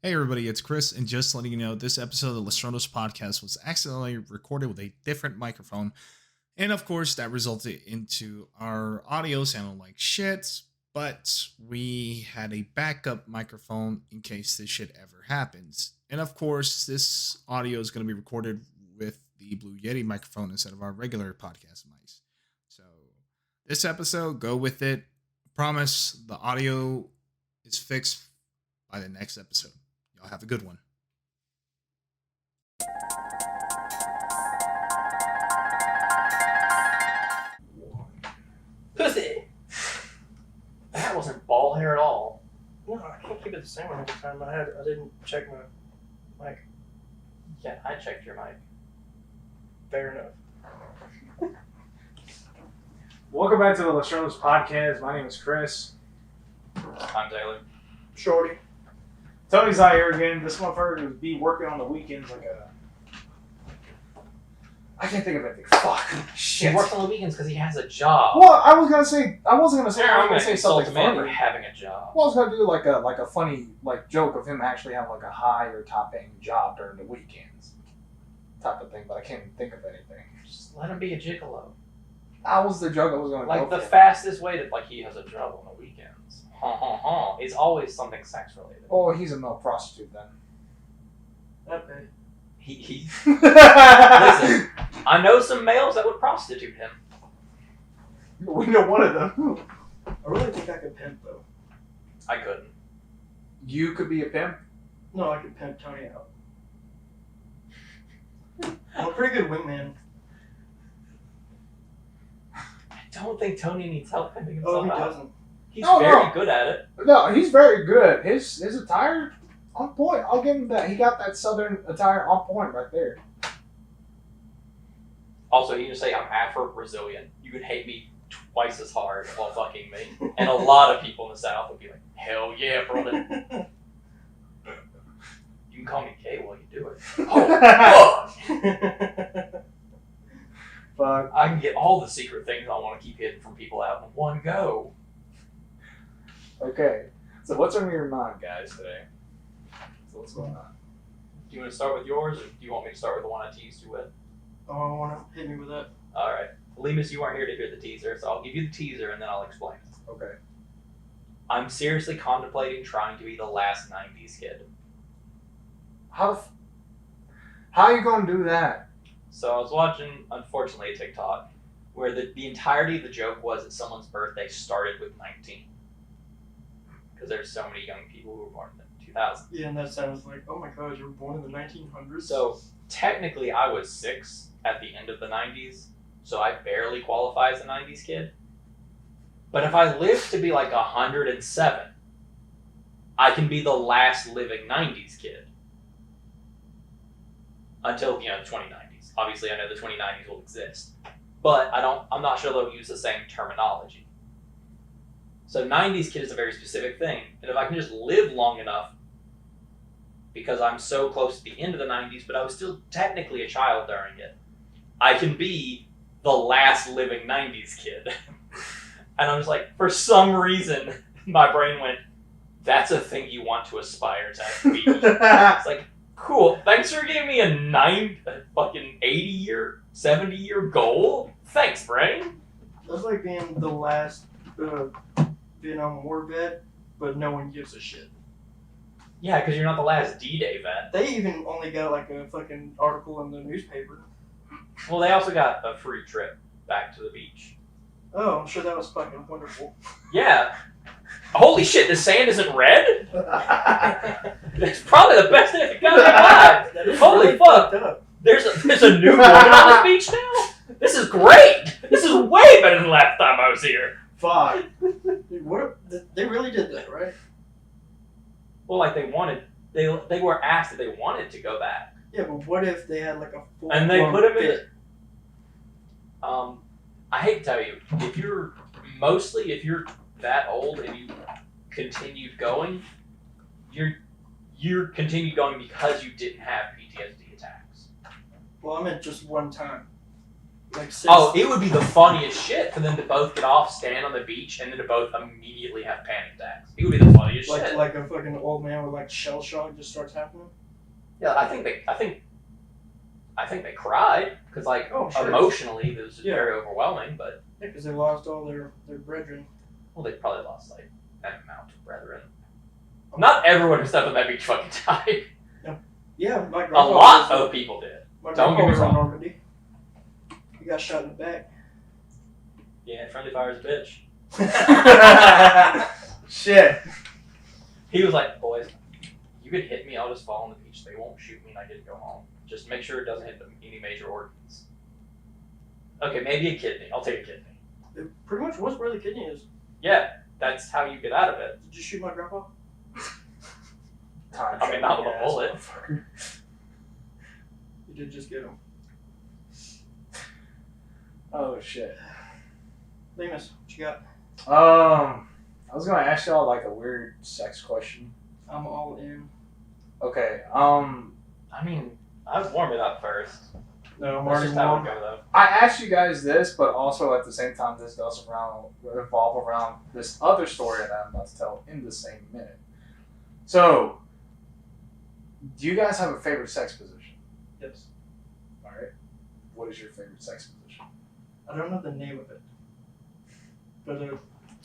Hey everybody, it's Chris, and just letting you know, this episode of the LESTRONOS Podcast was accidentally recorded with a different microphone, and of course that resulted into our audio sounding like shit, but we had a backup microphone in case this shit ever happens. And of course, this audio is going to be recorded with the Blue Yeti microphone instead of our regular podcast mics. So this episode, go with it. Promise the audio is fixed by the next episode. Y'all have a good one. Pussy! That wasn't ball hair at all. No, I can't keep it the same one every time. I didn't check my mic. Yeah, I checked your mic. Fair enough. Welcome back to the LESTRONOS Podcast. My name is Chris. I'm Taylor. Shorty. Tony's not here again. This motherfucker would be working on the weekends like a... I can't think of anything. Fuck. Shit. He works on the weekends because he has a job. Well, I wasn't gonna say I'm gonna say insult something a man for funny. having a job. Well, I was gonna do like a funny joke of him actually having like a high or top paying job during the weekends, type of thing. But I can't even think of anything. Just let him be a gigolo. That was the joke I was gonna Like go the for. fastest way to he has a job on the weekends. It's always something sex related. Oh, he's a male prostitute then. Okay. He listen. I know some males that would prostitute him. We know one of them. I really think I could pimp though. I couldn't. You could be a pimp. No, I could pimp Tony out. I'm a pretty good wingman. I don't think Tony needs help pimping Oh, himself he out. doesn't. He's No, very no. good at it. No, he's very good. His attire on point. I'll give him that. He got that southern attire on point right there. Also, you can say I'm Afro-Brazilian. You could hate me twice as hard while fucking me. And a lot of people in the South would be like, hell yeah, brother. You can call me gay while you do it. Oh, fuck! Fuck. I can get all the secret things I want to keep hidden from people out in one go. Okay. So what's on your mind, guys, today? So what's going on? Do you want to start with yours, or do you want me to start with the one I teased you with? Oh, I want to hit me with that. Alright. Lemus, you weren't here to hear the teaser, so I'll give you the teaser and then I'll explain it. Okay. I'm seriously contemplating trying to be the last 90s kid. How are you gonna do that? So I was watching, unfortunately, a TikTok where the entirety of the joke was that someone's birthday started with 19. Because there's so many young people who were born in the 2000s. Yeah, and that sounds like, oh my god, you were born in the 1900s. So technically I was 6 at the end of the 90s, so I barely qualify as a 90s kid. But if I live to be like 107, I can be the last living 90s kid. Until, the 2090s. Obviously I know the 2090s will exist. But I'm not sure they'll use the same terminology. So 90s kid is a very specific thing. And if I can just live long enough, because I'm so close to the end of the 90s, but I was still technically a child during it, I can be the last living 90s kid. And I'm just like, for some reason, my brain went, that's a thing you want to aspire to be. It's like, cool, thanks for giving me a fucking 80-year, 70-year goal. Thanks, brain. That's like being the last Vietnam War vet, but no one gives a shit. Yeah, because you're not the last D-Day vet. They even only got like a fucking article in the newspaper. Well, they also got a free trip back to the beach. Oh, I'm sure that was fucking wonderful. Yeah. Holy shit, the sand isn't red? That's probably the best thing I've got in my That is Holy really fuck. fucked up. There's a new woman on the beach now? This is great! This is way better than last time I was here. Fuck. Dude, they really did that, right? Well, like they were asked if they wanted to go back. Yeah, but what if they had like a full And they put him in fit? I hate to tell you, if you're that old and you continued going, you're continued going because you didn't have PTSD attacks. Well, I meant just one time. Like six. Oh, it would be the funniest shit for them to both get off, stand on the beach, and then to both immediately have panic attacks. It would be the funniest shit. Like a fucking old man with like shell shock just starts happening. Yeah, I think they cried because like emotionally it was very overwhelming. But yeah, because they lost all their brethren. well, they probably lost like an amount of brethren. Not everyone who stepped on that beach fucking died. Yeah, my A grandpa lot of people did. My Don't grandpa get me was in wrong. Normandy. He got shot in the back. Yeah, friendly fire's a bitch. Shit. He was like, boys, you could hit me, I'll just fall on the beach. They won't shoot me and I get to go home. Just make sure it doesn't hit any major organs. Okay, maybe a kidney. I'll take a kidney. It pretty much was where the kidney is. Yeah, that's how you get out of it. Did you shoot my grandpa? I mean, not with a bullet. You did just get him. Oh shit. Lemus, what you got? I was gonna ask y'all like a weird sex question. I'm all in. Okay. I mean, I'd warm it up first. No, I'm That's already just how it warm. would go, though. I asked you guys this, but also at the same time, this does revolve around this other story that I'm about to tell in the same minute. So, do you guys have a favorite sex position? Yes. All right. What is your favorite sex position? I don't know the name of it. But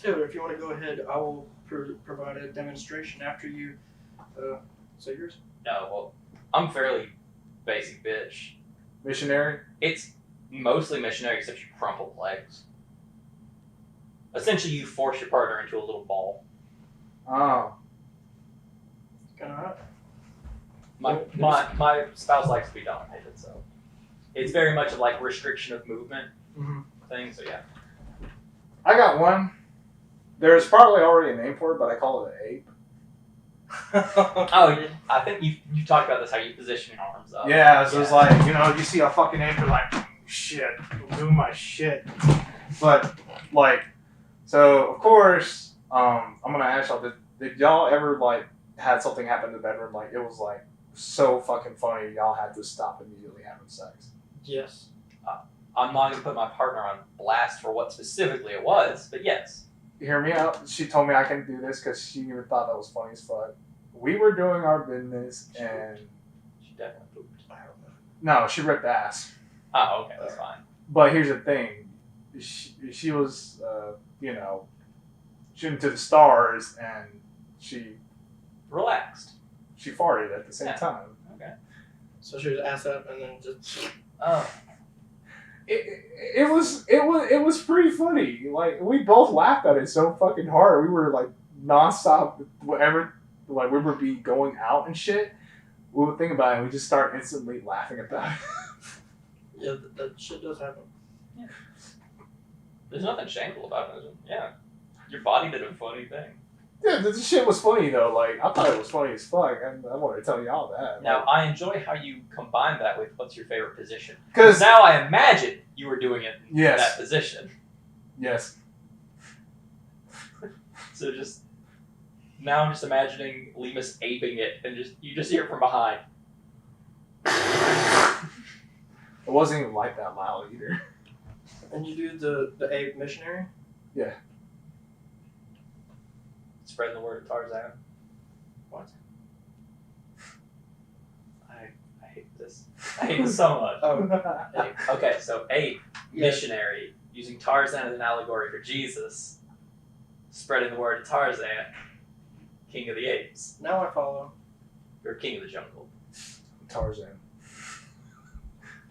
Taylor, if you want to go ahead, I will provide a demonstration after you say yours. No, well, I'm fairly basic bitch. Missionary? It's mostly missionary except you crumple legs. Essentially, you force your partner into a little ball. Oh. Kind of hot. My spouse likes to be dominated, so it's very much of like restriction of movement thing. So yeah. I got one. There's probably already a name for it, but I call it an ape. Oh, I think you talked about this, how you position your arms up. Yeah, so it's like, you see a fucking ape, you're like, shit, I'm doing my shit. But, like, so, of course, I'm going to ask y'all, did y'all ever, like, had something happen in the bedroom, like, it was, like, so fucking funny, y'all had to stop immediately having sex? Yes. I'm not going to put my partner on blast for what specifically it was, but yes. You hear me out? She told me I can do this because she even thought that was funny as fuck. We were doing our business, and... She definitely pooped. I don't know. No, she ripped ass. Oh, okay, that's fine. But here's the thing. She was, shooting to the stars, and she Relaxed. farted at the same Yeah. time. Okay. So she was ass up and then just. Oh. It was pretty funny. Like, we both laughed at it so fucking hard. We were like nonstop. Whatever, like we would be going out and shit. We would think about it. And we just start instantly laughing about it. Yeah, that shit does happen. Yeah. There's nothing shameful about it. Yeah. Your body did a funny thing. Yeah, this shit was funny though. Like, I thought it was funny as fuck. I wanted to tell y'all that. Now, I enjoy how you combine that with what's your favorite position. Because Now I imagine you were doing it in Yes. that position. yes. So now I'm just imagining Lemus aping it, and you just hear it from behind. It wasn't even like that loud either. And you do the ape missionary? Yeah. Spreading the word of Tarzan. What? I hate this. I hate this so much. Oh, Ape. Okay, so ape, yeah. missionary, using Tarzan as an allegory for Jesus, spreading the word of Tarzan, king of the apes, Now I follow. or king of the jungle. Tarzan.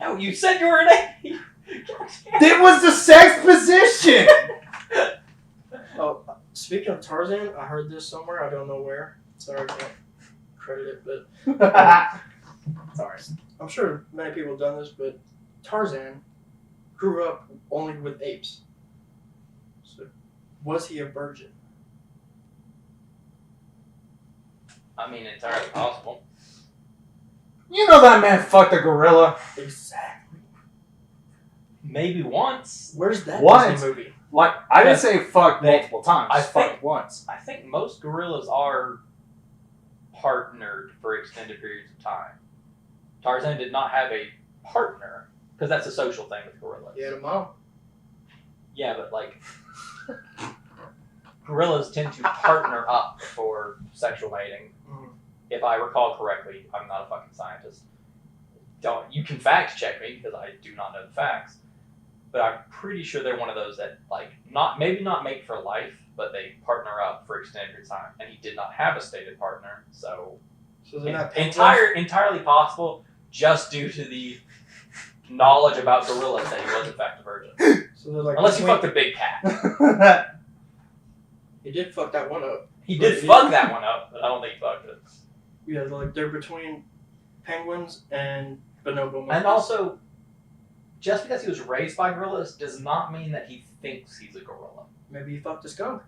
No, you said you were an ape! It was the sex position! Oh, speaking of Tarzan, I heard this somewhere. I don't know where. Sorry, I can't credit it, but Sorry. I'm sure many people have done this, but Tarzan grew up only with apes. So, was he a virgin? I mean, entirely possible. You know that man fucked a gorilla. Exactly. Maybe once. Where's that What? Disney movie? Like, I didn't say fuck They- multiple times. I Fuck think- once. I think most gorillas are partnered for extended periods of time. Tarzan did not have a partner. Because that's a social thing with gorillas. You had a mom. Yeah, but like, gorillas tend to partner up for sexual mating. Mhm. If I recall correctly, I'm not a fucking scientist. You can fact check me because I do not know the facts. But I'm pretty sure they're one of those that maybe not mate for life, but they partner up for extended periods of time. And he did not have a stated partner, so They're not penguins? entirely possible, just due to the knowledge about gorillas that he was in fact a virgin. So they're like Unless you between- fucked a big cat. He did fuck that one up. He did fuck that one up, but I don't think he fucked it. Yeah, they're between penguins and bonobo monkeys. And also, just because he was raised by gorillas does not mean that he thinks he's a gorilla. Maybe he fucked a skunk.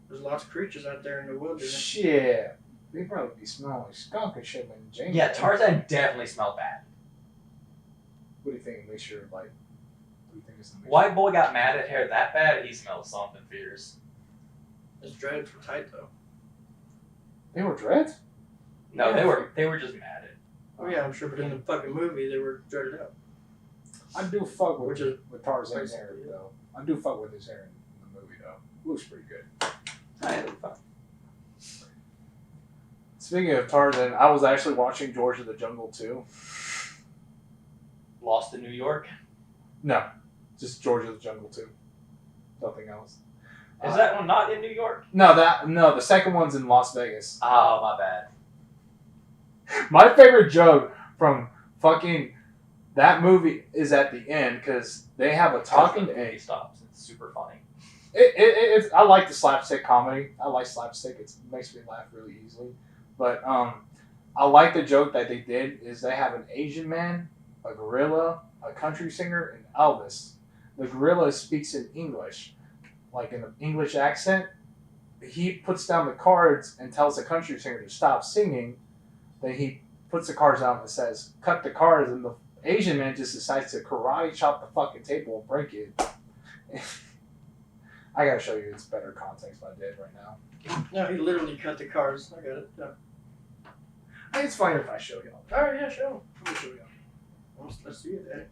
There's lots of creatures out there in the wilderness. Shit. They probably be smelling like skunk and shit when James. Yeah, Tarzan definitely smelled bad. What do you think? Make sure, like. What do you think is the White boy got mad at hair that bad, he smells something fierce. His dreads were tight though. They were dreads? No, Yeah. they were just mad at. Oh yeah, I'm sure, but in the fucking movie they were dreaded up. I do fuck with, Which is with Tarzan's hair, basically, though. I do fuck with his hair in the movie, though. Looks pretty good. Speaking of Tarzan, I was actually watching George of the Jungle 2. Lost in New York. No, just George of the Jungle 2. Nothing else. Is that one not in New York? No, the second one's in Las Vegas. Oh, my bad. My favorite joke from fucking that movie is at the end because they have a talking The movie egg. stops. It's super funny. It's I like the slapstick comedy. I like slapstick. It makes me laugh really easily. But I like the joke that they did is they have an Asian man, a gorilla, a country singer, and Elvis. The gorilla speaks in English, like in an English accent. He puts down the cards and tells the country singer to stop singing. Then he puts the cards out and says, "Cut the cards," and the Asian man just decides to karate chop the fucking table and break it. I gotta show you it's better context by Dad right now. No, he literally cut the cards. I got it. Yeah. It's fine if I show y'all. Alright, yeah, show him. Let me show y'all. Let's see it, Daddy.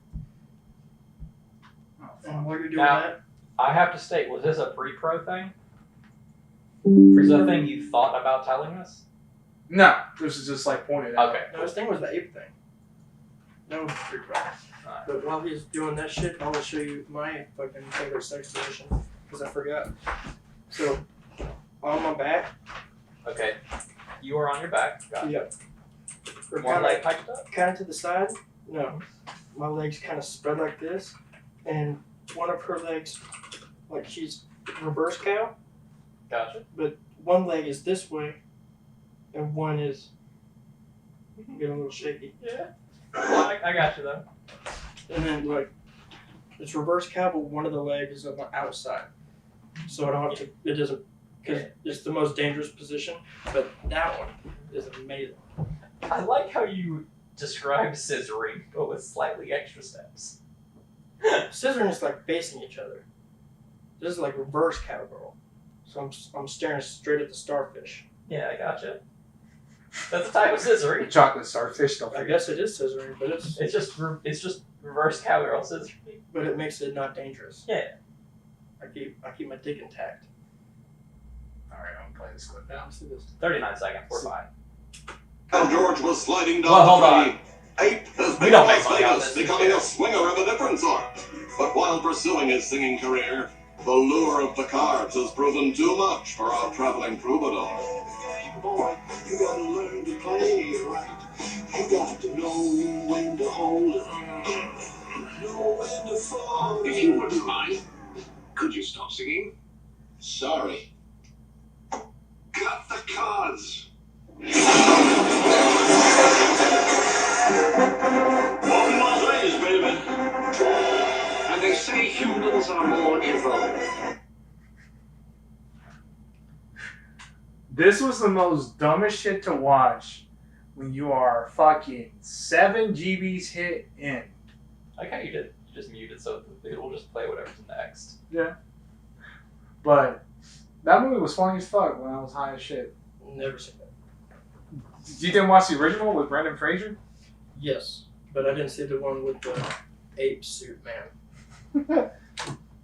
Oh, And fuck. while you're doing Now- that, I have to state, was this a pre-pro thing? Is that a thing you thought about telling us? No, this is just like pointed out. Okay. no, his thing was the ape thing. No pre-pro. Alright. But while he's doing that shit, I'm gonna show you my fucking favorite sex position because I forgot. So, on my back, Okay. You are on your back. Got it. yeah, or One leg hiked up. kind of to the side. No, my legs kind of spread like this, and one of her legs, like she's reverse cow. Gotcha. One leg is this way, and one is getting a little shaky. Yeah. I got you though. And then like it's reverse cow, but one of the legs is on the outside, so I don't have to. It doesn't because it's the most dangerous position. But that one is amazing. I like how you describe scissoring, but with slightly extra steps. Scissoring is like facing each other. This is like reverse cowgirl. So I'm staring straight at the starfish. Yeah, I gotcha. That's a type of scissoring. Chocolate starfish, don't I forget. guess it is scissoring, but It's just reverse cowgirl scissoring. it makes it not dangerous. Yeah. I keep my dick intact. Alright, I'm gonna play this clip now. Now see this. 39 seconds. We're fine. While George was sliding down Well, hold the tree, Ape has We been don't Las make money on Vegas, this. becoming a swinger of a different sort. But while pursuing his singing career, the lure of the cards has proven too much for our traveling troubadour. Boy, you gotta learn to play it right. You got to know when to hold it. Know when to fall. If you wouldn't mind, could you stop singing? Sorry. Cut the cards! Walk in Las Vegas, baby. And they say humans are more evolved. This was the most dumbest shit to watch when you are fucking 7 GBs hit in. I like how you just muted so it will just play whatever's next. But that movie was funny as fuck when I was high as shit. Never seen that. You didn't watch the original with Brendan Fraser? Yes, but I didn't see the one with the ape suit man.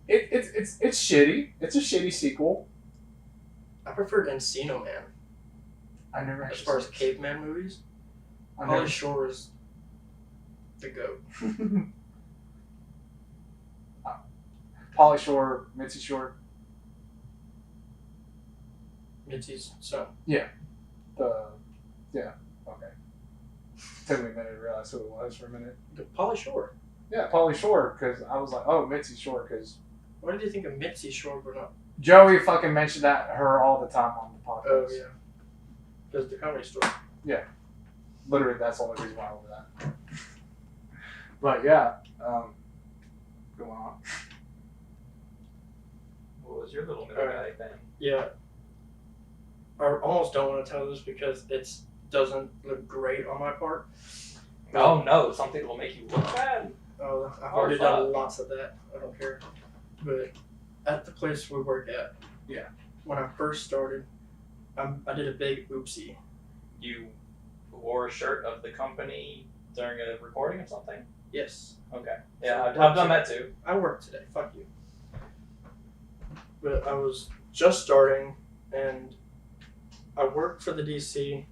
It's shitty. It's a shitty sequel. I preferred Encino Man I never as actually. far as caveman movies. Pauly Shore is the goat. Pauly Shore, Mitzi Shore, Mitzi's son. okay. Took me a minute to realize who it was for a minute. Pauly Shore. Yeah, Pauly Shore, because I was like, oh, Mitzi Shore, because Why did you think of Mitzi Shore but not? Joey fucking mentioned her all the time on the podcast. Oh yeah, because the Comedy Store. Literally, that's the only reason why I went that. But yeah, go on. What was your little new guy thing? Yeah. I almost don't want to tell this because it doesn't look great on my part. Oh no, something will make you look bad. Oh, I've Oh, already fuck. done lots of that. I don't care. But at the place we work at, Yeah. when I first started, I did a big oopsie. You wore a shirt of the company during a recording of something? Yes, Okay. Yeah, I've done that too. I worked today. Fuck you. But I was just starting, and I work for the DC,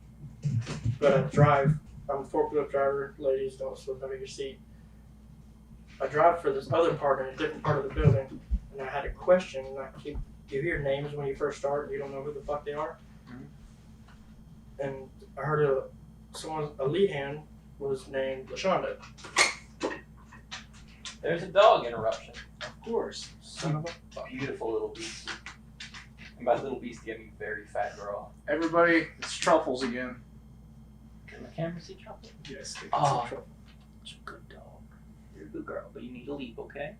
but I drive. I'm a forklift driver. Ladies, don't slip out of your seat. I drive for this other part in a different part of the building, and I had a question. And you hear names when you first start, and you don't know who the fuck they are. Mhm. And I heard a lead hand was named LaShonda. There's a dog interruption. Of course. Son of a fuck. Beautiful little beast. And by little beast, you mean very fat girl. Everybody, it's Truffles again. Can the camera see Truffle? Yes. They Oh. see Truffles. You're a good dog. You're a good girl, but you need to leave, okay?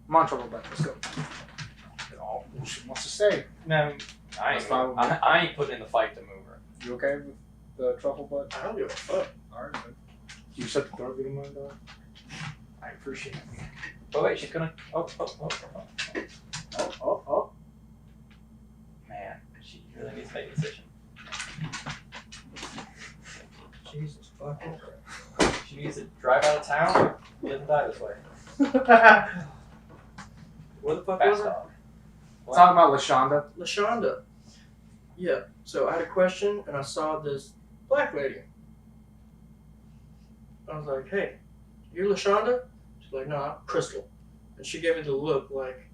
Come on, Truffle, back. Let's go. Oh, she wants to stay. No, I That's fine ain't, with me. I ain't putting in the fight to move her. You okay with the Truffle butt? I don't give a fuck. Alright, man. You shut the door if you don't mind, dog? I appreciate it. But wait, she's gonna. Oh. Oh. Man, she really needs to make a decision. Jesus fucking Christ. She needs to drive out of town or live and die this way. What the fuck Fast was it? dog. What? Talking about LaShonda. LaShonda. Yeah. So I had a question, and I saw this black lady. I was like, "Hey, you're LaShonda?" She's like, "No, I'm Crystal." And she gave me the look like,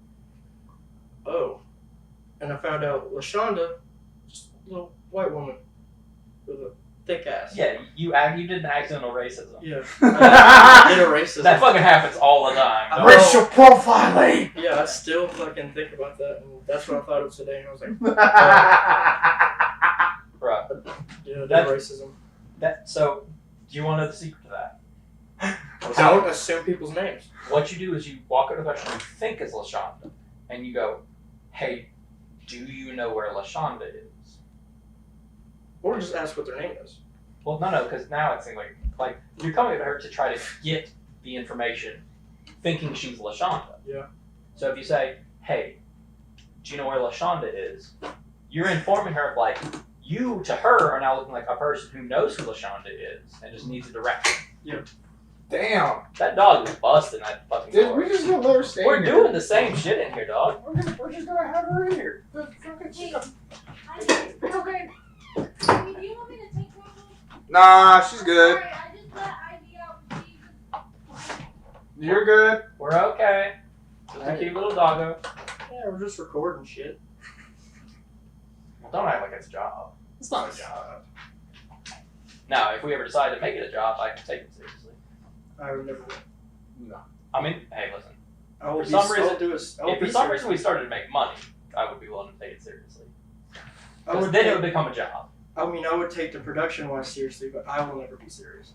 "Oh." And I found out LaShonda, just a little white woman with a thick ass. Yeah, you did an accidental racism. Yeah. I did a racism. That fucking happens all the time. I Don't- know. Racial profiling! Yeah, I still fucking think about that, and that's what I thought of today. And I was like, Bruh. yeah, I did That- racism. So, do you want to know the secret to that? Don't assume people's names. What you do is you walk up to the person you think is LaShonda, and you go, "Hey, do you know where LaShonda is?" Or just ask what their name is. Well, no, because now it seems like you're coming to her to try to get the information, thinking she's LaShonda. Yeah. So if you say, "Hey, do you know where LaShonda is?" You're informing her of like you to her are now looking like a person who knows who LaShonda is and just needs a direction. Damn. That dog is busting that fucking Dude, door. we're just gonna let her stay We're in here. doing the same shit in here, dog. We're just gonna have her in here. The fucking shit. It's okay. Ivy, do you want me to take one home? Nah, she's good. Sorry, I just let Ivy out and she just... You're good. We're okay. Just a cute little doggo. Yeah, we're just recording shit. Well, don't act like it's a job. It's not a job. Now, if we ever decide to make it a job, I can take it seriously. I would never. No. I mean, hey, listen. I will For some reason- I'll do a, I'll If be for some serious. reason we started to make money, I would be willing to take it seriously. I Because would then it take, would become a job. I mean, I would take the production wise seriously, but I will never be serious.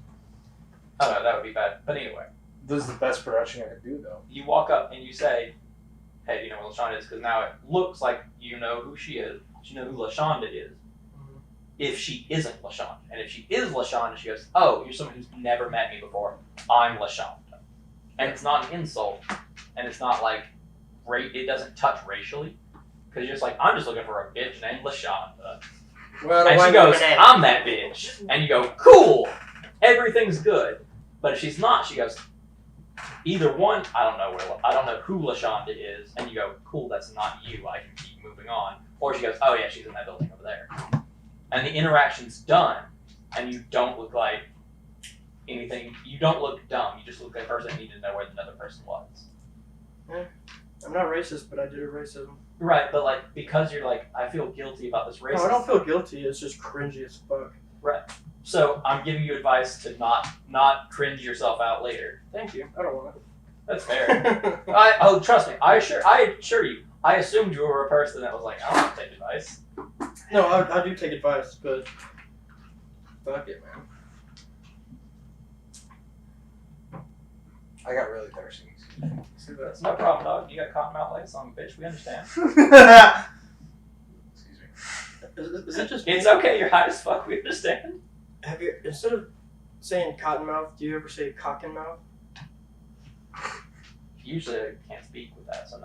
Oh no, that would be bad. But anyway, This is the best production I could do, though. you walk up and you say, "Hey, do you know where LaShonda is?" Because now it looks like you know who she is. You know who LaShonda is. Mhm. If she isn't LaShonda, and if she is LaShonda, she goes, "Oh, you're someone who's never met me before. I'm LaShonda," and it's not an insult, and it's not like it doesn't touch racially, because you're just like, "I'm just looking for a bitch named LaShonda," Well, and she goes, "I'm that bitch," and you go, "Cool." everything's good. But if she's not, she goes, either one, I don't know who LaShonda is, and you go, cool, that's not you, I can keep moving on. Or she goes, oh yeah, she's in that building over there. And the interaction's done, and you don't look like anything, you don't look dumb, you just look like a person that needed to know where another person was. I'm not racist, but I do racism. Right, but like, because you're like, I feel guilty about this racism. No, I don't feel guilty, it's just cringy as fuck. Right. So I'm giving you advice to not cringe yourself out later. Thank you. I don't want That's fair. it. Trust me. I assure you. I assumed you were a person that was like, I don't want to take advice. No, I do take advice, but fuck it, man. I got really thirsty. See that? It's no problem, dog. You got cotton mouth like a son of a bitch. We understand. Excuse me. Is it just It's me? okay. You're high as fuck. We understand. Have you, instead of saying cottonmouth, do you ever say cockenmouth? Usually I can't speak with that, so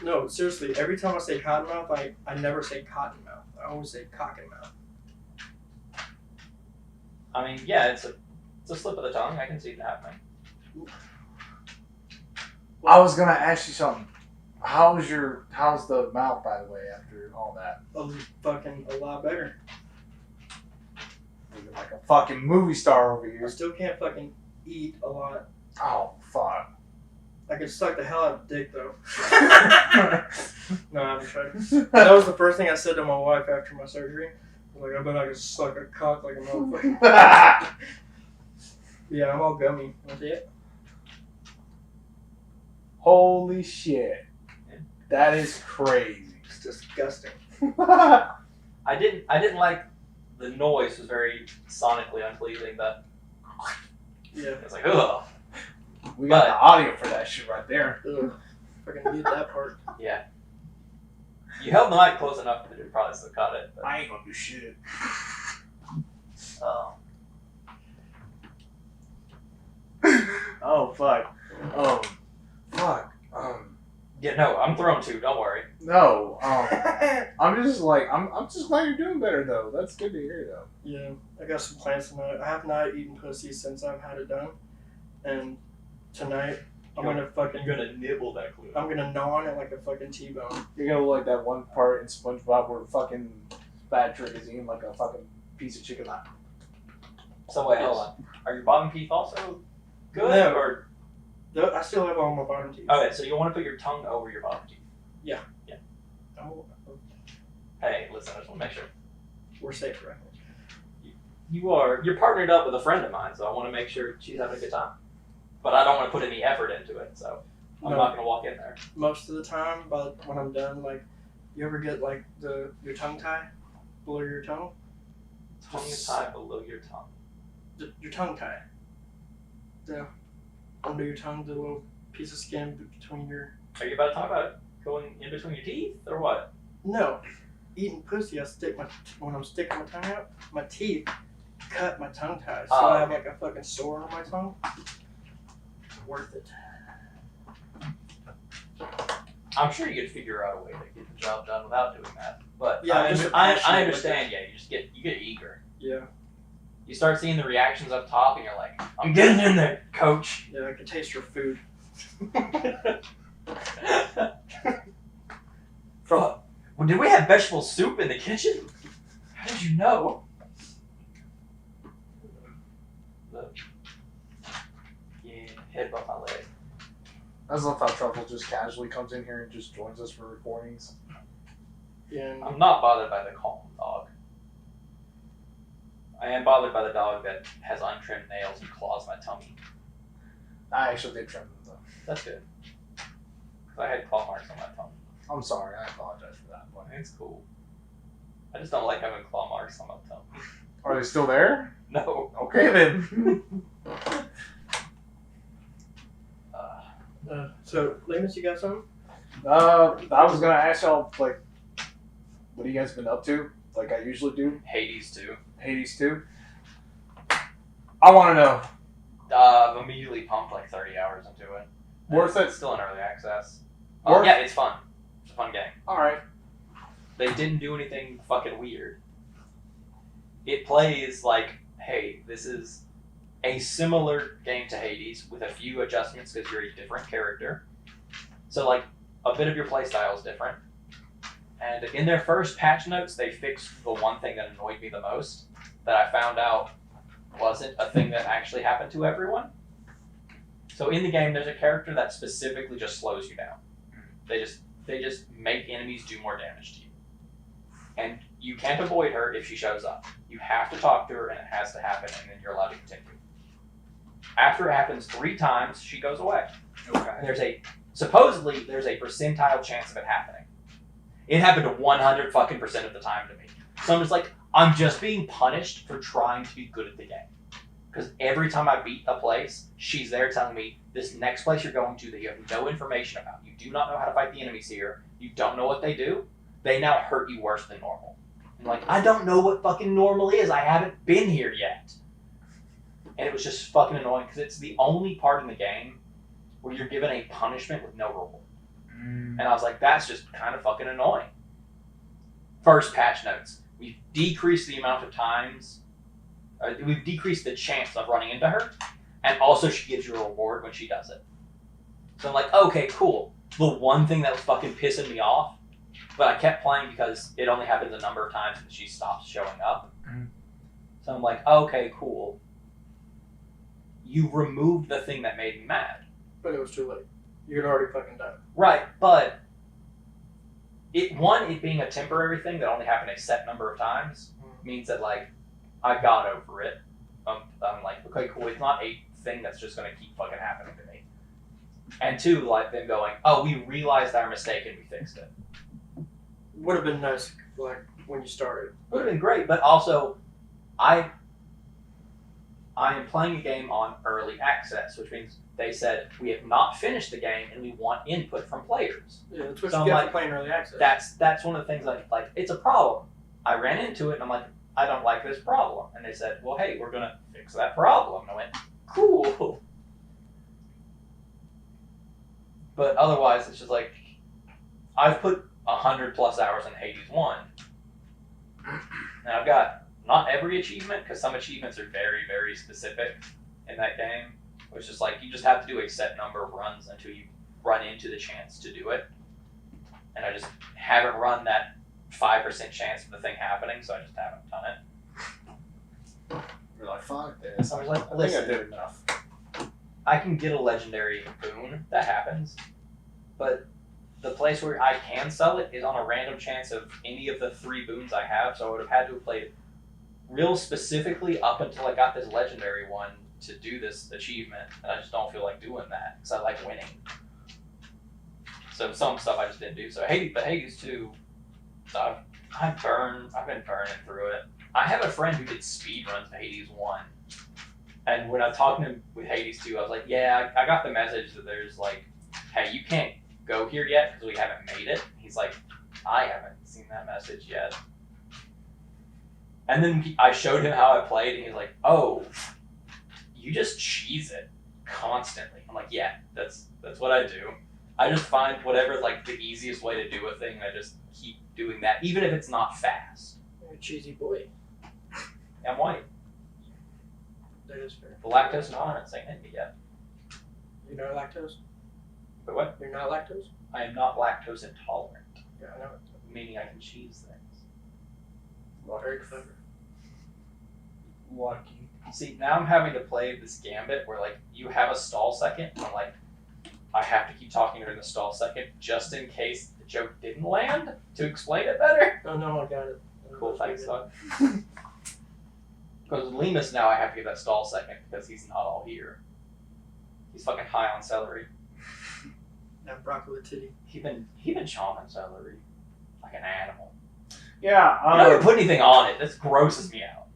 no. No, seriously, every time I say cottonmouth, I never say cottonmouth. I always say cockenmouth. I mean, yeah, it's a slip of the tongue. I can see it happening. I was gonna ask you something. How's the mouth, by the way, after all that? A lot better. Looking like a fucking movie star over I here. still can't fucking eat a lot. Oh, fuck. I can suck the hell out of dick though. No, I haven't tried. That was the first thing I said to my wife after my surgery. I was like, I bet I could suck a cock like a motherfucker. Yeah, I'm all gummy. Want to see it? Holy shit. That is crazy. It's disgusting. I didn't like the noise. Was very sonically unpleasing. But Yeah. it's like, ugh. We got the audio for that shit right there. Ugh. Fucking mute that part. Yeah. You held the mic close enough that it probably still caught it. But, I ain't gonna do shit. Oh, fuck. Fuck. yeah, no, I'm thrown too. Don't worry. No. I'm just like, I'm just glad you're doing better, though. That's good to hear, though. Yeah, I got some plans tonight. I have not eaten pussy since I've had it done, and tonight I'm gonna nibble that clue. I'm gonna gnaw on it like a fucking T-bone. You're gonna look like that one part in SpongeBob where fucking Patrick is eating like a fucking piece of chicken. So wait, hold on. Are your bottom teeth also good? No. Or I still have all my bottom teeth. okay, so you want to put your tongue over your bottom teeth. Oh, Hey, listen, I just want to make sure. we're safe, right? You're partnered up with a friend of mine, so I want to make sure she's having a good time. But I don't want to put any effort into it, so I'm No. not gonna walk in there. Most of the time, but when I'm done, like, you ever get like your tongue tie below your tongue? Tongue tie below your tongue. Your tongue tie. The under your tongue, the little piece of skin between your. Are you about to talk about going in between your teeth or what? No, eating pussy. When I'm sticking my tongue out, my teeth cut my tongue tie, so Oh, I have okay. like a fucking sore on my tongue. Worth it. I'm sure you could figure out a way to get the job done without doing that. But Yeah, I, just I passionate with understand. Yeah, you get eager. Yeah, You start seeing the reactions up top, and you're like, I'm getting in there, coach. yeah. I can taste your food. Well, did we have vegetable soup in the kitchen? How did you know? Yeah, head above my leg. I just love how Truffle just casually comes in here and just joins us for recordings. Yeah, and I'm not bothered by the calm dog. I am bothered by the dog that has untrimmed nails and claws my tummy. I actually did trim them, though. That's good. 'Cause I had claw marks on my tummy. I'm sorry. I apologize for that. But It's cool. I just don't like having claw marks on my tummy. are they still there? No. Okay, then. so, Lemus, you got something? I was going to ask y'all, like, what have you guys been up to? Like I usually do. Hades too. Hades 2. I want to know. I've immediately pumped like 30 hours into it. Worth it? It's still in early access. Worth- Yeah, it's fun. It's a fun game. All right. They didn't do anything fucking weird. it plays like, hey, this is a similar game to Hades with a few adjustments because you're a different character. So like a bit of your playstyle is different. And in their first patch notes, they fixed the one thing that annoyed me the most that I found out wasn't a thing that actually happened to everyone. So in the game, there's a character that specifically just slows you down. They just make enemies do more damage to you. And you can't avoid her if she shows up. You have to talk to her and it has to happen and then you're allowed to continue. After it happens 3 times, she goes away. Okay. And supposedly there's a percentile chance of it happening. It happened 100% of the time to me. So I'm just like, I'm just being punished for trying to be good at the game. Because every time I beat a place, she's there telling me, this next place you're going to that you have no information about. You do not know how to fight the enemies here. You don't know what they do. They now hurt you worse than normal. I'm like, I don't know what fucking normal is. I haven't been here yet. And it was just fucking annoying because it's the only part in the game where you're given a punishment with no reward. And I was like, that's just kind of fucking annoying. First patch notes. We've decreased the amount of times, we've decreased the chance of running into her, and also she gives you a reward when she does it. So I'm like, okay, cool. The one thing that was fucking pissing me off, but I kept playing because it only happens a number of times and she stops showing up. So I'm like, okay, cool. You removed the thing that made me mad. But it was too late. You had already fucking done it. Right, but it being a temporary thing that only happened a set number of times means that like I got over it. I'm like, okay, cool. It's not a thing that's just gonna keep fucking happening to me. And 2, like them going, oh, we realized our mistake and we fixed it. Would have been nice, like when you started. Would have been great, but also I am playing a game on early access, which means they said we have not finished the game and we want input from players. Yeah, that's what So you I'm get like, for playing early access. That's one of the things like it's a problem. I ran into it and I'm like, I don't like this problem. And they said, well, hey, we're gonna fix that problem. And I went, cool. But otherwise, it's just like I've put 100+ hours in Hades 1, and I've got not every achievement because some achievements are very, very specific in that game. Which is like you just have to do a set number of runs until you run into the chance to do it. And I just haven't run that 5% chance of the thing happening, so I just haven't done it. You're like, fuck this. I was like, I think listen, I did enough. I can get a legendary boon, that happens. But the place where I can sell it is on a random chance of any of the 3 boons I have, so I would have had to have played real specifically up until I got this legendary one to do this achievement, and I just don't feel like doing that because I like winning. So some stuff I just didn't do. So Hades 2, I've been burning through it. I have a friend who did speed runs of Hades 1, and when I'm talking to him with Hades 2, I was like, yeah, I got the message that there's like, hey, you can't go here yet because we haven't made it. He's like, I haven't seen that message yet. And then I showed him how I played, and he's like, oh, you just cheese it constantly. I'm like, yeah, that's what I do. I just find whatever like the easiest way to do a thing, I just keep doing that, even if it's not fast. You're a cheesy boy. I'm white. That is fair. The lactose intolerance ain't in me yet. You're not lactose? But what? You're not lactose? I am not lactose intolerant, Yeah, I know it. meaning I can cheese things. Very clever. Lucky. See, now I'm having to play this gambit where like you have a stall second, and I'm like, I have to keep talking during the stall second just in case the joke didn't land to explain it better. Oh no, I got it. Cool, thanks, Doug. Because with Lemus now I have to give that stall second because he's not all here. He's fucking high on celery. That broccoli titty. He been chomping celery like an animal. Yeah. You don't even put anything on it. This grosses me out.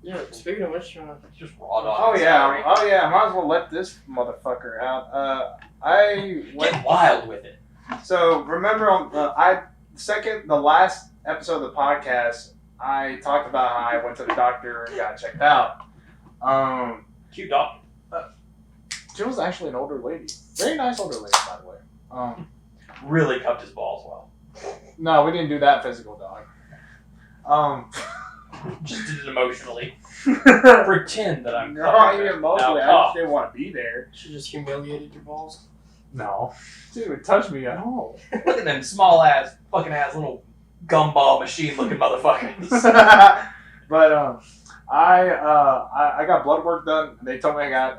Yeah, speaking of which, It's just raw dog. Oh and yeah. celery. Oh yeah. Might as well let this motherfucker out. I went. Get wild with it. So remember on the last episode of the podcast, I talked about how I went to the doctor and got checked out. Cute dog. She was actually an older lady, very nice older lady, by the way. Really cupped his balls well. No, we didn't do that physical, dog. Just did it emotionally. Pretend that I'm. No, I mean, fucking emotionally, now I just didn't want to be there. She just humiliated your balls. No. She didn't even touch me at all. Look at them small ass, fucking ass little gumball machine looking motherfuckers. But I got blood work done. They told me I got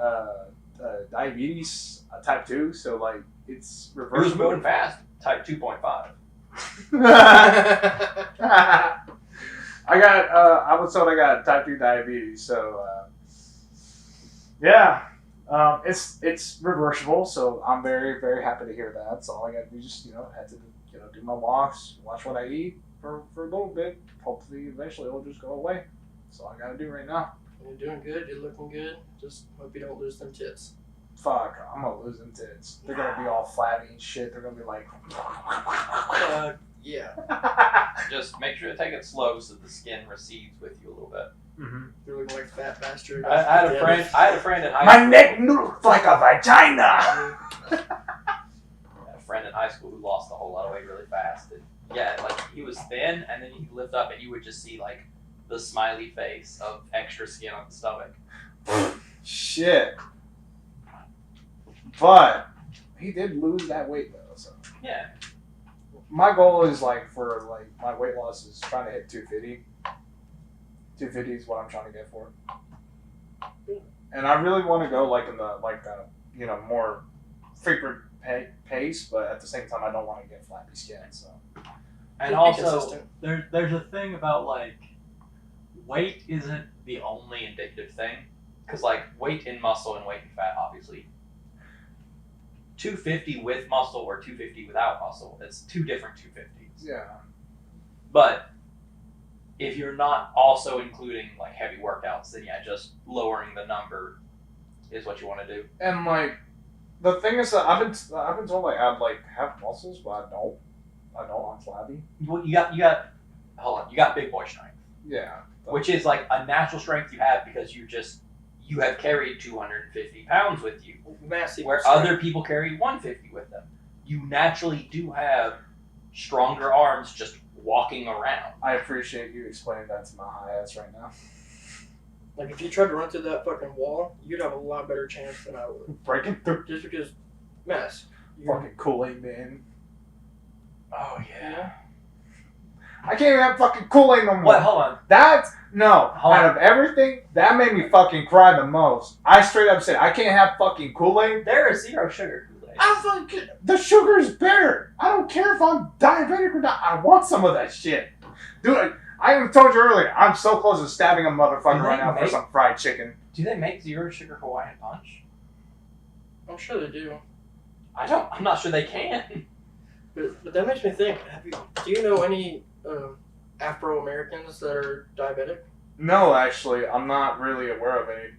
diabetes type 2, so like it's Yours reversible. moving fast. Type 2.5. I was told I got type 2 diabetes, so yeah. It's reversible, so I'm very, very happy to hear that. So all I got to do is just, had to, do my walks, watch what I eat for a little bit. Hopefully, eventually it'll just go away. That's all I got to do right now. You're doing good. You're looking good. Just hope you don't lose them tits. Fuck, I'm gonna lose them tits. They're gonna be all flabby and shit. They're gonna be like. Yeah. Just make sure to take it slow so the skin recedes with you a little bit. Mm-hmm. You're looking like a fat bastard. I had a friend in high My school. neck looks like a vagina. I had a friend in high school who lost a whole lot of weight really fast. And yeah, like he was thin, and then he'd lift up, and you would just see like the smiley face of extra skin on the stomach. Shit. But he did lose that weight though. So Yeah. my goal is for my weight loss is trying to hit 250. 250 is what I'm trying to get for. And I really want to go in the more frequent pace, but at the same time I don't want to get flappy skin. So. And Just be also, consistent. there's a thing about weight isn't the only indicative thing, because weight in muscle and weight in fat, obviously. 250 with muscle or 250 without muscle, it's two different 250s. Yeah. But if you're not also including heavy workouts, then yeah, just lowering the number is what you want to do. And the thing is that I've been told I have muscles, but I don't. I'm flabby. Well, you got big boy strength, Yeah. which is a natural strength you have because you have carried 250 pounds with you, Massive. where strength. other people carry 150 with them. You naturally do have stronger arms just walking around. I appreciate you explaining that to my high ass right now. If you tried to run through that fucking wall, you'd have a lot better chance than I would. Breaking through Just because, mess. fucking Kool-Aid man. Oh yeah. I can't even have fucking Kool-Aid no more. What? Hold on. Out of everything, that made me fucking cry the most. I straight up said, I can't have fucking Kool-Aid. There is zero sugar Kool-Aid. The sugar is better. I don't care if I'm diabetic or not. I want some of that shit. Dude, I even told you earlier, I'm so close to stabbing a motherfucker Do they right now for make- some fried chicken. Do they make zero sugar Hawaiian punch? I'm sure they do. I'm not sure they can. But that makes me think, do you know any Afro-Americans that are diabetic? No, actually, I'm not really aware of any.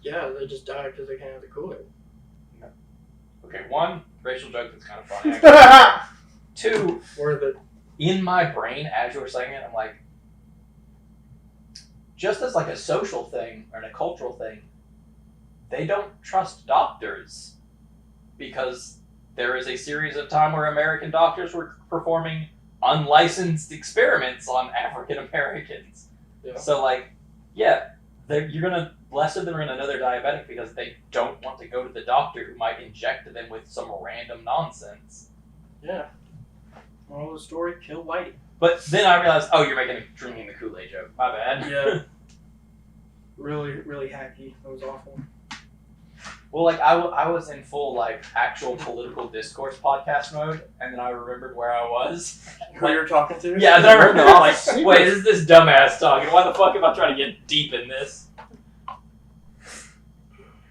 Yeah, they just died because they can't have the Kool-Aid. Okay, one, racial joke that's kind of funny. Actually. Two, Or the in my brain, as you were saying it, I'm like, just as a social thing or a cultural thing, they don't trust doctors because there is a series of time where American doctors were performing unlicensed experiments on African Americans. Yeah. So you're gonna less of them are gonna know they're diabetic because they don't want to go to the doctor who might inject them with some random nonsense. yeah. Moral of the story: kill Whitey. But then I realized, you're drinking the Kool-Aid joke. My bad. Yeah. Really, really hacky. That was awful. Well, I was in full actual political discourse podcast mode, and then I remembered where I was. Who you were talking to? Yeah, then I remembered Office wait, is this dumbass talking? Why the fuck am I trying to get deep in this?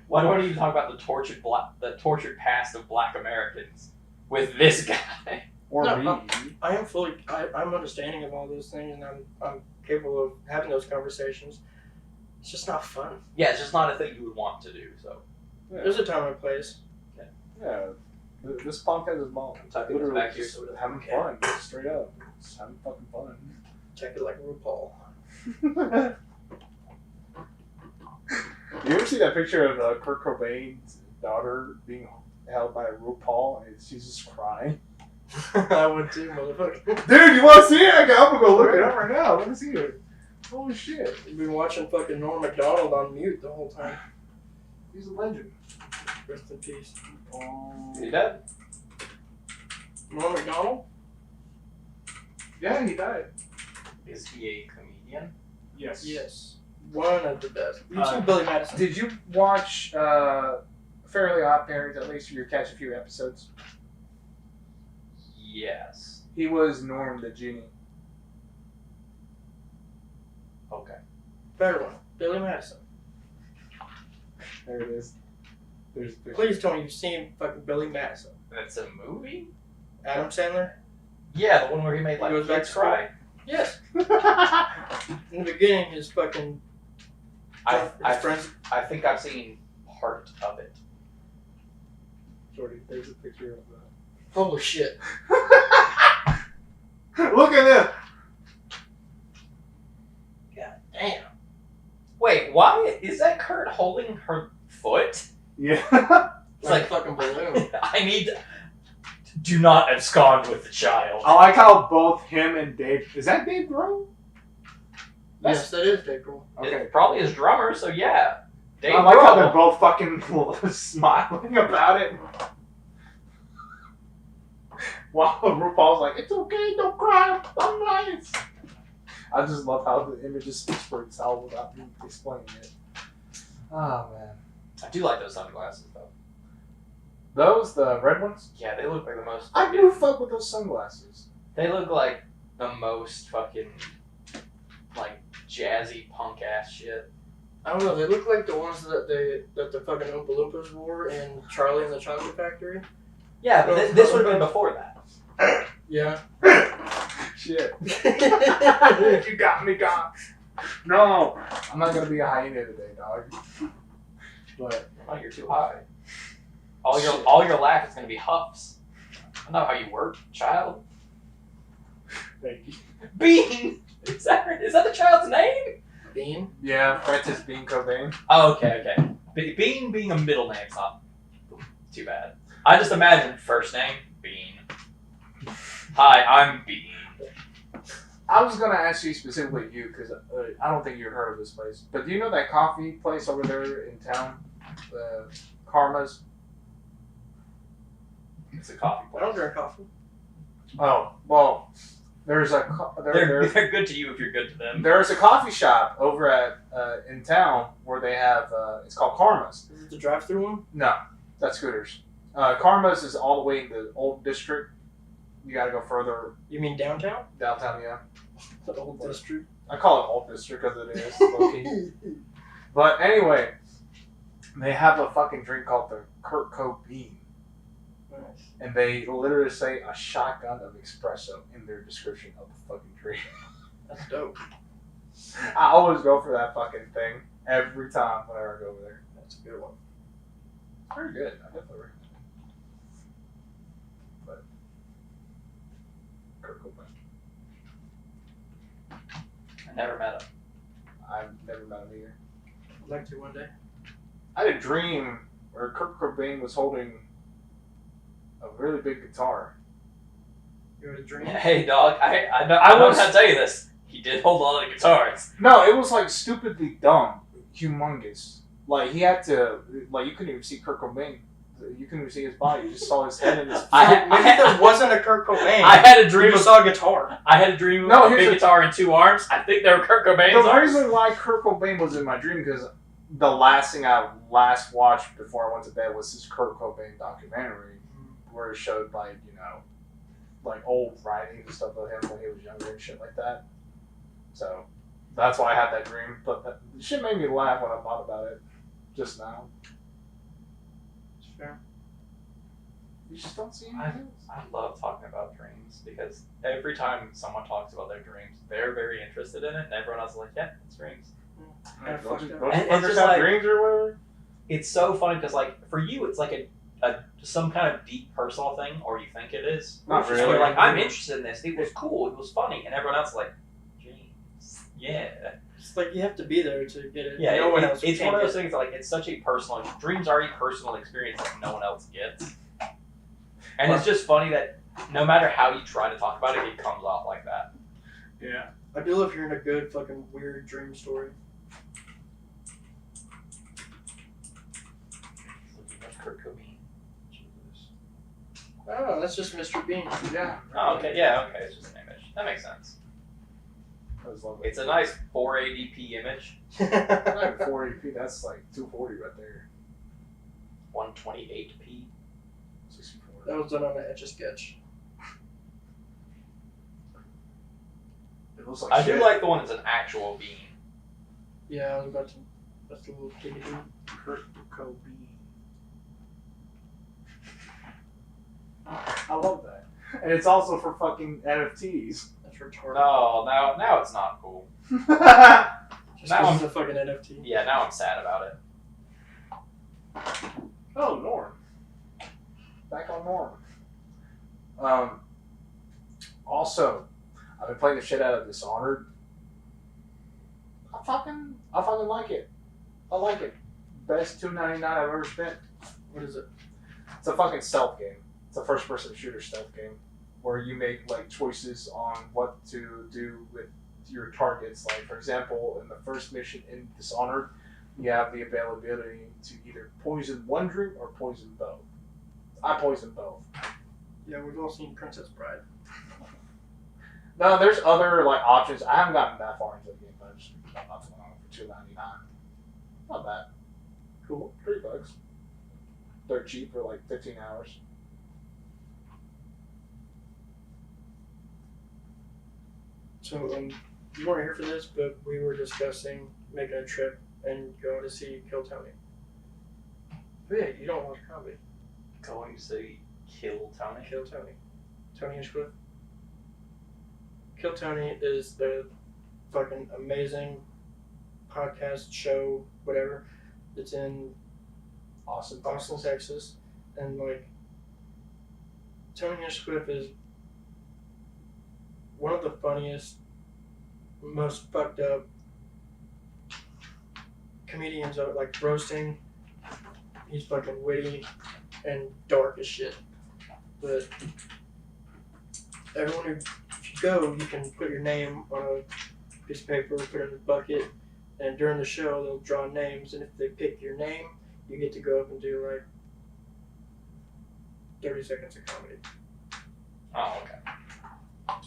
Why don't you talk about the tortured past of Black Americans with this guy? Or No, me. I am fully. I'm understanding of all those things, and I'm capable of having those conversations. It's just not fun. Yeah, it's just not a thing you would want to do. So There's a time and a place. Yeah. This podcast is about I'm tucking this back here so it doesn't having fun. Straight up. Just having fucking fun. Check it like RuPaul. You ever see that picture of Kurt Cobain's daughter being held by RuPaul and she's just crying? I would too, motherfucker. Dude, you want to see it? I'm gonna go look it up right now. Let me see it. Holy shit. You've been watching fucking Norm Macdonald on mute the whole time. He's a legend. Rest in peace. Is he dead? Norm Macdonald? Yeah, he died. Is he a comedian? Yes. Yes. One of the best. You've seen Billy Madison. Did you watch Fairly Odd Parents? At least you catch a few episodes. Yes. He was Norm the genie. Okay. Better one. Billy Madison. There it is. There's Please tell me you've seen fucking Billy Madison. That's a movie? Adam Sandler? Yeah, the one where he made like He goes back kids to school? cry. Yes. In the beginning, his fucking his friends. I think I've seen part of it. Jordy, there's a picture of that. Holy shit. Look at this. God damn. Wait, why is that Kurt holding her foot? Yeah. It's Like like, fucking balloon. I need. Do not abscond with the child. I like how both him and Dave. Is that Dave Grohl? Yes, that is Dave Grohl. Okay. It's probably his drummer, so yeah. Dave I like how they're Grohl. both fucking smiling about it. While RuPaul's like, it's okay, don't cry, I'm nice. I just love how the images speak for itself without me explaining it. Oh man. I do like those sunglasses though. Those, the red ones? Yeah, they look like the most. I do fuck with those sunglasses. They look like the most fucking like jazzy punk ass shit. I don't know, they look like the ones that the fucking Oompa Loompas wore in Charlie and the Chocolate Factory. Yeah, but this would have been before that. Yeah. Shit. You got me, God. No. I'm not gonna be a hyena today, dog. But Oh, you're too high. All your laugh is gonna be huffs. I know how you work, child. thank you. Bean. Is that the child's name? Bean? Yeah, Francis Bean Cobain. Oh, okay. Bean being a middle name's not too bad. I just imagine first name Bean. Hi, I'm Bean. I was gonna ask you specifically you because I don't think you've heard of this place. But do you know that coffee place over there in town, Karma's? It's a coffee I place. don't drink coffee. Oh well, there's a They're good to you if you're good to them. there's a coffee shop over at in town where they have it's called Karma's. Is it the drive-through one? No, that's Scooters. Karma's is all the way in the old district. You gotta go further You mean downtown? downtown, yeah. The old district. I call it old district because it is low-key. But anyway, they have a fucking drink called the Kurt Cobain. Nice. And they literally say a shotgun of espresso in their description of the fucking drink. That's dope. I always go for that fucking thing every time whenever I go over there. That's a good one. It's very good. I definitely recommend it. But Kurt Cobain. I never met him. I've never met him either. I'd like to one day. I had a dream where Kurt Cobain was holding a really big guitar. You had a dream? Hey, dog. I don't know how to tell you this. He did hold a lot of guitars. No, it was like stupidly dumb, humongous. Like he had to, like you couldn't even see Kurt Cobain. You couldn't even see his body. You just saw his head and his. Maybe there wasn't a Kurt Cobain. I had a You dream. just saw a guitar. I had a dream No, of a here's big guitar and two arms. I think they were Kurt Cobain's The arms. reason why Kurt Cobain was in my dream because the last thing I watched before I went to bed was this Kurt Cobain documentary where it showed like like old writings and stuff of him when he was younger and shit like that. So that's why I had that dream. But that shit made me laugh when I thought about it just now. It's fair. You just don't see I anything else. I love talking about dreams because every time someone talks about their dreams, they're very interested in it, and everyone else is like, "Yeah, it's dreams." Kinda Don't fucked you up. don't And you it's fuckers just have like- dreams or whatever? It's so funny because, like, for you, it's like a some kind of deep personal thing, or you think it is. Not And really. you're like, "I'm interested in this. It was cool. It was funny," and everyone else is like, "Dreams, yeah." It's like you have to be there to get it. Yeah, no one else it's can one of those get it. things like it's such a personal. Dreams are a personal experience that no one else gets, and it's just funny that no matter how you try to talk about it, it comes off like that. Yeah. I do love hearing a good fucking weird dream story. Looking at Kurt Cobain. Jesus. Oh, that's just Mr. Bean. Yeah. Oh, okay. Yeah, okay. It's just an image. That makes sense. That was lovely. It's a nice 480p image. Not 480p, that's like 240 right there. 128p. 64. That was done on an Etch-a-Sketch. It looks like I shit. do like the one that's an actual bean. Yeah, I was about to. That's a little kitty bean. Kurt Cobain. I love that. And it's also for fucking NFTs. That's retarded. No, now it's not cool. Just Now because it's a fucking NFT. Yeah, now I'm sad about it. Oh, Norm. Back on Norm. Also, I've been playing the shit out of Dishonored. I fucking like it. I like it. Best $2.99 I've ever spent. What is it? It's a fucking stealth game. It's a first-person shooter stealth game where you make like choices on what to do with your targets. Like, for example, in the first mission in Dishonored, you have the availability to either poison one drink or poison both. I poison both. Yeah, we've all seen Princess Bride. No, there's other like options. I haven't gotten that far into the game, but I just got off for $2.99. Not bad. Cool. $3. They're cheap for like 15 hours. So, you weren't here for this, but we were discussing making a trip and going to see Kill Tony. But yeah, you don't watch comedy. Going to see Kill Tony. Kill Tony. Tony Hinchcliffe. Kill Tony is the fucking amazing podcast show, whatever. It's in Austin, Texas. And like, Tony Hinchcliffe is one of the funniest, most fucked up comedians of like roasting. He's fucking witty and dark as shit. But everyone who, if you go, you can put your name on a piece of paper, put it in a bucket, and during the show they'll draw names, and if they pick your name, you get to go up and do like 30 seconds of comedy. Oh, okay.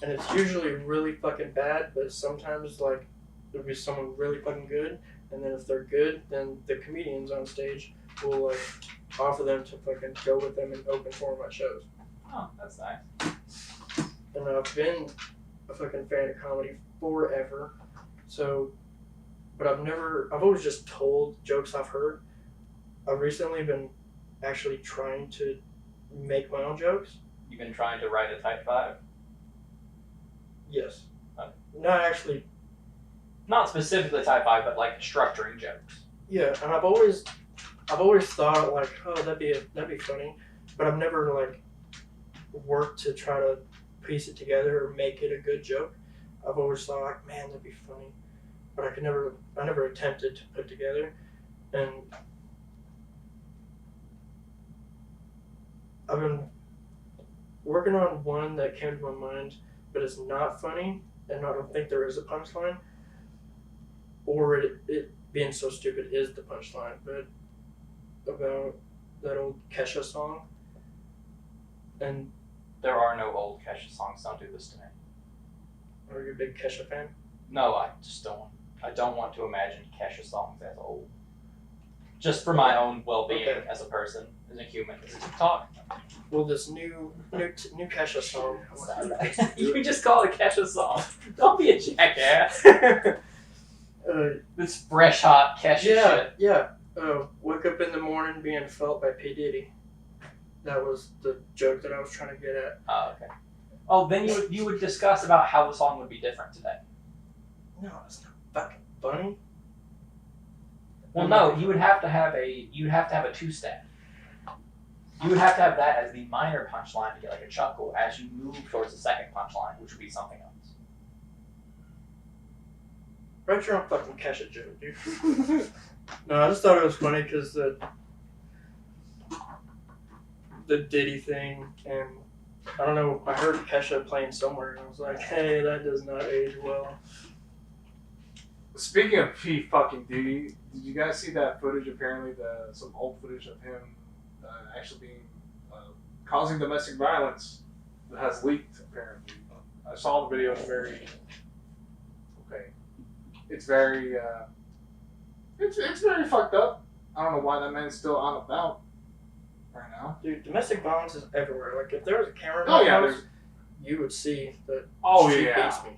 And it's usually really fucking bad, but sometimes like there'll be someone really fucking good, and then if they're good, then the comedians on stage will like offer them to fucking go with them and open for them at shows. Oh, that's nice. And I've been a fucking fan of comedy forever, so, but I've always just told jokes I've heard. I've recently been actually trying to make my own jokes. You've been trying to write a type 5? Yes. Okay. Not actually. Not specifically type 5, but like structuring jokes. Yeah, and I've always thought like, oh, that'd be funny, but I've never like worked to try to piece it together or make it a good joke. I've always thought like, man, that'd be funny, but I never attempted to put together, and I've been working on one that came to my mind, but it's not funny, and I don't think there is a punchline, or it being so stupid is the punchline, but about that old Kesha song, and There are no old Kesha songs. Don't do this to me. are you a big Kesha fan? No, I just don't. I don't want to imagine Kesha songs as old. Just for my own well-being Okay. as a person, as a human, as a TikTok. Well, this new Kesha song. You can just call it a Kesha song. Don't be a jackass. This fresh hot Kesha shit. Yeah. Wake up in the morning being felt by P. Diddy. That was the joke that I was trying to get at. Oh, okay. Oh, then you would discuss about how the song would be different today. No, it's not fucking funny. Well, no, you would have to have a two-step. You would have to have that as the minor punchline to get like a chuckle as you move towards the second punchline, which would be something else. Write your own fucking Kesha joke, dude. No, I just thought it was funny because the Diddy thing, and I don't know. I heard Kesha playing somewhere, and I was like, "Hey, that does not age well." Speaking of P fucking Diddy, did you guys see that footage? Apparently, some old footage of him actually being causing domestic violence that has leaked. Apparently, I saw the video. It's very okay. It's very it's very fucked up. I don't know why that man's still on about right now. Dude, domestic violence is everywhere. Like, if there was a camera in Oh my yeah, house, you would see that oh she yeah. beats me.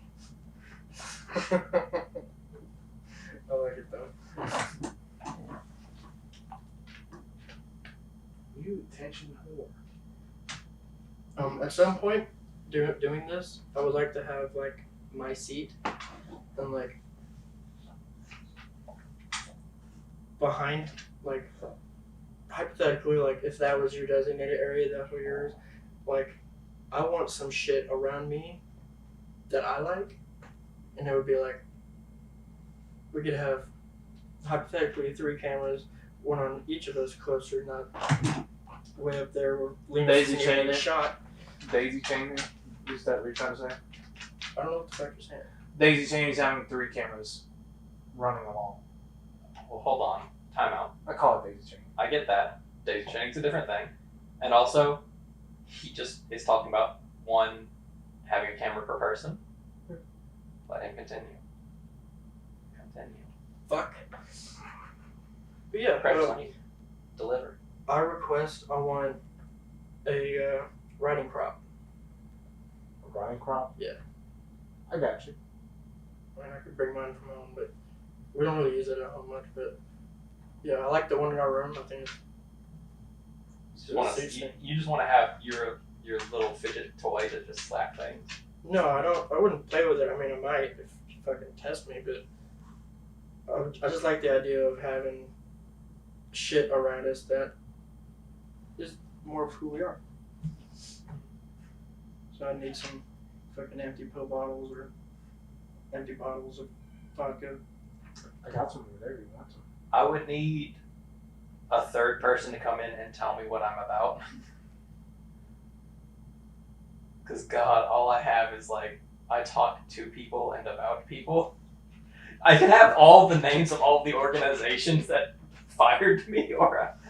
I like it though. You attention whore. At some point, doing this, I would like to have like my seat and like behind, like hypothetically, like if that was your designated area, that's what yours. Like, I want some shit around me that I like, and it would be like we could have hypothetically 3 cameras, one on each of us closer, not way up there where Daisy Liam's chain getting it. shot. Daisy chaining. Is that what you're trying to say? I don't know what the fuck you're saying. Daisy chaining is having 3 cameras running along. Well, hold on. Time out. I call it daisy chaining. I get that. Daisy chaining's a different thing. And also, he just is talking about one having a camera per person. Let him continue. Fuck. But yeah, Pressure on you. Deliver. I want a riding crop. A riding crop? Yeah. I got you. I mean, I could bring mine from home, but we don't really use it at home much. But yeah, I like the one in our room. I think You just want to have your little fidget toy to just slap things. No, I don't. I wouldn't play with it. I mean, I might if you fucking test me, but I just like the idea of having shit around us that is more of who we are. So I need some fucking empty pill bottles or empty bottles of vodka. I got some over there. You want some? I would need a third person to come in and tell me what I'm about. Because, God, all I have is, like, I talk to people and about people. I can have all the names of all the organizations that fired me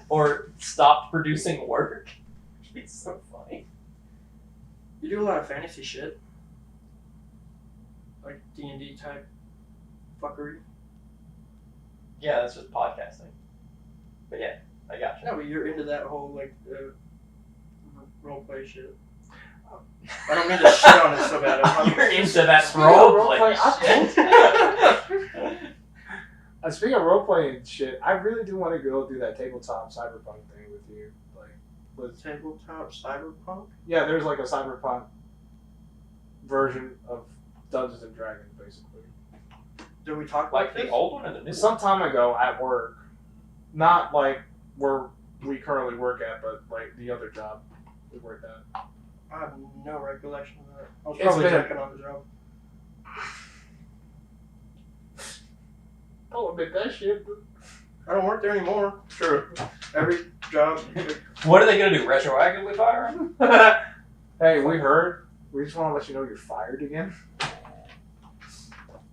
or stopped producing work. It's so funny. You do a lot of fantasy shit, like D&D type fuckery. Yeah, that's just podcasting. But yeah, I got you. No, but you're into that whole like role-play shit. I don't mean to shit on it so bad. You're into that Speaking of roleplay roleplay, speaking of roleplay and shit, I really do want to go do that tabletop cyberpunk thing with you. Like, with Tabletop cyberpunk? yeah, there's like a cyberpunk version of Dungeons and Dragons, basically. Did we talk Like about the this? old one or the new one? Some time ago at work, not like where we currently work at, but like the other job we worked at. I have no recollection of that. I was It's probably been- checking on the job. I'll admit that shit. I don't work there anymore. True. Every job. What are they going to do? Retroactively fire him? Hey, we heard. We just want to let you know you're fired again.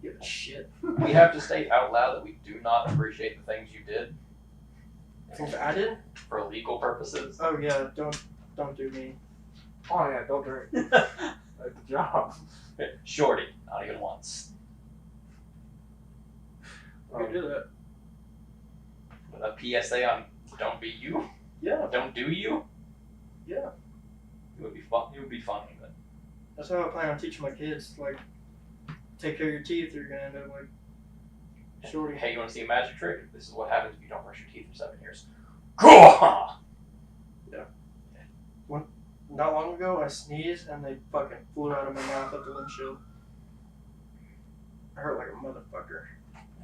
Give a shit. We have to state out loud that we do not appreciate the things you did Things I did? for legal purposes. Oh yeah, don't do me. Oh yeah, don't drink at the job. Shorty, not even once. You can do that. A PSA on don't be you, Yeah, don't do you. yeah. It would be fun. It would be funny, but That's how I plan on teaching my kids. Like, take care of your teeth, or you're gonna end up like shorty. hey, you want to see a magic trick? This is what happens if you don't brush your teeth for 7 years. Gah! Not long ago, I sneezed and they fucking flew out of my mouth at the windshield. I hurt like a motherfucker.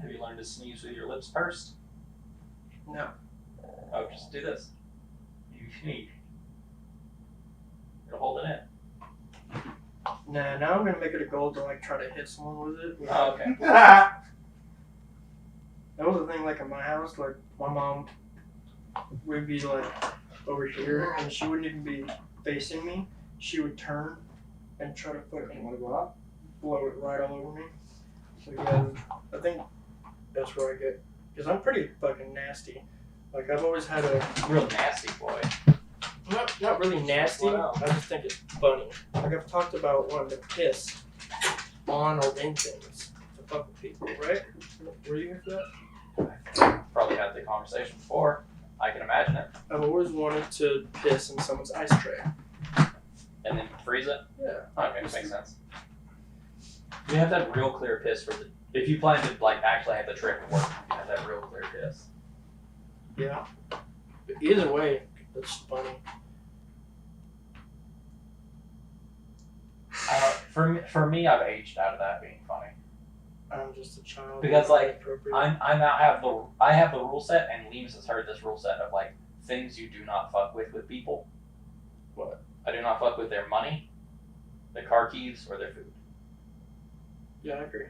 Have you learned to sneeze with your lips pursed? No. Oh, just do this. You sneeze. It'll hold it in. Nah, now I'm gonna make it a goal to like try to hit someone with it. Oh, okay. That was the thing, like in my house, like my mom would be like over here and she wouldn't even be facing me. she would turn and try to fucking Want to go out? blow it right all over me. So yeah, I think that's where I get, because I'm pretty fucking nasty. Like I've always had a Real nasty boy. not really nasty. Wow. I just think it's funny. Like I've talked about wanting to piss on or in things to fuck with people, right? Were you here for that? Probably had the conversation before. I can imagine it. I've always wanted to piss in someone's ice tray. And then freeze it. Yeah. Okay, makes sense. You have to have real clear piss for the. If you plan to like actually have the trick work, you have to have real clear piss. Yeah. But either way, it's funny. For me, I've aged out of that being funny. I'm just a child. Because, like, Appropriate. I now have the rule set, and Leaves has heard this rule set of like things you do not fuck with people. What? I do not fuck with their money, their car keys, or their food. Yeah, I agree.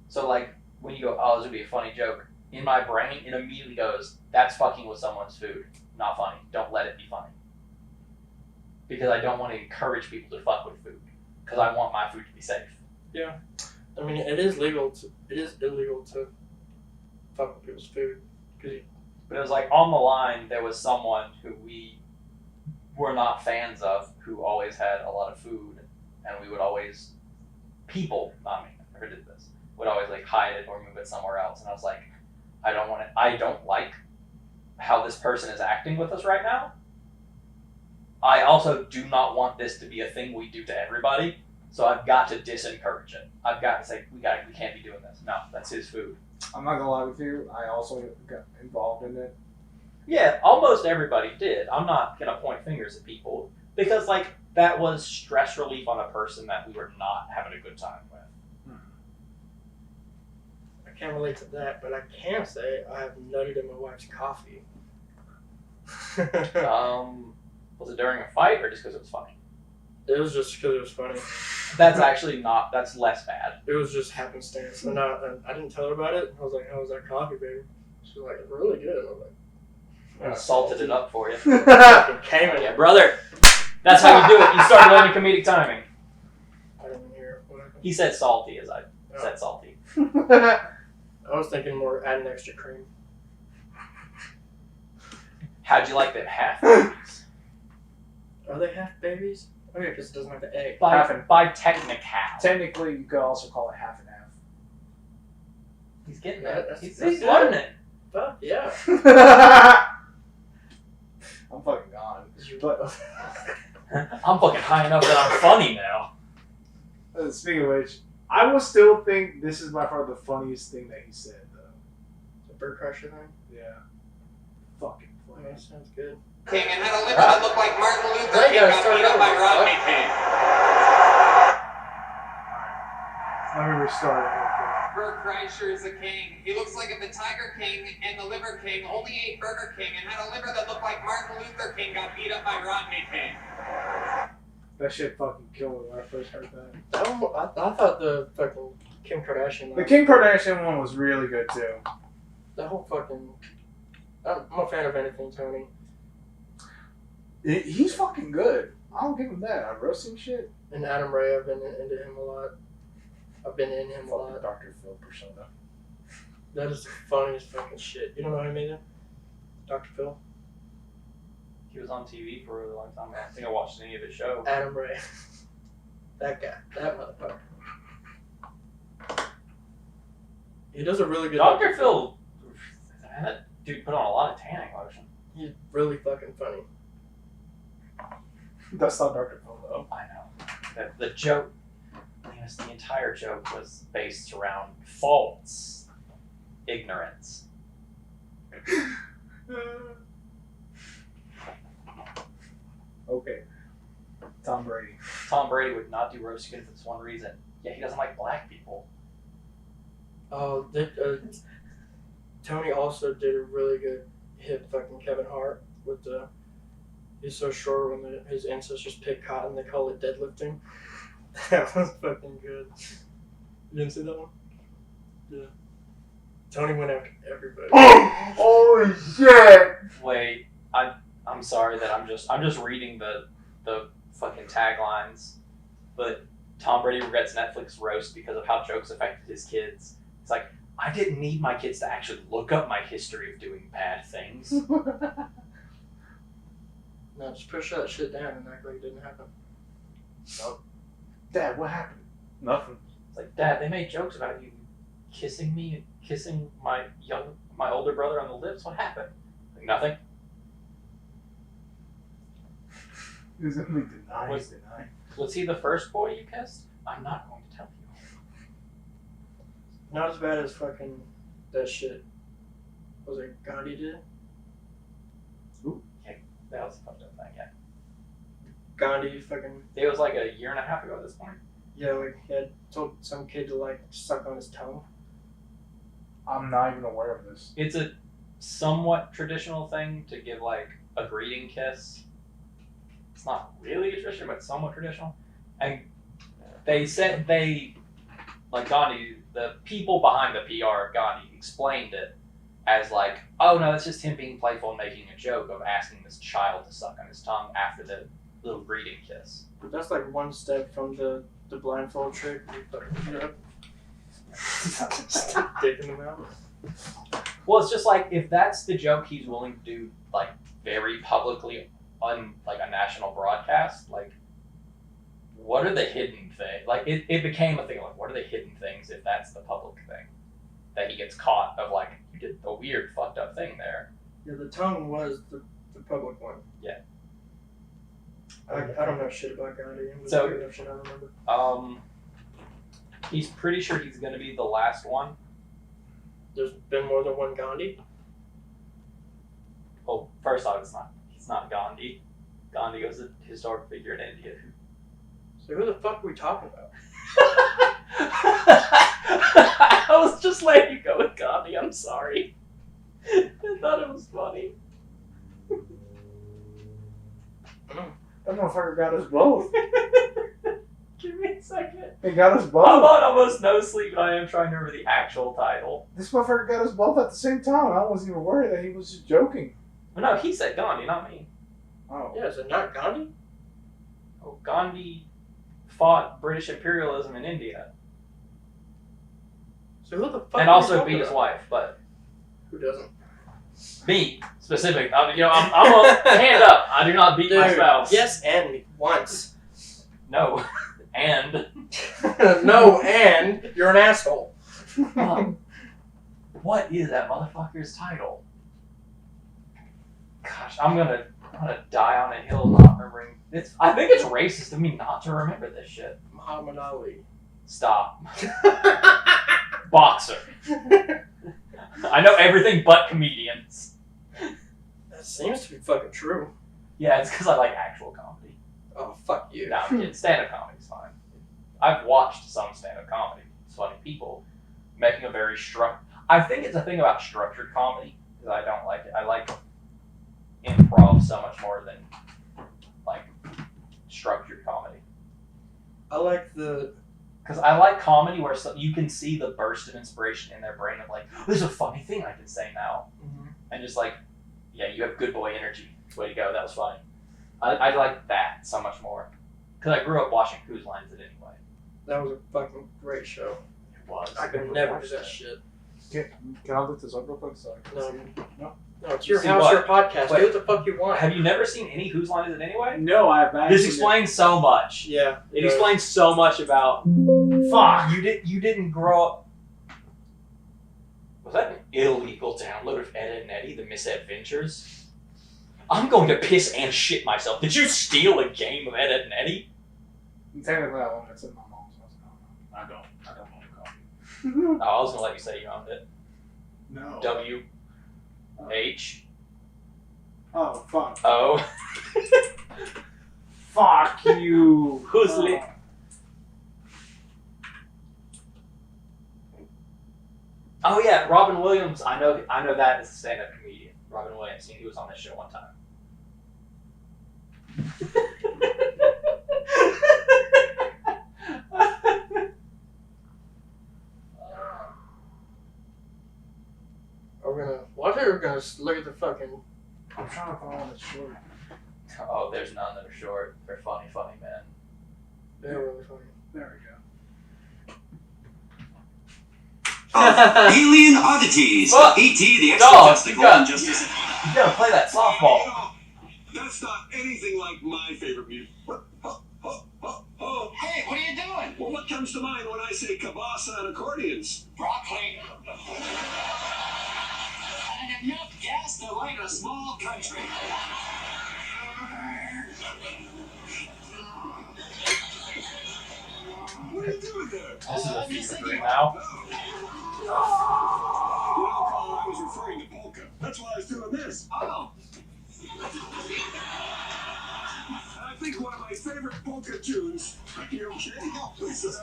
So like when you go, oh, this would be a funny joke. In my brain, it immediately goes, that's fucking with someone's food. Not funny. Don't let it be funny. Because I don't want to encourage people to fuck with food. Because I want my food to be safe. Yeah. I mean, it is illegal to fuck with people's food. But it was like on the line, there was someone who we were not fans of who always had a lot of food, and we would always, people, not me, I never did this, would always like hide it or move it somewhere else. And I was like, I don't like how this person is acting with us right now. I also do not want this to be a thing we do to everybody. So I've got to disencourage it. I've got to say, we can't be doing this. No, that's his food. I'm not gonna lie with you. I also got involved in it. Yeah, almost everybody did. I'm not going to point fingers at people. Because, like, that was stress relief on a person that we were not having a good time with. I can't relate to that, but I can say I have nutted in my wife's coffee. Was it during a fight or just because it was funny? It was just because it was funny. That's actually not, that's less bad. It was just happenstance. And I didn't tell her about it. I was like, how was that coffee, baby? She was like, it's really good. I was like, I salted it up for you. fucking came in Yeah, it. brother. That's how you do it. You start learning comedic timing. I didn't hear what happened. He said salty as I said salty. I was thinking more add an extra cream. How'd you like them half babies? Are they half babies? Oh yeah, because it doesn't have the egg. By technical. Technically, you could also call it half and half. He's getting Yeah, that. that's- He's that's learning it. Fuck yeah. I'm fucking gone. But I'm fucking high enough that I'm funny now. speaking of which, I will still think this is by far the funniest thing that he said, though. The bird crusher thing? Yeah. Fucking Oh, funny. that sounds good. King and had a liver that looked like Martin Luther Right, King yeah, got start beat up over. by Rodney King. Let me restart it real Bert Kreischer is a king. He looks like if the Tiger King and the Liver King only ate Burger King and had a liver that looked like Martin Luther King got beat up by Rodney King. quick. That shit fucking killed me when I first heard that. That one, I thought the fucking Kim Kardashian. The Kim Kardashian one was really good, too. The whole fucking. I'm a fan of anything, Tony. He's fucking good. I'll give him that. I roast him shit. And Adam Ray, I've been into him a lot. I've been in him a Fucking lot. Dr. Phil persona. That is the funniest fucking shit. You don't know him either? Dr. Phil? He was on TV for a really long time. I don't think I watched any of his show. Adam Ray. That guy. That motherfucker. He does a really good Dr. Phil, that dude put on a lot of tanning lotion. He's really fucking funny. That's not Dr. Phil, though. I know. The joke, the entire joke was based around false ignorance. Okay. Tom Brady. Tom Brady would not do roast chicken for this one reason. Yeah, he doesn't like black people. Oh, Tony also did a really good hit fucking Kevin Hart with the. He's so short when his ancestors pick cotton, they call it deadlifting. That was fucking good. You didn't see that one? Yeah. Tony went after everybody. Holy shit! Wait, I'm sorry that I'm just reading the fucking taglines. But Tom Brady regrets Netflix roast because of how jokes affected his kids. It's like, I didn't need my kids to actually look up my history of doing bad things. No, just push that shit down and act like it didn't happen. Dad, what happened? Nothing. It's like, Dad, they made jokes about you kissing me and kissing my older brother on the lips. What happened? Like, nothing. He was only denying. Was he the first boy you kissed? I'm not going to tell you. Not as bad as fucking that shit. Was it Gandhi did? That was a fucked up thing, yeah. Gandhi fucking, It was like a year and a half ago at this point. yeah, like he had told some kid to like suck on his tongue. I'm not even aware of this. It's a somewhat traditional thing to give like a greeting kiss. It's not really a tradition, but somewhat traditional. And they said like Gandhi, the people behind the PR of Gandhi explained it as like, oh no, it's just him being playful and making a joke of asking this child to suck on his tongue after the little greeting kiss. But that's like one step from the blindfold trick. You know, stick dick in the mouth. Well, it's just like, if that's the joke he's willing to do, like, very publicly on, like, a national broadcast, like, what are the hidden things? Like, it became a thing, like, what are the hidden things if that's the public thing? That he gets caught of, like, you did a weird, fucked up thing there. Yeah, the tongue was the public one. Yeah. I don't know shit about Gandhi. So- Weird enough shit I remember. He's pretty sure he's gonna be the last one. There's been more than one Gandhi. Well, first off, he's not Gandhi. Gandhi was a historic figure in India. So who the fuck are we talking about? I was just letting you go with Gandhi, I'm sorry. I thought it was funny. That motherfucker got us both. Give me a second. He got us both. I'm on almost no sleep, and I am trying to remember the actual title. This motherfucker got us both at the same time. I wasn't even worried that he was just joking. Well, no, he said Gandhi, not me. Oh. Yeah, is it not Gandhi? Oh, Gandhi fought British imperialism in India. So who the fuck And are we also talking beat his about? wife, but Who doesn't? me, specific. I'm a hand up. I do not beat my Dude, spouse. yes, and me once. No. And. No, and you're an asshole. What is that motherfucker's title? Gosh, I'm gonna die on a hill not remembering. I think it's racist of me not to remember this shit. Muhammad Ali. Stop. Boxer. I know everything but comedians. That seems to be fucking true. Yeah, it's because I like actual comedy. Oh, fuck you. No, I'm kidding. Stand-up comedy's fine. I've watched some stand-up comedy. It's funny people making a very I think it's a thing about structured comedy, because I don't like it. I like improv so much more than, like, structured comedy. I like the... Because I like comedy where you can see the burst of inspiration in their brain of, like, oh, there's a funny thing I can say now. Mm-hmm. And just like, yeah, you have good boy energy. Way to go, that was funny. I like that so much more. Because I grew up watching Whose Line Is It Anyway? That was a fucking great show. It was. I could never do that shit. Can I look this up real quick? Sorry. No, it's your See house, what? your podcast. Wait. Do what the fuck you want. Have you never seen any Whose Line Is It Anyway? No, I've actually. This explains so much. Yeah. It explains so much about. Fuck, you didn't grow up. Was that an illegal download of Ed, Edd n Eddy, The Misadventures? I'm going to piss and shit myself. Did you steal a game of Ed, Edd n Eddy? Technically, I own it. It's in my mom's house. I don't own a copy. Oh, I was gonna let you say you owned it. No. W H Oh, fuck. O. Fuck you. Who's lit? Oh yeah, Robin Williams. I know that as a stand-up comedian. Robin Williams. He was on this show one time. Are we gonna watch it or we're gonna look at the fucking... I'm trying to find this short. Oh, there's none that are short. They're funny, man. They're really funny. There we go. Alien oddities. Fuck. E.T. the Dog, extraterrestrial and justice. You gotta play that softball. That's not anything like my favorite music. Hey, what are you doing? Well, what comes to mind when I say kielbasa and accordions? Broccoli. And enough gas to light a small country. What are you doing there? This is a I'm just fever thinking- dream now. You know, Carl, I was referring to polka. That's why I was doing this. Oh, I think one of my favorite polka tunes. You okay? No, this is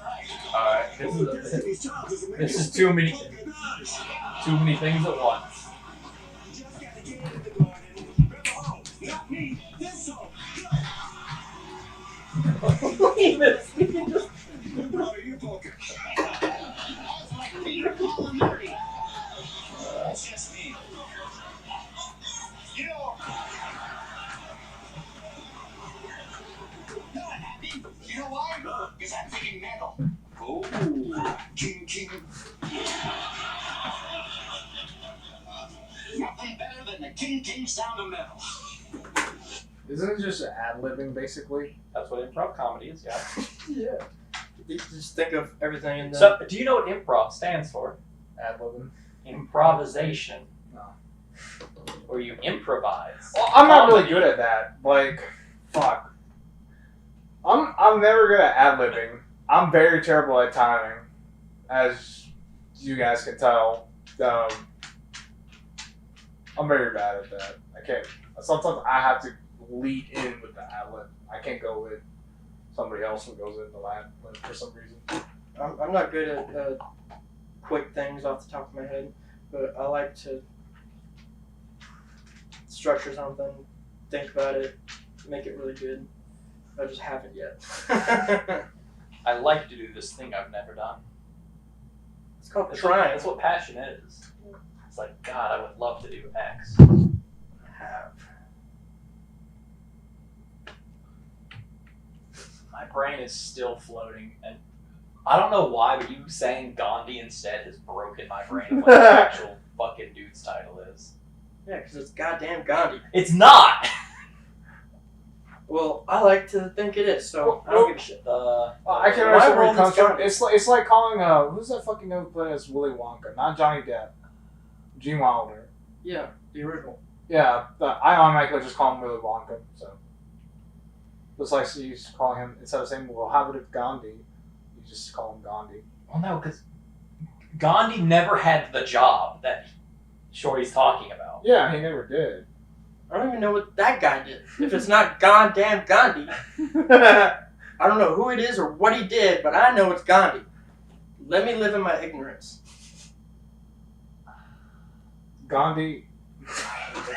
Alright, Destiny's Child is amazing. this is too many Polka does. too many things at once. Just gotta get into the garden. Oh, not me. This song. Who brought you polka? that's like Peter, Paul, and Mary. It's just me. You know. Not happy. You know why? Because I'm thinking metal. Oh, King. Nothing better than the king sound of metal. Isn't it just ad-libbing, basically? That's what improv comedy is, yeah. Yeah. You just think of everything in the. So, do you know what improv stands for? Ad-libbing? Improvisation. No. Where you improvise. Well, I'm not really Comedy. good at that. Like, fuck. I'm never good at ad-libbing. I'm very terrible at timing, as you guys can tell. I'm very bad at that. I can't. Sometimes I have to lead in with the ad-lib. I can't go with somebody else who goes in the ad-lib for some reason. I'm not good at quick things off the top of my head, but I like to structure something, think about it, make it really good. I just haven't yet. I like to do this thing I've never done. It's called That's trying. That's what passion is. It's like, God, I would love to do X. Have. My brain is still floating, and I don't know why, but you saying Gandhi instead has broken my brain of what the actual fucking dude's title is. Yeah, because it's goddamn Gandhi. It's not! Well, I like to think it is, so I don't give a shit. I can't My understand where it world comes is from. Gandhi. It's like calling who's that fucking guy who played as Willy Wonka? Not Johnny Depp. Gene Wilder. Yeah, the original. Yeah, I automatically just call him Willy Wonka. So just like you just calling him instead of saying, "Well, how about if Gandhi?" You just call him Gandhi. Well, no, because Gandhi never had the job that Shorty's talking about. Yeah, he never did. I don't even know what that guy did. If it's not goddamn Gandhi, I don't know who it is or what he did, but I know it's Gandhi. Let me live in my ignorance. Gandhi.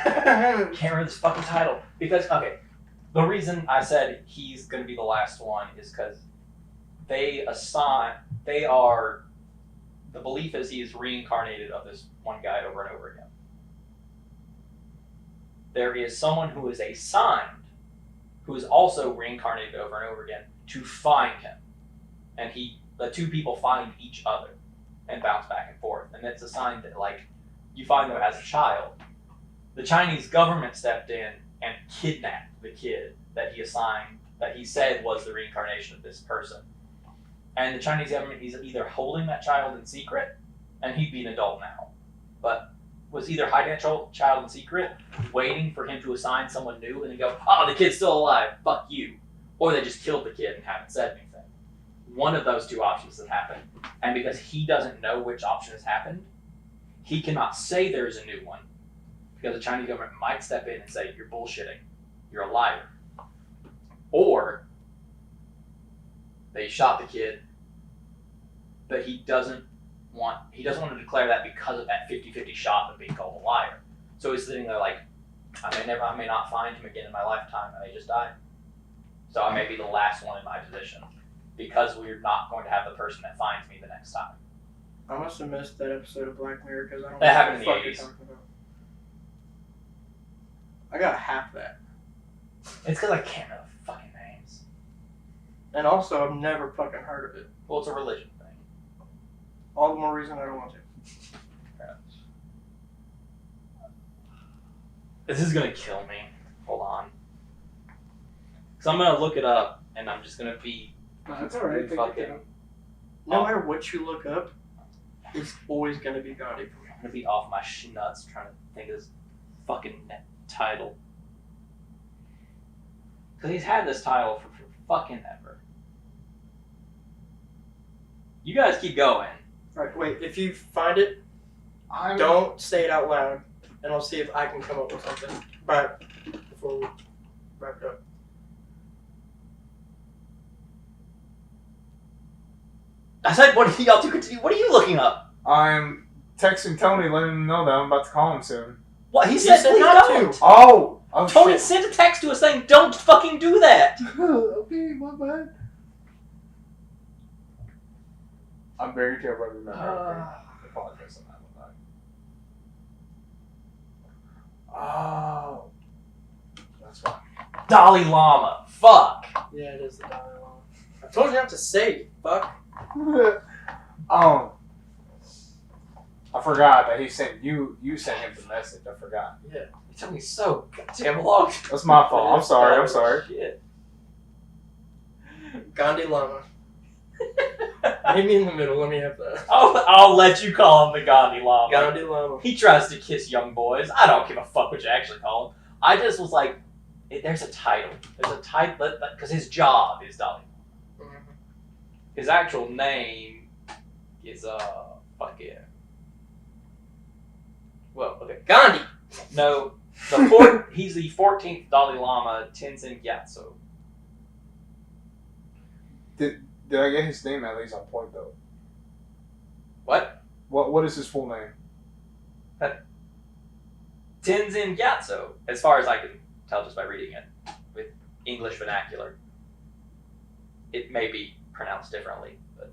Can't remember this fucking title. Because, okay, the reason I said he's going to be the last one is because the belief is he is reincarnated of this one guy over and over again. There is someone who is assigned, who is also reincarnated over and over again, to find him. And the two people find each other and bounce back and forth. And it's a sign that, like, you find them as a child. The Chinese government stepped in and kidnapped the kid that he assigned, that he said was the reincarnation of this person. And the Chinese government is either holding that child in secret, and he'd be an adult now, but was either hiding that child in secret, waiting for him to assign someone new, and then go, oh, the kid's still alive, fuck you. Or they just killed the kid and haven't said anything. One of those two options has happened. And because he doesn't know which option has happened, he cannot say there's a new one, because the Chinese government might step in and say, you're bullshitting, you're a liar. Or they shot the kid, but he doesn't want to declare that because of that 50-50 shot of being called a liar. So he's sitting there like, I may not find him again in my lifetime, I may just die. So I may be the last one in my position, because we're not going to have the person that finds me the next time. I must have missed that episode of Black Mirror because I don't That know happened what in the the fuck 80s. you're talking about. I got half that. It's because I can't remember fucking names. And also, I've never fucking heard of it. Well, it's a religion thing. All the more reason I don't want to. This is gonna kill me. Hold on. So I'm gonna look it up, and I'm just gonna be No, that's alright. fucking. No matter what you look up, it's always going to be Gandhi for me. I'm gonna be off my nuts trying to think of his fucking title. Because he's had this title for fucking ever. You guys keep going. Alright, wait, if you find it, don't say it out loud, and I'll see if I can come up with something. But before we wrap it up. I said, what are y'all to continue? What are you looking up? I'm texting Tony, letting him know that I'm about to call him soon. What? He said, please not don't. to. Oh Tony shit. sent a text to us saying, don't fucking do that. Okay, my bad. I'm very terrible at remembering. I apologize on that one. Oh. That's fine. Dalai Lama. Fuck. Yeah, it is the Dalai Lama. I told you not to say it, fuck. I forgot that he sent you sent him the message. I forgot. Yeah. It took me so goddamn long. That's my fault. I'm sorry. Shit. Gandhi Lama. Meet me in the middle, let me have that. I'll let you call him the Gandhi Lama. Gandhi Lama. He tries to kiss young boys. I don't give a fuck what you actually call him. I just was like, there's a title. There's a title, because his job is Dalai Lama. Mhm. His actual name is, fuck yeah. Well, okay. Gandhi! No, he's the 14th Dalai Lama, Tenzin Gyatso. Did I get his name at least on point though? What? What is his full name? Tenzin Gyatso, as far as I can tell just by reading it with English vernacular. It may be pronounced differently, but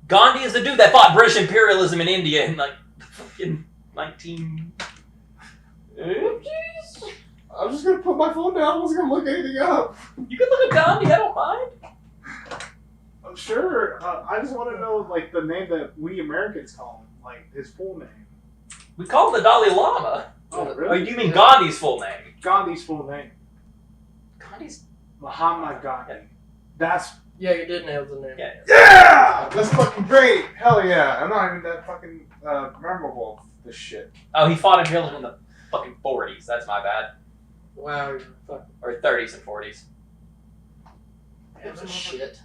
Gandhi is the dude that fought British imperialism in India in like fucking 19. Jeez. I'm just gonna put my phone down. I wasn't gonna look anything up. You can look at Gandhi. I don't mind. I'm sure. I just want to know, like, the name that we Americans call him, like his full name. We call him the Dalai Lama. Oh, Oh, really? you mean Gandhi's full name? Gandhi's full name. Gandhi's. Mahatma Gandhi. That's Yeah, you did nail the name. Yeah. Yeah, that's fucking great. Hell yeah. I'm not even that fucking memorable. This shit. Oh, he fought imperialism in the fucking 40s. That's my bad. Wow, you're fucking Or 30s and 40s. piece of shit.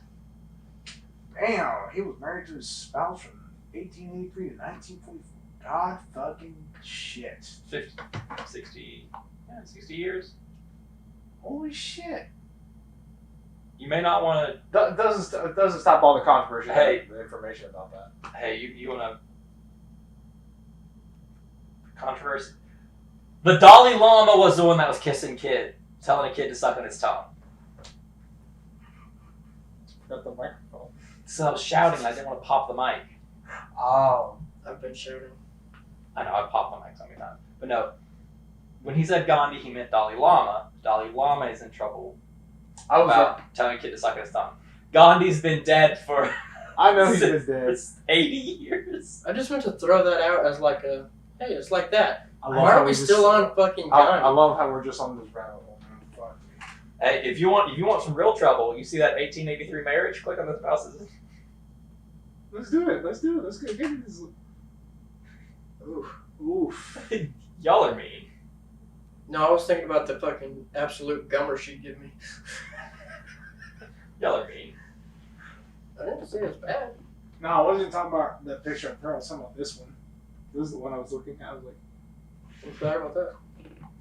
damn. He was married to his spouse from 1883 to 1944. God fucking shit. 50, 60, yeah, 60 years. Holy shit. You may not want to. Doesn't stop all the controversy. Hey. The information about that. Hey, you want to. Controversy. The Dalai Lama was the one that was kissing kid, telling a kid to suck on his tongue. Got the microphone. So I was shouting, and I didn't want to pop the mic. Oh. I've been shouting. I know, I popped the mic so many times. But no, when he said Gandhi, he meant Dalai Lama. Dalai Lama is in trouble I was. about telling a kid to suck on his tongue. Gandhi's been dead for I know he's been dead. 80 years. I just want to throw that out as like a, hey, it's like that. I Why are we still on fucking Gandhi? I love how we're just on this rabbit hole, man. Fuck. Hey, if you want some real trouble, you see that 1883 marriage? Click on the spouses. Let's do it. Let's go get it. Oof. Y'all are mean. No, I was thinking about the fucking absolute gummer she'd give me. Y'all are mean. I didn't say it was bad. No, I wasn't talking about that picture of her. I was talking about this one. This is the one I was looking at. I was like, What's bad about that?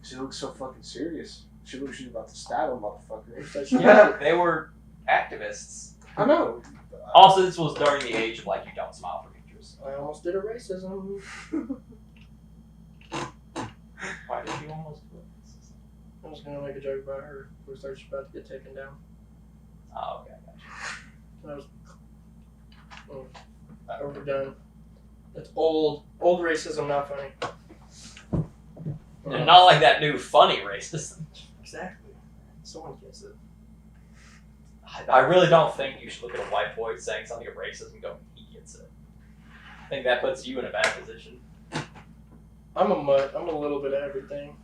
She looks so fucking serious. She looks like she's about to stab a motherfucker. Yeah, they were activists. I know. Also, this was during the age of like you don't smile for pictures. I almost did a racism. Why did you almost do it? I was gonna make a joke about her. We were about to get taken down. Oh, okay, I got you. And I was overdone. That's old racism, not funny. And not like that new funny racism. Exactly. Someone gets it. I really don't think you should look at a white boy saying something of racism and go, he gets it. I think that puts you in a bad position. I'm a mutt. I'm a little bit of everything.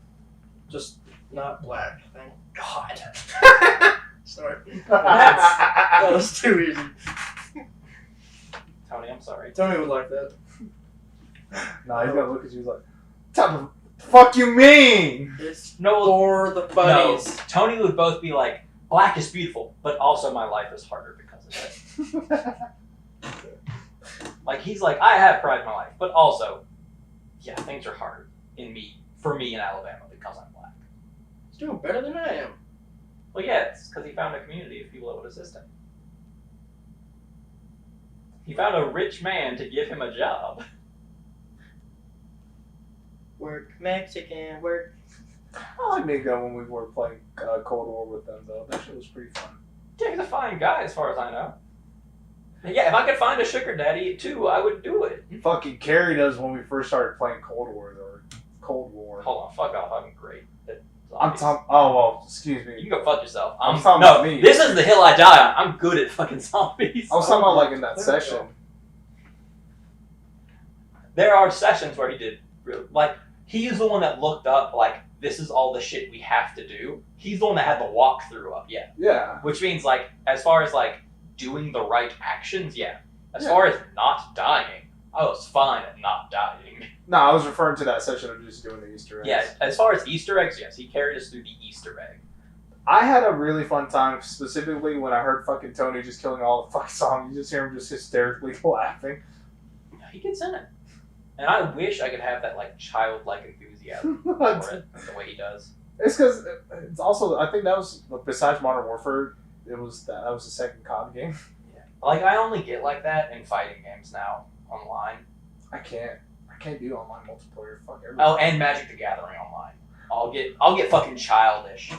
Just not black. Thank God. Sorry. That was too easy. Tony, I'm sorry. Tony would like that. Nah, he's gonna look at you like, "What the fuck you mean?" It's No, for the no. funnies. Tony would both be like, black is beautiful, but also my life is harder because of it. Like, he's like, I have pride in my life, but also, yeah, things are hard for me in Alabama because I'm black. He's doing better than I am. Well, yeah, it's because he found a community of people that would assist him. He found a rich man to give him a job. Work Mexican, work. I like Nico when we were playing Cold War with them, though. That shit was pretty fun. Yeah, he's a fine guy as far as I know. Yeah, if I could find a sugar daddy too, I would do it. Fucking Carrie does when we first started playing Cold War, though. Cold War. Hold on, fuck off. I'm great at I'm zombies. talking. Oh well, excuse You me. can go fuck yourself. I'm talking about me. This is the hill I die on. I'm good at fucking zombies. I was talking about like in that There we session. go. There are sessions where he did like he's the one that looked up like this is all the shit we have to do. He's the one that had the walkthrough up, yeah. Yeah. Which means like as far as like doing the right actions, yeah. As Yeah. far as not dying, I was fine at not dying. No, I was referring to that session of just doing the Easter eggs. Yeah, as far as Easter eggs, yes, he carried us through the Easter egg. I had a really fun time, specifically when I heard fucking Tony just killing all the fucking zombies. You just hear him just hysterically laughing. He gets in it. And I wish I could have that like childlike enthusiasm for it the way he does. It's because it's also, I think that was, besides Modern Warfare, that was the second COD game. Yeah. Like I only get like that in fighting games now online. I can't do online multiplayer. Fuck everything. Oh, and Magic the Gathering online. I'll get fucking childish.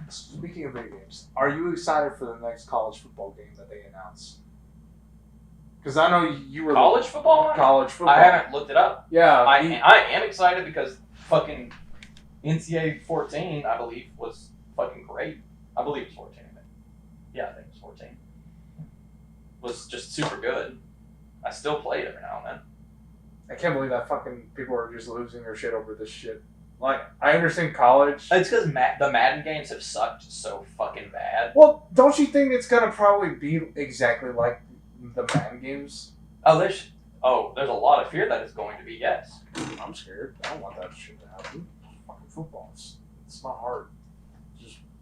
Speaking of video games, are you excited for the next college football game that they announced? Because I know you were College football? College football. I haven't looked it up. Yeah, I am excited because fucking NCAA 14, I believe, was fucking great. I believe it was 14. Yeah, I think it was 14. Was just super good. I still play it every now and then. I can't believe that fucking people are just losing their shit over this shit. Like, I understand college. It's because the Madden games have sucked so fucking bad. Well, don't you think it's gonna probably be exactly like the Madden games? There's a lot of fear that it's going to be, yes. I'm scared. I don't want that shit to happen. Fucking football. It's not hard.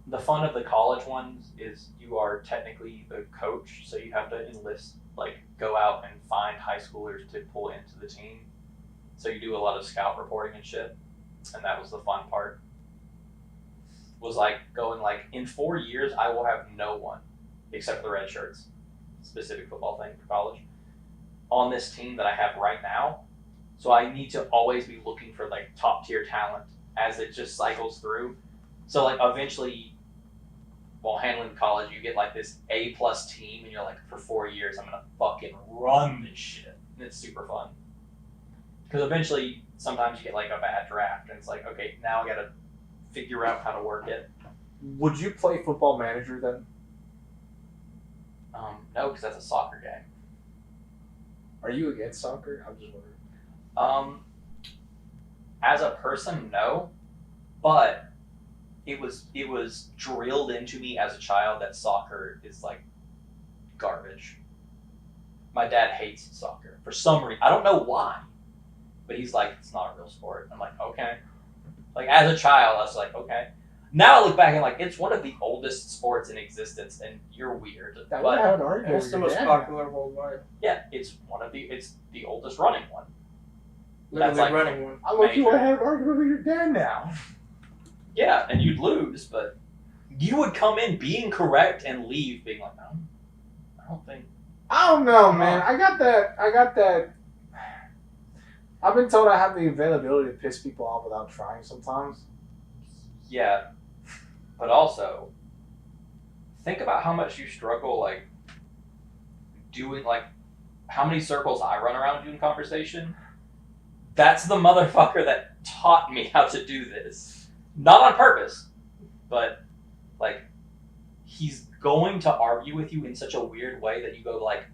The fun of the college ones is you are technically the coach, so you have to enlist, like, go out and find high schoolers to pull into the team. So you do a lot of scout reporting and shit, and that was the fun part. Was like going like, in 4 years, I will have no one, except for the red shirts, specific football thing for college, on this team that I have right now. So I need to always be looking for like top tier talent as it just cycles through. So like eventually, while handling college, you get like this A+ team, and you're like, for 4 years, I'm gonna fucking run this shit, and it's super fun. Because eventually, sometimes you get like a bad draft, and it's like, okay, now I gotta figure out how to work it. Would you play Football Manager then? No, because that's a soccer game. Are you against soccer? I'm just wondering. As a person, no, but it was drilled into me as a child that soccer is like garbage. My dad hates soccer for some reason. I don't know why, but he's like, it's not a real sport. I'm like, okay. Like as a child, I was like, okay. Now I look back and like, it's one of the oldest sports in existence, and you're weird. That But would have an argument. It's the most popular worldwide. yeah, it's the oldest running one. Literally like- running one. I look, you want to have an argument with your dad now. Yeah, and you'd lose, but you would come in being correct and leave being like, no, I don't think. I don't know, man. I got that. I've been told I have the availability to piss people off without trying sometimes. Yeah, but also, think about how much you struggle, like, doing, like, how many circles I run around doing conversation That's the motherfucker that taught me how to do this. Not on purpose, but, like, he's going to argue with you in such a weird way that you go, like,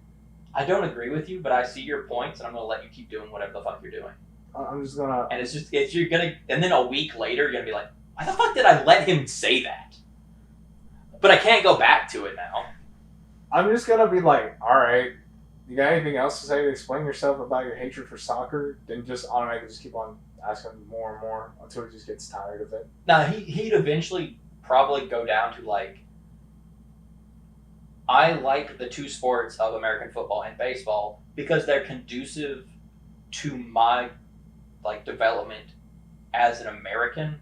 I don't agree with you, but I see your points, and I'm going to let you keep doing whatever the fuck you're doing. I'm just gonna. And you're going to, and then a week later, you're going to be like, why the fuck did I let him say that? But I can't go back to it now. I'm just gonna be like, all right, you got anything else to say to explain yourself about your hatred for soccer? Then just automatically just keep on asking more and more until he just gets tired of it. Now, he'd eventually probably go down to, like, I like the two sports of American football and baseball because they're conducive to my, like, development as an American.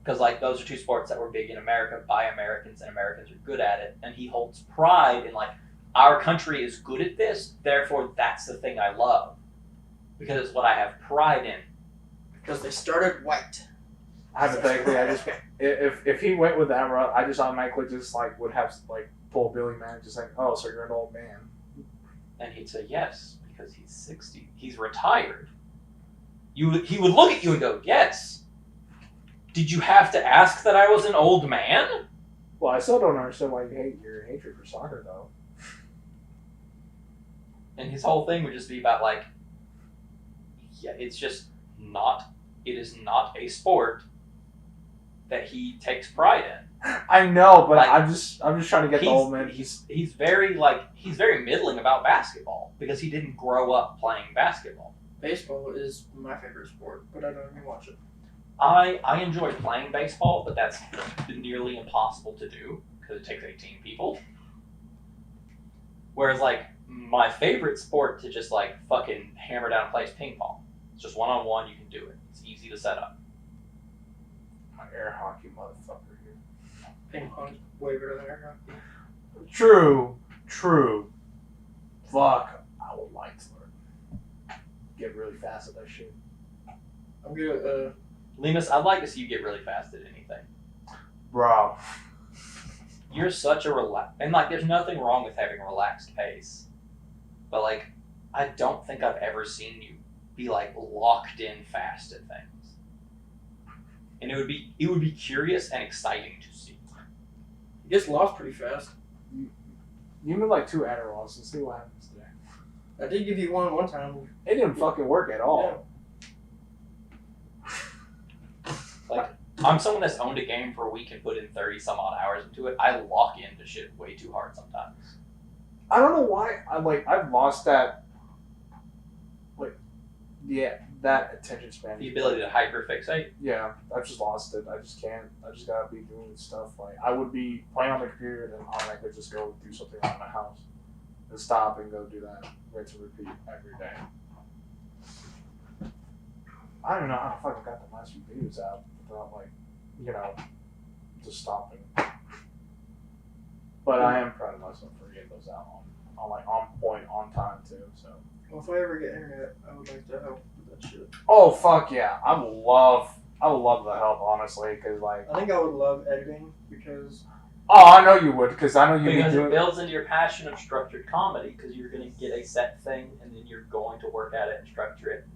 Because, like, those are two sports that were big in America by Americans, and Americans are good at it. And he holds pride in, like, our country is good at this, therefore that's the thing I love. Because it's what I have pride in. Because they started white. Hypothetically, I just if he went with that route, I just automatically just like would have like pull Billy Man, just like, oh, so you're an old man. And he'd say yes, because he's 60. He's retired. He would look at you and go, yes. Did you have to ask that I was an old man? Well, I still don't understand why you hate your hatred for soccer, though. And his whole thing would just be about, like, yeah, it is not a sport that he takes pride in. I know, but Like, I'm just trying to get the old man. He's very middling about basketball because he didn't grow up playing basketball. Baseball is my favorite sport, but I don't even watch it. I enjoy playing baseball, but that's nearly impossible to do because it takes 18 people. Whereas, like, my favorite sport to just, like, fucking hammer down and play is ping pong. It's just one-on-one, you can do it. It's easy to set up. My air hockey motherfucker here. Ping pong's way better than air hockey. True. Fuck, I would like to learn. Get really fast at that shit. I'm good at Lemus, I'd like to see you get really fast at anything. Bro. You're such a and, like, there's nothing wrong with having a relaxed pace. But, like, I don't think I've ever seen you be, like, locked in fast at things. And it would be curious and exciting to see. He gets lost pretty fast. You need like 2 Adderalls and see what happens today. I did give you one time. It didn't fucking work at all. Like, I'm someone that's owned a game for a week and put in 30 some odd hours into it. I lock into shit way too hard sometimes. I don't know why. I've lost that. That attention span. The ability to hyperfixate. Yeah, I've just lost it. I just can't. I just gotta be doing stuff. Like, I would be playing on the computer and then automatically just go do something around my house. And stop and go do that. Rinse and repeat every day. I don't know how the fuck I got the last few videos out without, like, just stopping. But I am proud of myself for getting those out on point, on time too, so. Well, if I ever get internet, I would like to help with that shit. Oh, fuck yeah. I would love the help, honestly, because, like... I think I would love editing because... Oh, I know you would, because I know you'd be Because doing... it builds into your passion of structured comedy, because you're going to get a set thing, and then you're going to work at it and structure it,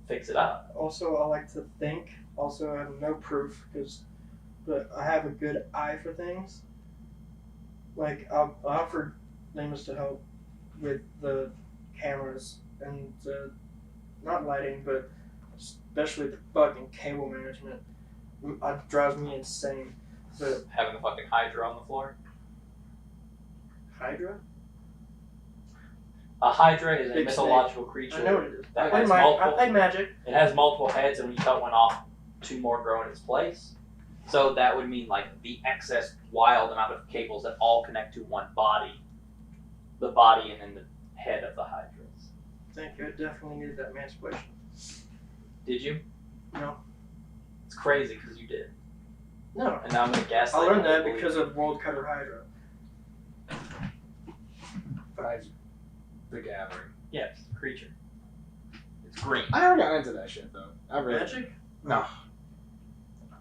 fix it up. Also, I like to think. Also, I have no proof, but I have a good eye for things. Like, I offered Lemus to help with the cameras and not lighting, but especially the fucking cable management. It drives me insane. But Having the fucking Hydra on the floor. Hydra? A Hydra is a Big mythological creature. I know what it is. that I has played Magic. It has multiple heads, and when you cut one off, 2 more grow in its place. So that would mean, like, the excess wild amount of cables that all connect to one body. The body and then the head of the Hydras. Thank you. I definitely needed that mansplaining. Did you? No. It's crazy because you did. No. And now I'm going to guess. I learned that because of World Cutter Hydra. The Gathering. Yes, creature. It's green. I never got into that shit, though. I really... Magic? No.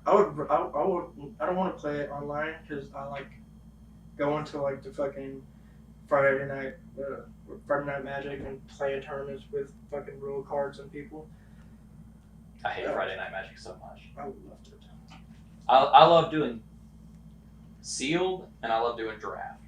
I don't want to play it online because I like going to like the fucking Friday night Magic and playing tournaments with fucking real cards and people. I hate Friday Night Magic so much. I loved it. I love doing sealed and I love doing draft.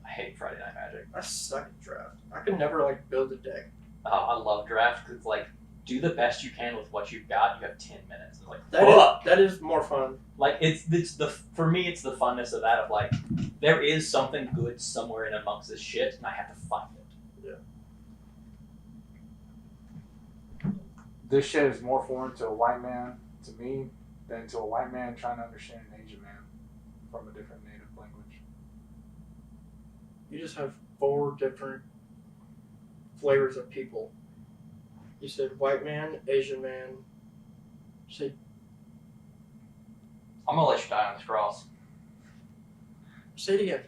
I hate Friday Night Magic. I suck at draft. I could never like build a deck. I love draft because it's like do the best you can with what you've got. You have 10 minutes. It's like that is more fun. Like it's the for me it's the funness of that of like there is something good somewhere in amongst this shit and I have to find it. This shit is more foreign to a white man, to me, than to a white man trying to understand an Asian man from a different native language. You just have 4 different flavors of people. You said white man, Asian man. You said I'm gonna let you die on this cross. say it again.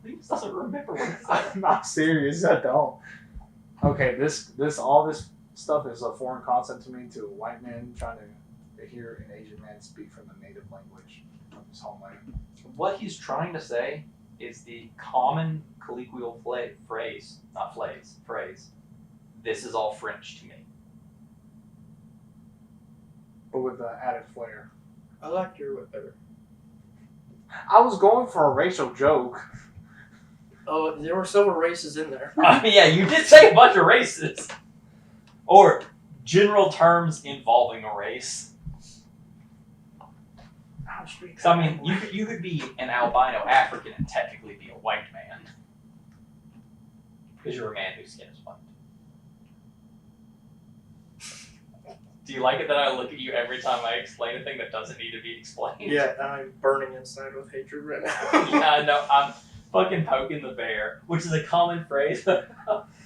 He just doesn't remember what it said. I'm not serious, I don't. Okay, all this stuff is a foreign concept to me, to a white man trying to hear an Asian man speak from the native language of his homeland. What he's trying to say is the common colloquial phrase. This is all French to me. But with the added flair. I like your way better. I was going for a racial joke. Oh, there were several races in there. I mean, yeah, you did say a bunch of races. Or general terms involving a race. So, I mean, you could be an albino African and technically be a white man. Because you're a man whose skin is white. Do you like it that I look at you every time I explain a thing that doesn't need to be explained? Yeah, I'm burning inside with hatred right now. Yeah, no, I'm fucking poking the bear, which is a common phrase.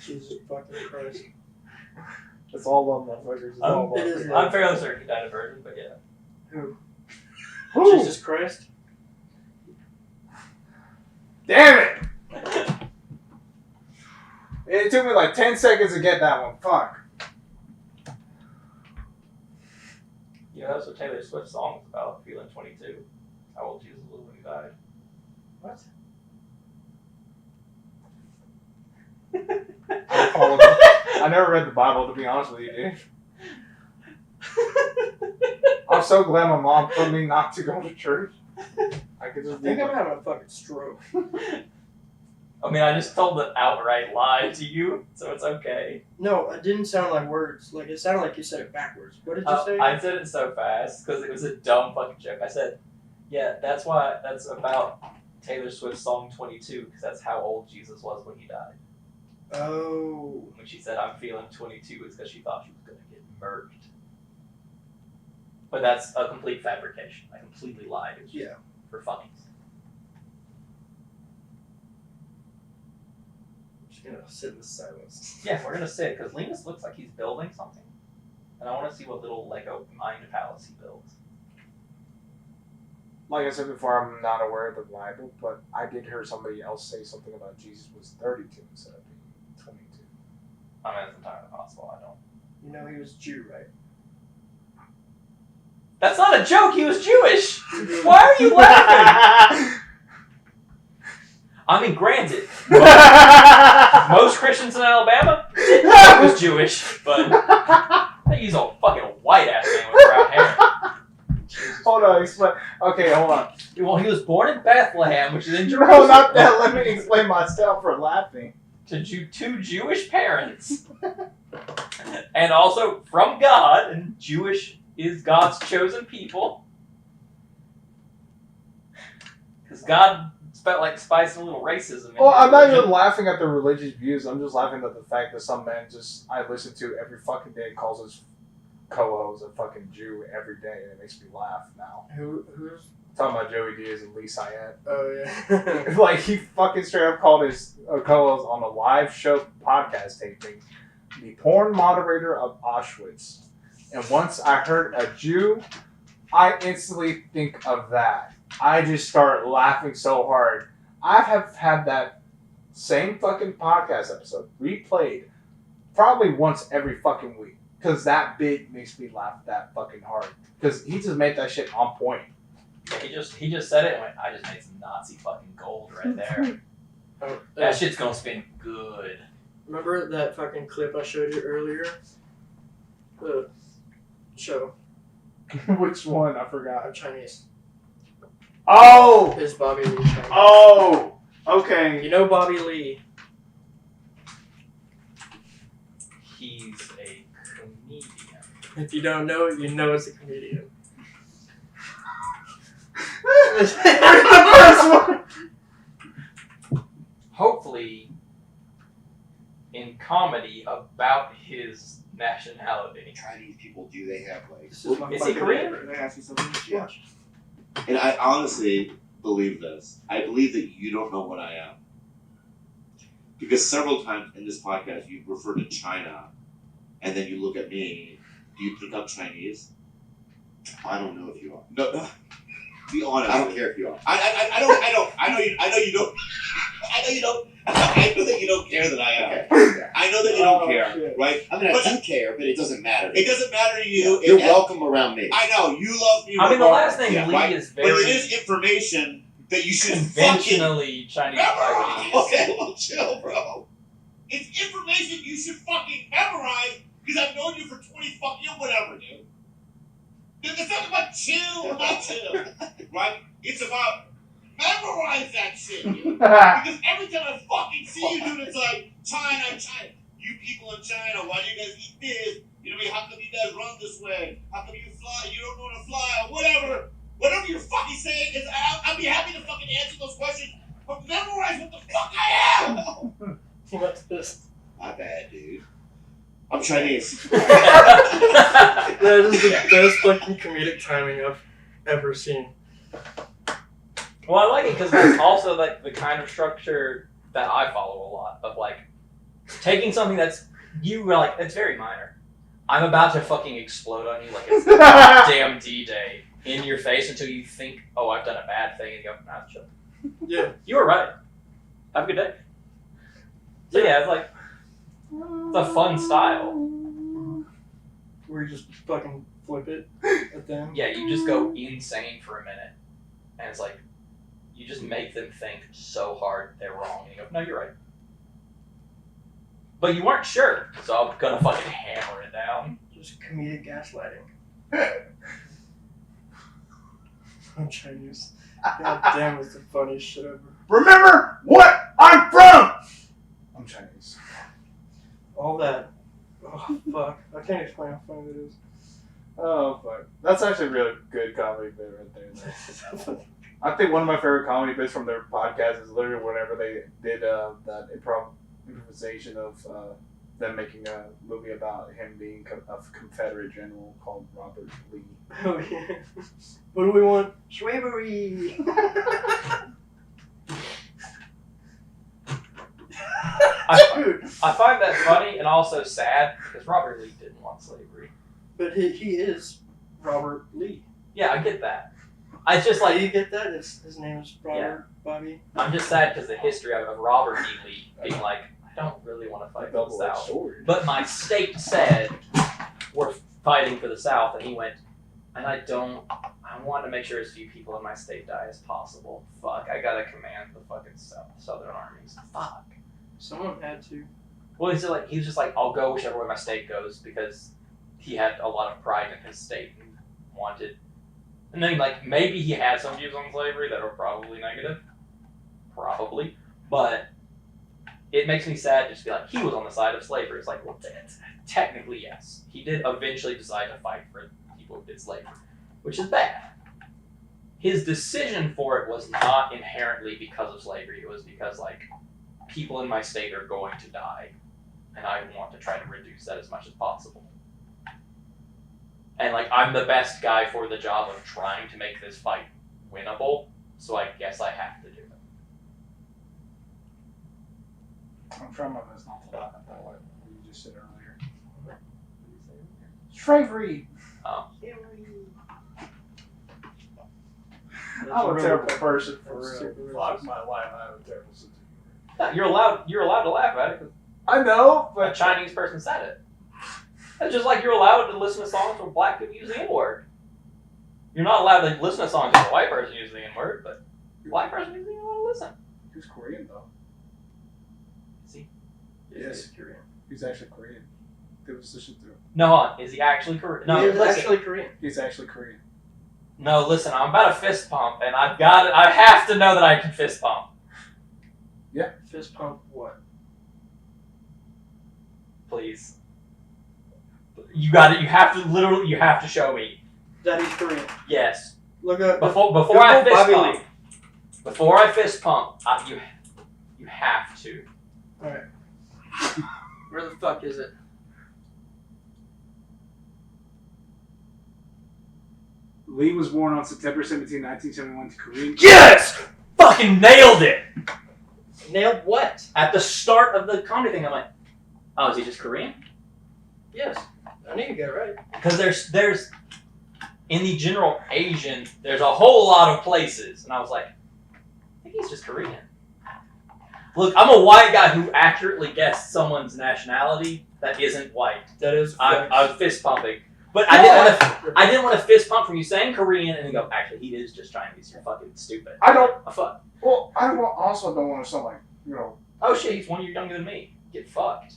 Jesus fucking Christ. It's all on motherfuckers. It's all It is I'm fairly certain he died a virgin, but yeah. Who? Who? Jesus Christ. Damn it! It took me like 10 seconds to get that one. Fuck. Yeah, that's what Taylor Swift's song was about, Feeling 22. How old Jesus was when he died. What? I never read the Bible, to be honest with you, dude. I'm so glad my mom told me not to go to church. I could just I think I'm having a fucking stroke. I mean, I just told the outright lie to you, so it's okay. No, it didn't sound like words. Like, it sounded like you said it backwards. What did you say? I said it so fast because it was a dumb fucking joke. I said, yeah, that's about Taylor Swift's song 22, because that's how old Jesus was when he died. Oh. When she said, I'm feeling 22, it's because she thought she was going to get murked. But that's a complete fabrication. I completely lied. It was just for funnies. I'm just going to sit in the silence. Yeah, we're going to sit, because Linus looks like he's building something. And I want to see what little Lego mind palace he builds. Like I said before, I'm not aware of the Bible, but I did hear somebody else say something about Jesus was 32 instead of being 22. I mean, it's entirely possible. I don't. You know he was Jew, right? That's not a joke. He was Jewish. Why are you laughing? I mean, granted, most Christians in Alabama didn't know he was Jewish, but he's a fucking white ass man with brown hair. Hold on, explain. Okay, hold on. Well, he was born in Bethlehem, which is in Jerusalem. No, not that. Let me explain myself for laughing. To two Jewish parents, and also from God, and Jewish is God's chosen people, because God felt like spicing a little racism. Well, I'm not even laughing at the religious views. I'm just laughing at the fact that some man I listen to every fucking day calls his co-host a fucking Jew every day, and it makes me laugh now. Who's? Talking about Joey Diaz and Lee Syatt. Oh, yeah. Like, he fucking straight up called his co-host on a live show podcast taping the porn moderator of Auschwitz. And once I heard a Jew, I instantly think of that. I just start laughing so hard. I have had that same fucking podcast episode replayed probably once every fucking week. Because that bit makes me laugh that fucking hard. Because he just made that shit on point. Yeah, he just said it and went, I just made some Nazi fucking gold right there. Oh, That shit's gonna spin good. remember that fucking clip I showed you earlier? The show. Which one? I forgot. I'm Chinese. Oh! Is Bobby Lee Chinese? Oh! Okay. You know Bobby Lee. He's a comedian. If you don't know it, you know it's a comedian. the first one! Hopefully, in comedy about his nationality. Chinese people, do they have like? This is my Is he fucking Korean? favorite. Can I ask you something? Yeah. And I honestly believe this. I believe that you don't know what I am. Because several times in this podcast you refer to China and then you look at me. Do you pick up Chinese? I don't know if you are. No. Be honest. I don't care if you are. I don't. I know you don't. I know you don't. I know that you don't care that I am. Okay. I know that you don't care, shit. right? I mean, I do care, but it doesn't matter. It doesn't matter to you. You're welcome around me. I know you love me. I mean, the last regardless, name Lee right? is But it very is information that you should fucking conventionally Chinese. memorize. Okay, well, chill, bro. It's information you should fucking memorize because I've known you for 20 fucking whatever, dude. It's not about chill, not chill, right? It's about memorize that shit, dude. Because every time I fucking see you, dude, it's like China. You people in China, why do you guys eat this? You know what I mean? How come you guys run this way? How come you fly? You don't know how to fly or whatever. Whatever you're fucking saying is, I'll be happy to fucking answer those questions, but memorize what the fuck I am. What's this? My bad, dude. I'm Chinese. That is the best fucking comedic timing I've ever seen. Well, I like it because that's also like the kind of structure that I follow a lot of, like taking something that's you were like it's very minor. I'm about to fucking explode on you like it's the damn D-Day in your face until you think, oh, I've done a bad thing, and you go, nah, chill. Yeah. You were right. Have a good day. So yeah, it's like it's a fun style. Where you just fucking flip it at them. Yeah, you just go insane for a minute, and it's like you just make them think so hard they're wrong, and you go, no, you're right. But you weren't sure, so I'm gonna fucking hammer it down. Just comedic gaslighting. I'm Chinese. God damn, it's the funniest shit ever. Remember what I'm from! I'm Chinese. All that. Oh, fuck. I can't explain how funny it is. Oh, fuck. That's actually a really good comedy bit right there. I think one of my favorite comedy bits from their podcast is literally whenever they did that improvisation of them making a movie about him being a Confederate general called Robert Lee. Oh, yeah. What do we want? Slavery! I find that funny and also sad because Robert Lee didn't want slavery. But he is Robert Lee. Yeah, I get that. I just like Do you get that? His name is Robert Bobby. I'm just sad because the history of Robert E. Lee being like, I don't really want to fight for the South. Sword. But my state said we're fighting for the South, and he went, and I want to make sure as few people in my state die as possible. Fuck, I gotta command the fucking Southern armies. Fuck. Someone had to. Well, he was just like, I'll go whichever way my state goes because he had a lot of pride in his state and wanted. And then, like, maybe he had some views on slavery that are probably negative. Probably. But it makes me sad just to be like, he was on the side of slavery. It's like, well, technically, yes. He did eventually decide to fight for people who did slavery, which is bad. His decision for it was not inherently because of slavery. It was because, like, people in my state are going to die, and I want to try to reduce that as much as possible. And, like, I'm the best guy for the job of trying to make this fight winnable, so I guess I have to do it. I'm trying my best not to laugh at that, like you just said earlier. Slavery! Oh. I'm a terrible person for That's real. super Fuck racist. my life, I have a terrible sense of humor. You're allowed to laugh at it because I know, a but Chinese person said it. It's just like you're allowed to listen to songs where black people use the N-word. You're not allowed to listen to songs where a white person uses the N-word, but a black person uses the N-word to listen. he was Korean though. Yes, he's Korean. He's actually Korean. There was this shit through. No, is he actually Korean? No, he is listen. actually Korean. He's actually Korean. No, listen. I'm about to fist pump, and I've got it. I have to know that I can fist pump. Fist pump what? Please. You got it. You have to literally. You have to show me. That he's Korean. Yes. Look up. Before Google I fist Bobby pump. Lee. Before I fist pump, you have to. Alright. Where the fuck is it? Lee was born on September 17, 1971 to Korean. Yes! Fucking nailed it! Nailed what? At the start of the comedy thing, I'm like, oh, is he just Korean? Yes. I knew you got it right. Because there's in the general Asian, there's a whole lot of places, and I was like, I think he's just Korean. Look, I'm a white guy who accurately guessed someone's nationality that isn't white. That is. I was fist pumping, but No, I didn't want to fist pump from you saying Korean and then go, actually, he is just Chinese. You're fucking stupid. I don't. Fuck. Well, also don't want to sound like, you know. Oh shit, he's 1 year younger than me. Get fucked.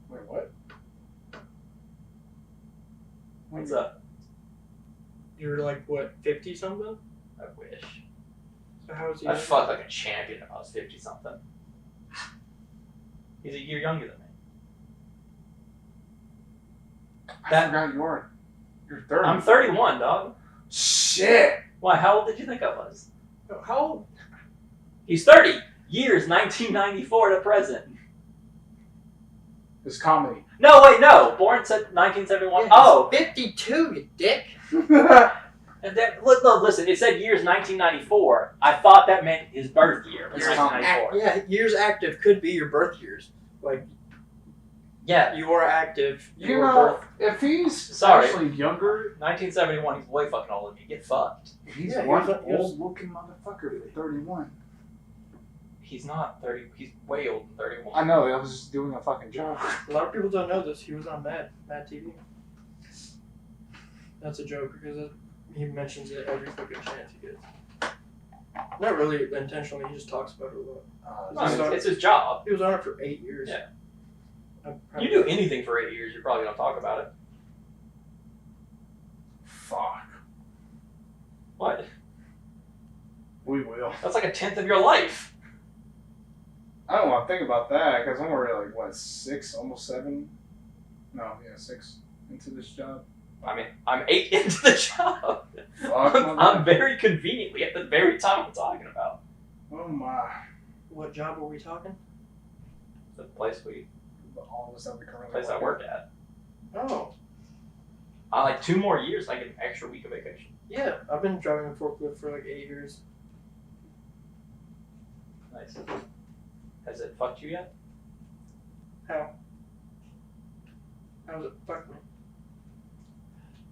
Wait, what? What's up? You're like what, 50 something? I wish. So how is he? I'd fuck like a champion if I was 50 something. He's a year younger than me. I forgot you're 30. I'm 31, dog. Shit. Why? How old did you think I was? How old? He's 30 years, 1994 to present. It's comedy. No, wait, no. Born 1971. Yeah, Oh, 52, you dick. and then, look, listen. It said years 1994. I thought that meant his birth year. Was Years 1994. Yeah, years active could be your birth years. Like, Yeah. you are active. You were know, if he's Sorry. actually younger, 1971. He's way fucking older than me. Get fucked. he's Yeah, he one was- he was- old-looking motherfucker for 31. He's not 30. He's way older than 31. I know, I was just doing a fucking joke. A lot of people don't know this. He was on Mad TV. That's a joke because he mentions it every fucking chance he gets. Not really intentionally. He just talks about it a lot. No, it's his job. He was on it for 8 years. Yeah. I'm You do anything for 8 years, you're probably gonna talk about it. Fuck. What? We will. That's like a tenth of your life. I don't want to think about that because I'm already like, what, 6, almost 7? No, yeah, 6 into this job. I mean, I'm 8 into the job. Fuck, I'm very conveniently at the very time I'm talking about. Oh my. What job are we talking? The place All of us that we currently place I work at. Oh, I like 2 more years, I get an extra week of vacation. yeah. I've been driving a forklift for like 8 years. Nice. Has it fucked you yet? How? How does it fuck me?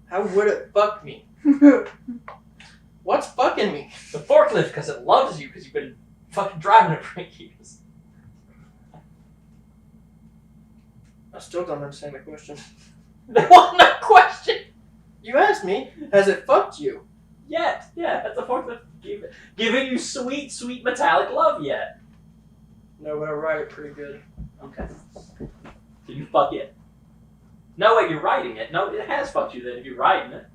How would it fuck me? What's fucking me? The forklift, because it loves you, because you've been fucking driving it for 8 years. I still don't understand the question. There wasn't a question You asked me, has it fucked you? yet. Yeah, that's a forklift giving you sweet, sweet metallic love yet. No, but I ride it pretty good. Okay. So you fuck it. No, wait, you're riding it. No, it has fucked you then if you're riding it.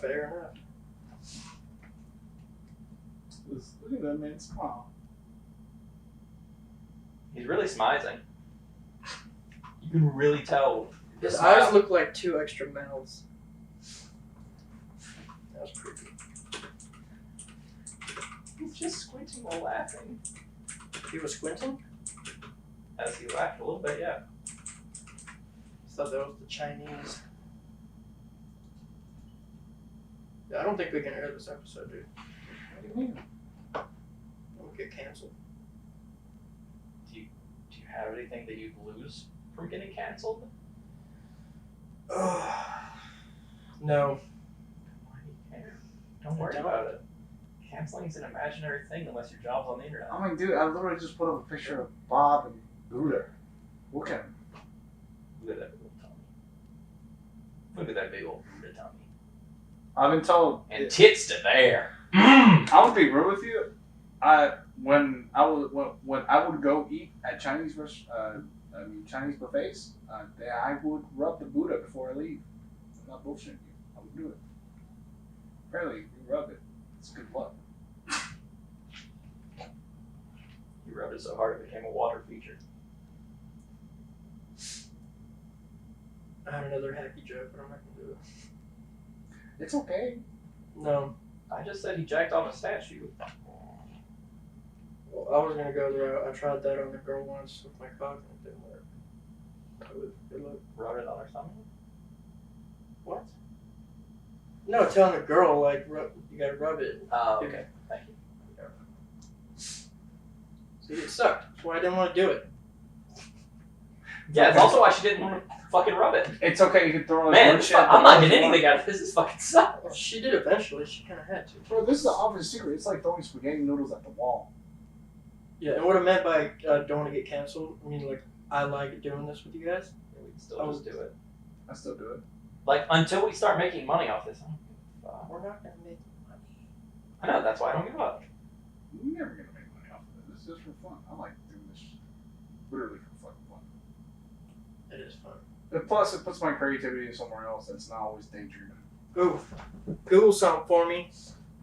Fair enough. Look at that man smile. He's really smizing. You can really tell. His the smile. eyes look like 2 extra mouths. That was creepy. He's just squinting while laughing. He was squinting? As he laughed a little bit, yeah. Thought that was the Chinese. Yeah, I don't think we can air this episode, dude. What do you mean? We'll get canceled. Do you have anything that you'd lose from getting canceled? No. Why do you care? Don't worry about it. Canceling is an imaginary thing unless your job's on the internet. I mean, dude, I literally just put up a picture of Bob and Buddha. Look at him. Look at that big old tummy. Look at that big old Buddha tummy. I've been told. And tits to there. I'm gonna be real with you. when I would go eat at Chinese Chinese buffets, I would rub the Buddha before I leave. I'm not bullshitting you. I would do it. Apparently, you rub it. It's good luck. You rubbed it so hard it became a water feature. I had another hacky joke, but I'm not gonna do it. It's okay. No. I just said he jacked off a statue. Well, I was gonna go there. I tried that on the girl once with my cock and it didn't work. It looked. Rubbed it on her stomach. What? No, telling the girl like you gotta rub it. Oh, okay. Thank you. See, it sucked. That's why I didn't want to do it. Yeah, it's also why she didn't want to fucking rub it. It's okay. You can throw it. Man, I'm not getting anything out of this. This fucking sucks. Well, she did eventually. She kind of had to. Bro, this is the obvious secret. It's like throwing spaghetti noodles at the wall. Yeah, and what I meant by don't want to get canceled, I mean like I like doing this with you guys. Yeah, we can still just do it. I still do it. Like until we start making money off this. We're not gonna make money. I know. That's why I don't give up. You're never gonna make money off of it. This is just for fun. I like doing this literally for fucking fun. It is fun. And plus, it puts my creativity somewhere else that's not always daydreaming. Ooh, Google something for me.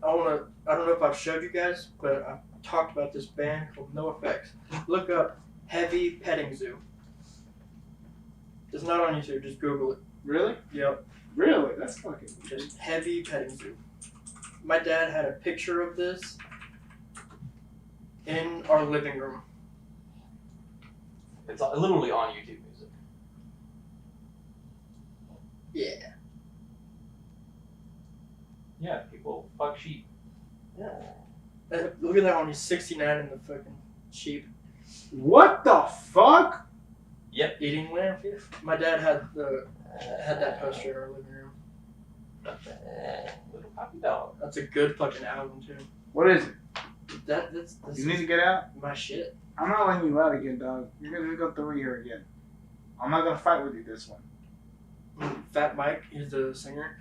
I don't know if I've showed you guys, but I've talked about this band called No Effects. Look up Heavy Petting Zoo. It's not on YouTube, just Google it. Really? Yep. Really? That's fucking. Just Heavy Petting Zoo. My dad had a picture of this in our living room. It's literally on YouTube Music. Yeah. Yeah, people fuck sheep. Yeah. Look at that one. He's 69 in the fucking sheep. What the fuck? Eating lamb. My dad had that poster in our living room. Little puppy dog. That's a good fucking album too. What is it? That's You need to get out? my shit. I'm not letting you out again, dog. You're gonna go through here again. I'm not gonna fight with you this one. Fat Mike, he's the singer.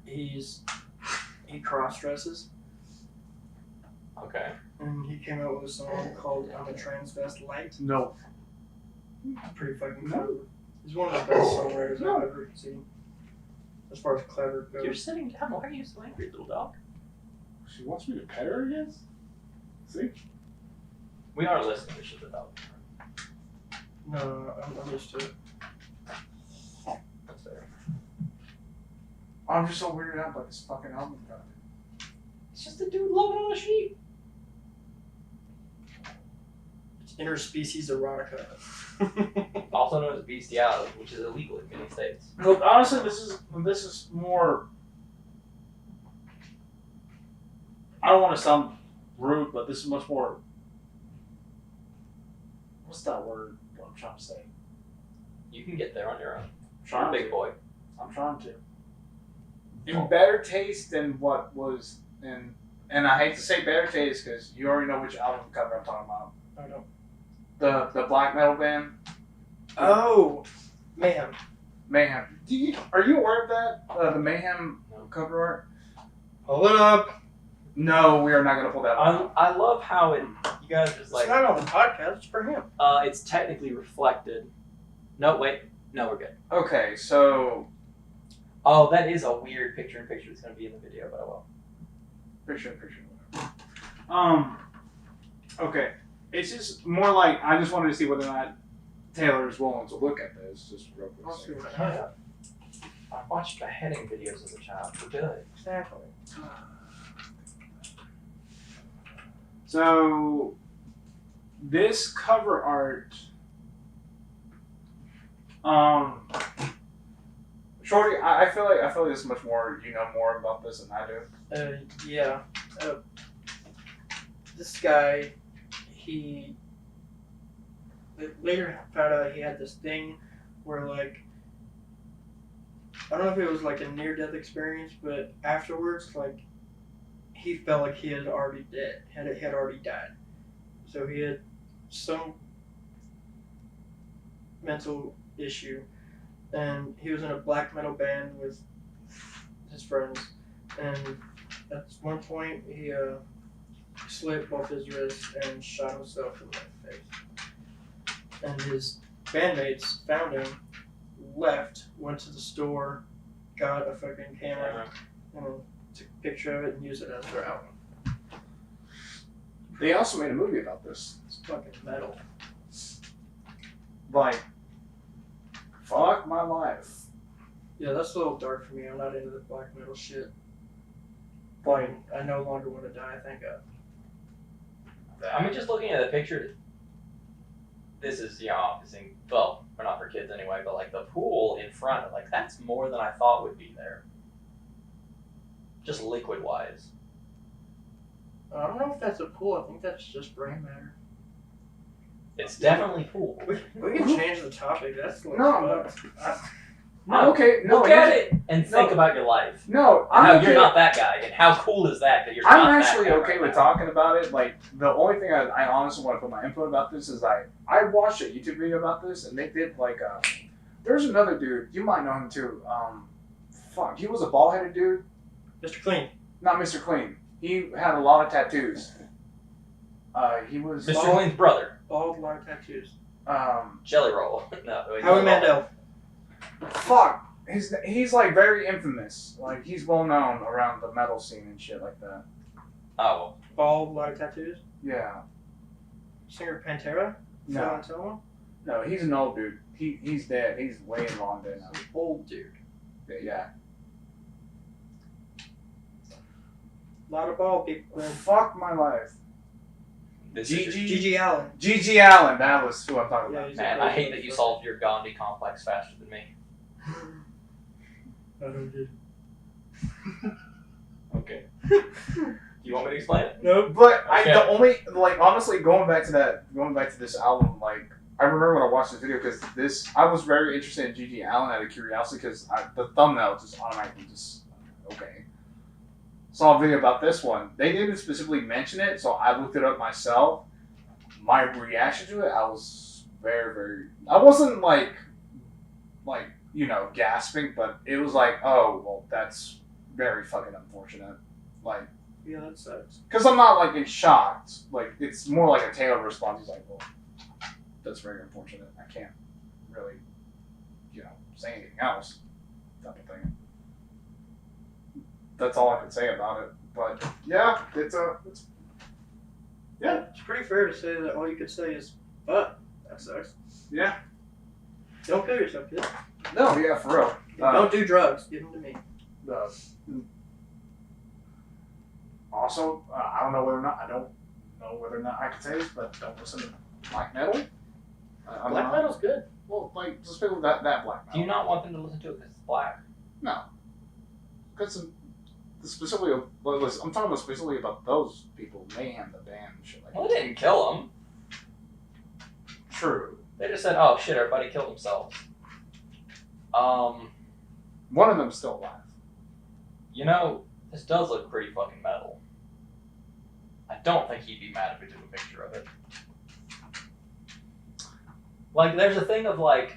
He cross dresses, Okay. and he came out with a song called "I'm a Transvestite." No. Pretty fucking No. clever. He's one of the best songwriters I've ever seen, as far as clever goes. You're sitting down. Why are you so angry, little dog? She wants me to pet her again? See? We are listening to shit about. No, I'm used to it. That's fair. I'm just so weirded out by this fucking album cover. It's just a dude loving on a sheep. It's interspecies erotica. Also known as bestiality, which is illegal in many states. Look, honestly, this is more. I don't want to sound rude, but this is much more. What's that word? What I'm trying to say. You can get there on your own. Trying You're a big to. boy. I'm trying to. In better taste than what was in, and I hate to say better taste because you already know which album cover I'm talking about. I don't. The black metal band. Oh, Mayhem. Mayhem. Are you aware of that? The Mayhem cover art? Hold it up. No, we are not gonna pull that one out. I love how it. You guys just It's like. not on the podcast. It's for him. It's technically reflected. No, wait. No, we're good. Okay, so Oh, that is a weird picture-in-picture that's going to be in the video, but I will. picture. Okay. It's just more like I just wanted to see whether or not Taylor is willing to look at this. Just real quick. I'll see what I Oh, have. yeah. I watched beheading videos as a child. They're good. Exactly. So this cover art, Shorty, I feel like this is much more. You know more about this than I do. Yeah. This guy, he later found out he had this thing where, like, I don't know if it was like a near-death experience, but afterwards, like, he felt like he had already had already died. So he had some mental issue, and he was in a black metal band with his friends, and at one point he slit both his wrists and shot himself in the face. And his bandmates found him, left, went to the store, got a fucking camera, and took a picture of it and used it as their album. They also made a movie about this. It's fucking metal. Like, fuck my life. Yeah, that's a little dark for me. I'm not into the black metal shit. Like, I no longer want to die, thank God. I mean, just looking at the picture, this is, obviously, well, we're not for kids anyway, but like the pool in front of, like, that's more than I thought would be there. Just liquid wise. I don't know if that's a pool. I think that's just brain matter. It's definitely pool. We can change the topic. That's like, No, No, okay, no. look at it and think about your life. No, And how I'm okay. you're not that guy, and how cool is that you're not I'm that actually guy okay right with now. talking about it. Like, the only thing I honestly want to put my input about this is I watched a YouTube video about this, and they did like there's another dude, you might know him too. He was a bald-headed dude. Mr. Clean. Not Mr. Clean. He had a lot of tattoos. He was Mr. Clean's brother, Bald, lot of tattoos. Jelly Roll. No, wait, Howie no. Mandel. Fuck. He's like very infamous. Like, he's well known around the metal scene and shit like that. Oh, Bald, lot of tattoos. Yeah. Singer Pantera. No. Valentino. No, he's an old dude. He's dead. He's way long dead now. Old dude. Yeah. A lot of bald people. Fuck my life. this is your- Gigi Allen. G.G. Allen, that was who I'm talking Yeah, about. he's Man, I hate that you solved your Gandhi complex faster than me. I don't get it. Okay. Do you want me to explain it? Nope. But Okay. the only, like, honestly, going back to this album, like, I remember when I watched this video because I was very interested in G.G. Allen out of curiosity because the thumbnail just automatically okay. Saw a video about this one. They didn't specifically mention it, so I looked it up myself. My reaction to it, I was very, very. I wasn't like gasping, but it was like, oh, well, that's very fucking unfortunate. Like, Yeah, that sucks. because I'm not like in shock. Like, it's more like a Taylor response. He's like, well, that's very unfortunate. I can't really, say anything else. Type of thing. That's all I could say about it. But yeah, it's It's pretty fair to say that all you could say is, "But that sucks." yeah. Don't kill yourself, kid. No, yeah, for real. Don't do drugs. Give them to me. Also, I don't know whether or not I can say this, but don't listen to black metal. Black metal's good. Well, like, just people that black metal. Do you not want them to listen to it because it's black? No. Because specifically, I'm talking about specifically about those people, Mayhem, the band, and shit like Well, that. they didn't kill them. True. They just said, "Oh shit, everybody killed themselves." One of them's still alive. This does look pretty fucking metal. I don't think he'd be mad if we took a picture of it. Like, there's a thing of like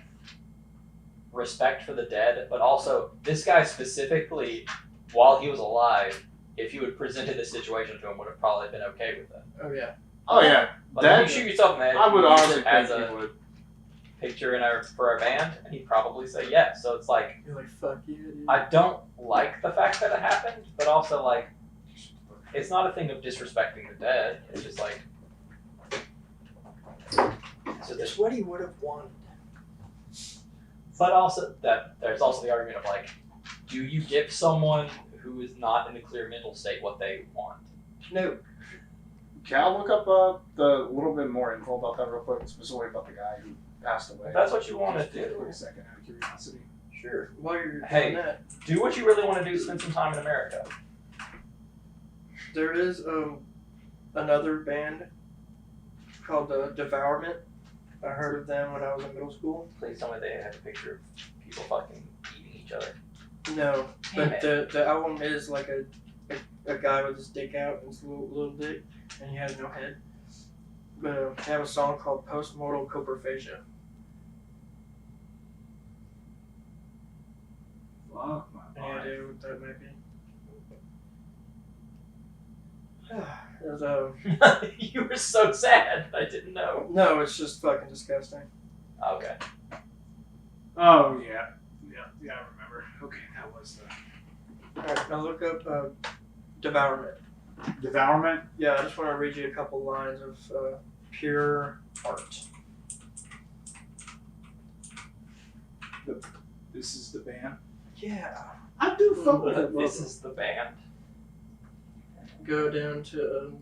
respect for the dead, but also this guy specifically, while he was alive, if you had presented this situation to him, would have probably been okay with it. Oh yeah. Oh yeah, Like, if you shoot yourself in the head, I would you use honestly it as think a he would. picture for our band, and he'd probably say yes. So it's like, You're like, fuck you, dude. I don't like the fact that it happened, but also like, it's not a thing of disrespecting the dead. It's just like, It's what he would have wanted. but also there's also the argument of like, do you give someone who is not in a clear mental state what they want? No. Can I look up the little bit more info about that real quick, specifically about the guy who passed away? If that's what you want to Just for do. a second, out of curiosity. Sure. While you're Hey. doing that, Do what you really want to do. Spend some time in America. there is another band called Devourment. I heard of them when I was in middle school. Please tell me they have a picture of people fucking eating each other. No, Damn but the album is like a guy with his dick out and his little dick, and he has no head. But they have a song called Postmortal Coprophagia. Fuck my Any idea what that might be? It was, You were so sad. I didn't know. no, it's just fucking disgusting. Okay. Oh yeah, I remember. Okay, that was the Alright, now look up devourment. Devourment. Yeah, I just want to read you a couple lines of pure art. This is the band. Yeah. I do fuck with that This logo. is the band. Go down to.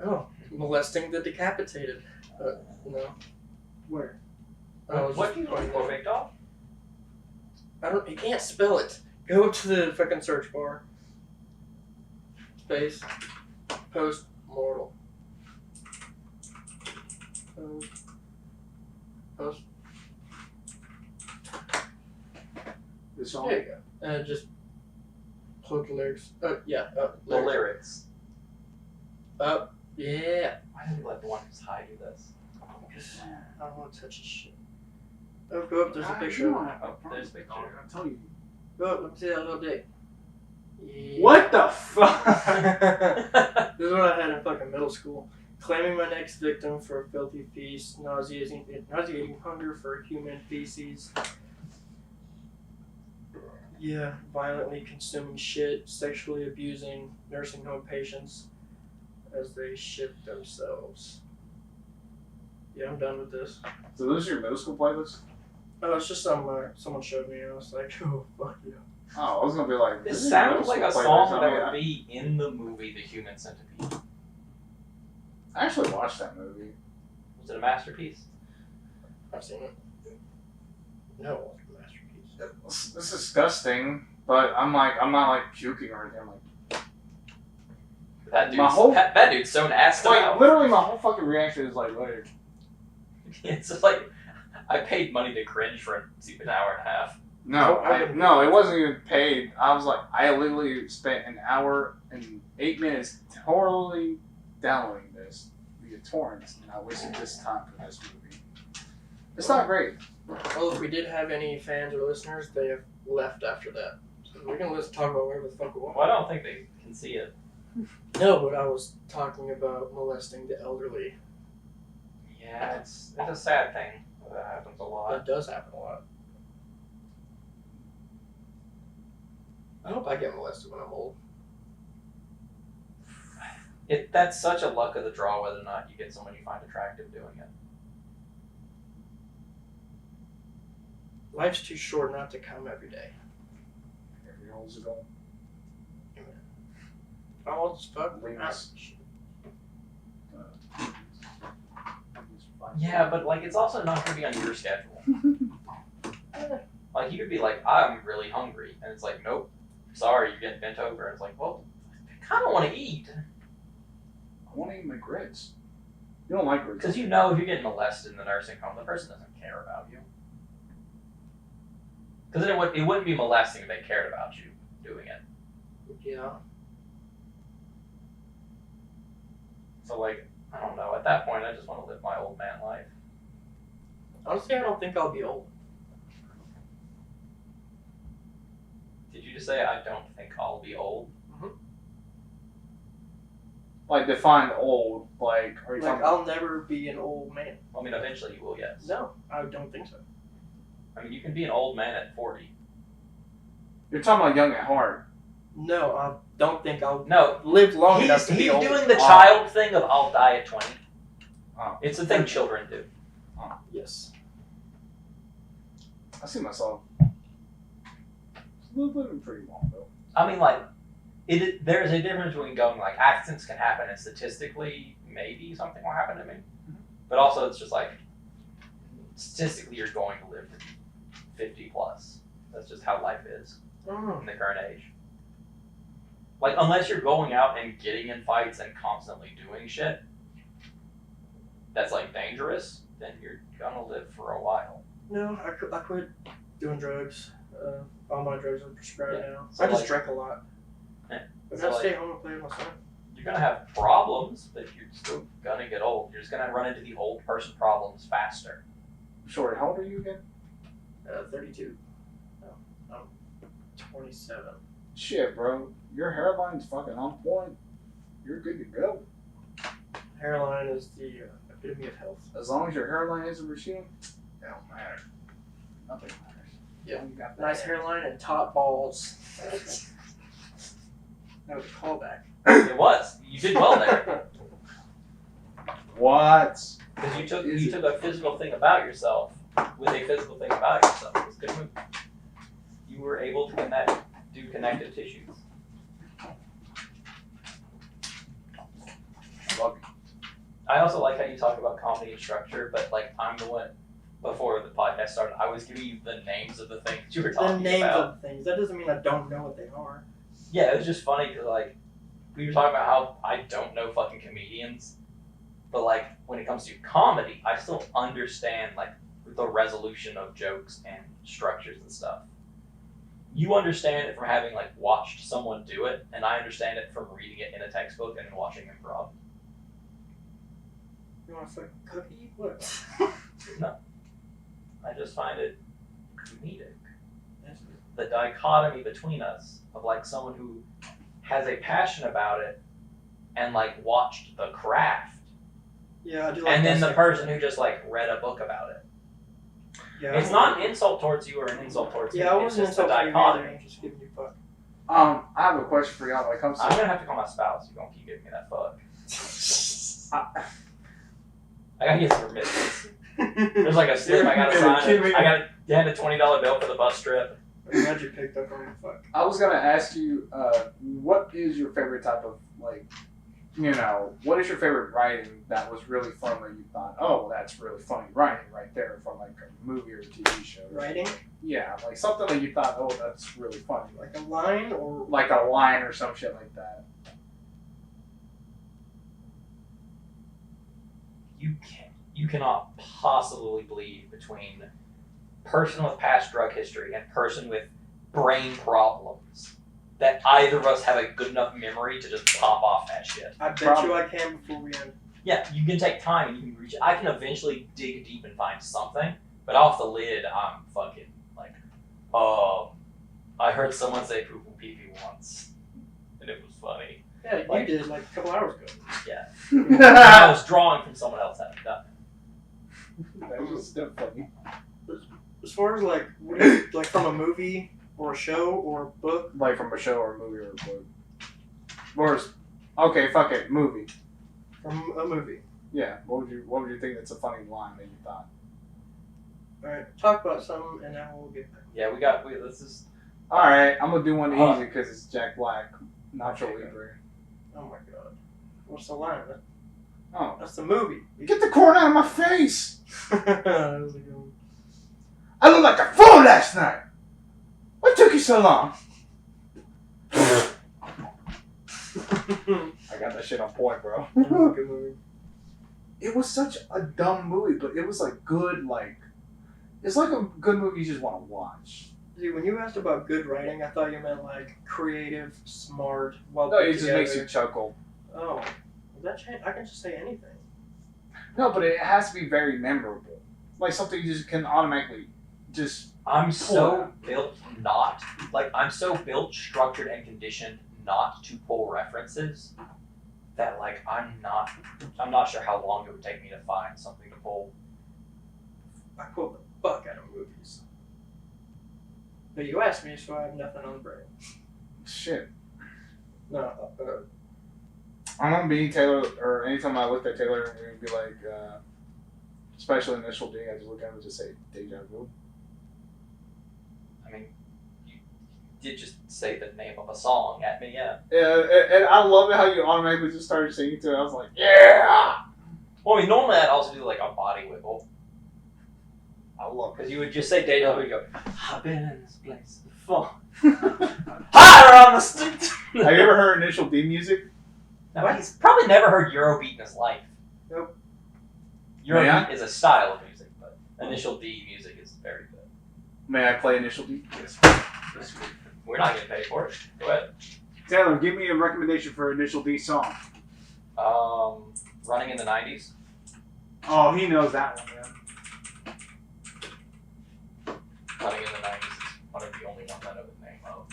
Oh, molesting the decapitated. No. Where? I was What just do you pointing look at- for, Victor? I don't. You can't spell it. Go to the fucking search bar. Space. Post mortal. Post. This song. There you go. And just plug the lyrics. Yeah. The lyrics. Up. Yeah. Why did you let the one who's high do this? Because I don't want to touch his shit. Oh, go up. There's a picture. You Of don't it. have a problem. There's a picture. I'll tell you. Go up. Let me see that little dick. Yeah. What the fuck? This is what I had in fucking middle school. Claiming my next victim for a filthy feast, nauseating hunger for human feces. Yeah, violently consuming shit, sexually abusing nursing home patients as they shit themselves. Yeah, I'm done with this. So this is your middle school playlist? Oh, it's just someone showed me and I was like, oh, fuck yeah. Oh, I was gonna be like, This is sounds your like a middle school song playlist. that I mean, would be in the movie The Human Centipede. I actually watched that movie. Was it a masterpiece? I've seen it. No, it wasn't a masterpiece. It's disgusting, but I'm not like puking or anything. I'm like, That dude's so nasty. like literally my whole fucking reaction is like, It's just like I paid money to cringe for an hour and a half. no, it wasn't even paid. I was like, I literally spent an hour and 8 minutes totally downloading this via torrents, and I wasted this time for this movie. It's not great. Well, if we did have any fans or listeners, they have left after that. So we can talk about whatever the fuck we want. Well, I don't think they can see it. No, but I was talking about molesting the elderly. Yeah, it's a sad thing. That happens a lot. That does happen a lot. I hope I get molested when I'm old. That's such a luck of the draw whether or not you get someone you find attractive doing it. Life's too short not to come every day. Every hole's a goal. I'm old as fuck. Linus. Yeah, but like it's also not going to be on your schedule. Like you could be like, I'm really hungry, and it's like, nope, sorry, you're getting bent over. And it's like, well, I kind of want to eat. I want to eat my grits. You don't like grits. Because you know if you're getting molested in the nursing home, the person doesn't care about you. Because it wouldn't be molesting if they cared about you doing it. Yeah. So like, I don't know. At that point, I just want to live my old man life. Honestly, I don't think I'll be old. Did you just say I don't think I'll be old? Like define old. Like are you Like, talking? I'll never be an old man. I mean, eventually you will, yes. No, I don't think so. I mean, you can be an old man at 40. You're talking about young at heart. No, I don't think I'll No, live long enough he's to be old. doing the child thing of I'll die at 20. Oh. It's the thing children do. Yes. I see myself living pretty long though. I mean, like, there's a difference between going, like, accidents can happen and statistically maybe something will happen to me. But also it's just like, statistically you're going to live to 50 plus. That's just how life is in the current age. Like, unless you're going out and getting in fights and constantly doing shit that's, like, dangerous, then you're gonna live for a while. No, I quit doing drugs. All my drugs are prescribed now. So I just like- drank a lot. Yeah. But So I stay like- home and play with my son. You're gonna have problems, but you're still gonna get old. You're just gonna run into the old person problems faster. Sorry, how old are you again? 32. No, I'm 27. Shit, bro. Your hairline's fucking on point. You're good to go. Hairline is the epitome of health. As long as your hairline isn't receding, it don't matter. Nothing matters. Yeah. You got that Nice hair. hairline and top balls. That was a callback. It was. You did well there. What? Because you took Is you it? took a physical thing about yourself with a physical thing about yourself. It was a good move. You were able to do connective tissues. Love I also like how you talk about comedy and structure, but like I'm the one before the podcast started, I was giving you the names of the things you were The talking names about. of the things. That doesn't mean I don't know what they are. Yeah, it was just funny because like we were talking about how I don't know fucking comedians, but like when it comes to comedy, I still understand like the resolution of jokes and structures and stuff. You understand it from having like watched someone do it, and I understand it from reading it in a textbook and watching improv. You want a fucking cookie? What? I just find it comedic. The dichotomy between us of like someone who has a passion about it and like watched the craft, Yeah, I do like and then the dissect. person who just like read a book about it. Yeah, It's not an insult towards you or an insult towards me. Yeah, I It's wasn't just a insulting you either. dichotomy. I'm just giving you fuck. I have a question for y'all when it comes I'm to. gonna have to call my spouse. You're gonna keep giving me that fuck. I- I gotta get some remittance. There's like a slip I gotta sign. I gotta hand a $20 bill for the bus trip. I'm glad you picked up on the fuck. I was gonna ask you, what is your favorite type of like, what is your favorite writing that was really fun that you thought, oh, well, that's really funny writing right there for like a movie or a TV show? Writing? Yeah, like something that you thought, oh, that's really funny, Like a line or like a line or some shit like that. You cannot possibly bleed between person with past drug history and person with brain problems that either of us have a good enough memory to just pop off that shit. I bet you I can before we end. Yeah, you can take time and you can reach it. I can eventually dig deep and find something, but off the lid, I'm fucking like, I heard someone say poo poo pee pee once, and it was funny. Yeah, you Like- did like a couple hours ago. And I was drawing from someone else having done it. That was still funny. As far as like, what do you, like from a movie or a show or a book? Like from a show or a movie or a book. Or, okay, fuck it, movie. From a movie. Yeah, what would you think that's a funny line that you thought? Alright, talk about something and then we'll get back. Yeah, let's just. Alright, I'm gonna do one Hold easy because it's Jack Black, Nacho Okay. Libre. Oh my god. What's the line? Oh, That's the movie. get the corn out of my face! That was a good one. I looked like a fool last night! What took you so long? I got that shit on point, bro. That was a good movie. It was such a dumb movie, but it was like good, like, it's like a good movie you just want to watch. See, when you asked about good writing, I thought you meant like creative, smart, well No, put it just together. makes you chuckle. Oh, well, that change? I can just say anything. No, but it has to be very memorable. Like something you just can automatically just. I'm so built I'm so built, structured, and conditioned not to pull references that like I'm not sure how long it would take me to find something to pull. I quote the fuck out of movies. But you asked me, so I have nothing on the brain. Shit. No, I don't be Taylor, or anytime I looked at Taylor, it would be like, special initial D, I just look at him and just say, deja vu. I mean, you did just say the name of a song at me, yeah. Yeah, and I love it how you automatically just started singing to it. I was like, yeah! Well, I mean, normally I'd also do like a body wiggle. I love it. Because you would just say deja vu and go, I've been in this place before. Higher on the street! Have you ever heard initial D music? No, he's probably never heard Eurobeat in his life. Nope. Eurobeat is a style of music, but initial D music is very good. May I play initial D? Yes. We're not getting paid for it. Go ahead. Taylor, give me a recommendation for initial D song. Running in the 90s. Oh, he knows that one, man. Running in the 90s is one of the only ones I know the name of.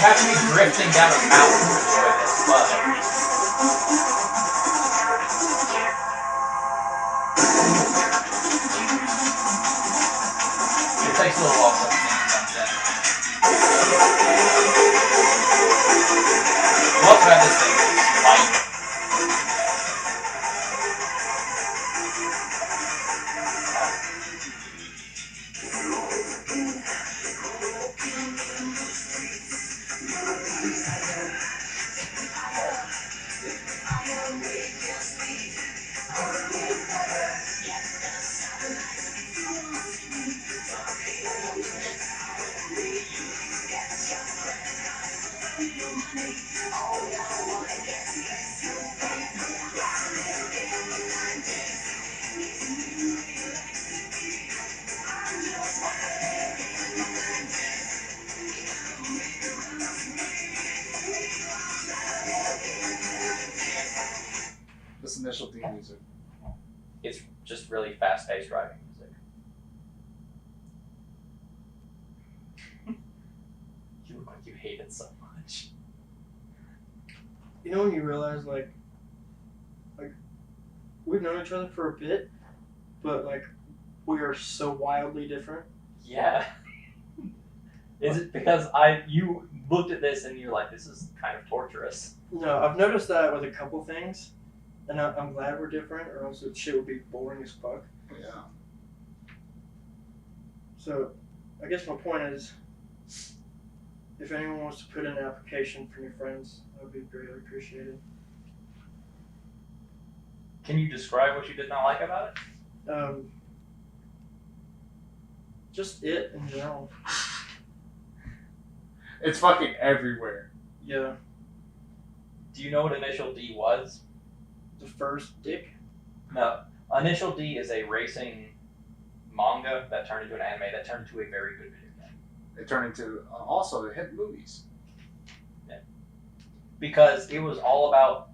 have to be drifting down a mountain to enjoy this, but it takes a little while for everything to come down. You also have this thing that's light. This initial D music. It's just really fast-paced driving music. You look like you hate it so much. You know when you realize like we've known each other for a bit, but like we are so wildly different. Yeah. Is it because you looked at this and you're like, this is kind of torturous? No, I've noticed that with a couple things, and I'm glad we're different, or else the shit would be boring as fuck. Yeah. So, I guess my point is, if anyone wants to put in an application for new friends, that would be greatly appreciated. Can you describe what you did not like about it? Just it in general. It's fucking everywhere. Yeah, Do you know what Initial D was? the first dick. No. Initial D is a racing manga that turned into an anime that turned into a very good video game. It turned into also the hit movies. Because it was all about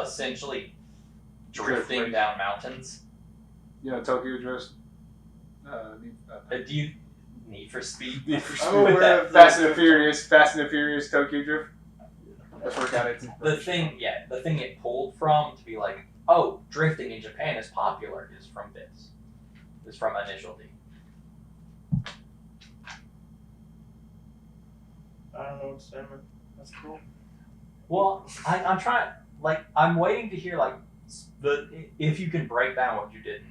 essentially drifting Drift. down mountains. You know, Tokyo Drift. Do you Need for Speed? I'm aware of Fast and the Furious, Tokyo Drift. That's where it got it. The thing it pulled from to be like, oh, drifting in Japan is popular is from this. Is from Initial D. I don't know what to say, man. That's cool. Well, I'm trying, like, I'm waiting to hear, like, if you can break down what you didn't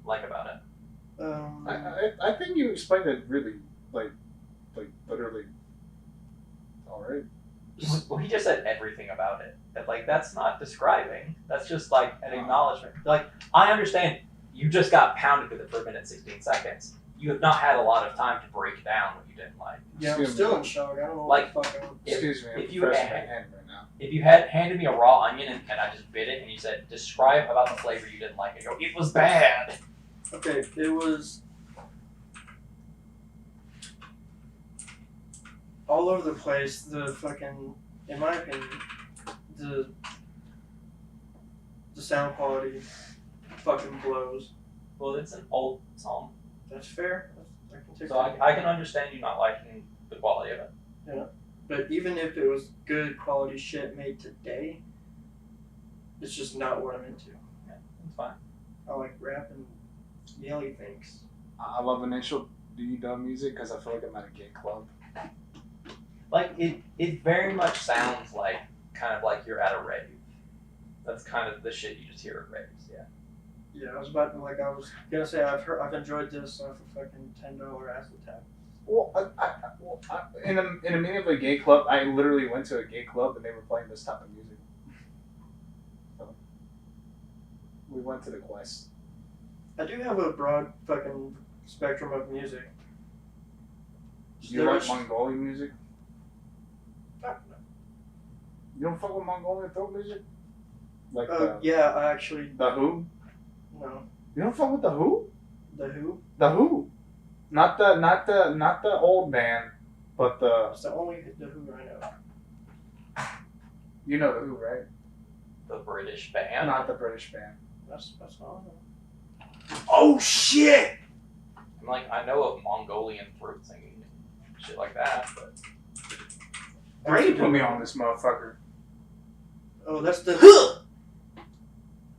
like about it. I think you explained it really, like literally. All right. Well, he just said everything about it. That, like, that's not describing. That's just, like, an acknowledgement. Like, I understand you just got pounded with it for a minute 16 seconds. You have not had a lot of time to break down what you didn't like. Yeah, I'm Excuse me. still in shock. I don't know Like, what the fuck I'm... Excuse me. I'm if you pressing had- my hand right now. If you had handed me a raw onion and I just bit it and you said, describe about the flavor you didn't like, I go, it was bad. Okay, it was... all over the place. The fucking... in my opinion, the sound quality fucking blows. Well, it's an old song. That's fair. I can take So that. I can understand you not liking the quality of it. But even if it was good quality shit made today, it's just not what I'm into. Yeah, it's fine. I like rap and yelly things. I love Initial D dub music because I feel like I'm at a gay club. Like, it very much sounds like, kind of like you're at a rave. That's kind of the shit you just hear at raves, yeah. Yeah, I was gonna say I've enjoyed this off a fucking $10 acid tap. Well, in a meaningfully gay club, I literally went to a gay club and they were playing this type of music. So we went to the Quest. I do have a broad fucking spectrum of music. You like Mongolian music? Fuck no. You don't fuck with Mongolian throat music? Like Yeah, I actually the Who? no. You don't fuck with the Who? The Who? The Who? Not the old band, but the That's the only The Who I know. you know the Who, right? The British band. Not the British band. That's all I know. Oh shit! I'm like, I know of Mongolian throat singing and shit like that, but Brady put me on this motherfucker. Oh, that's the.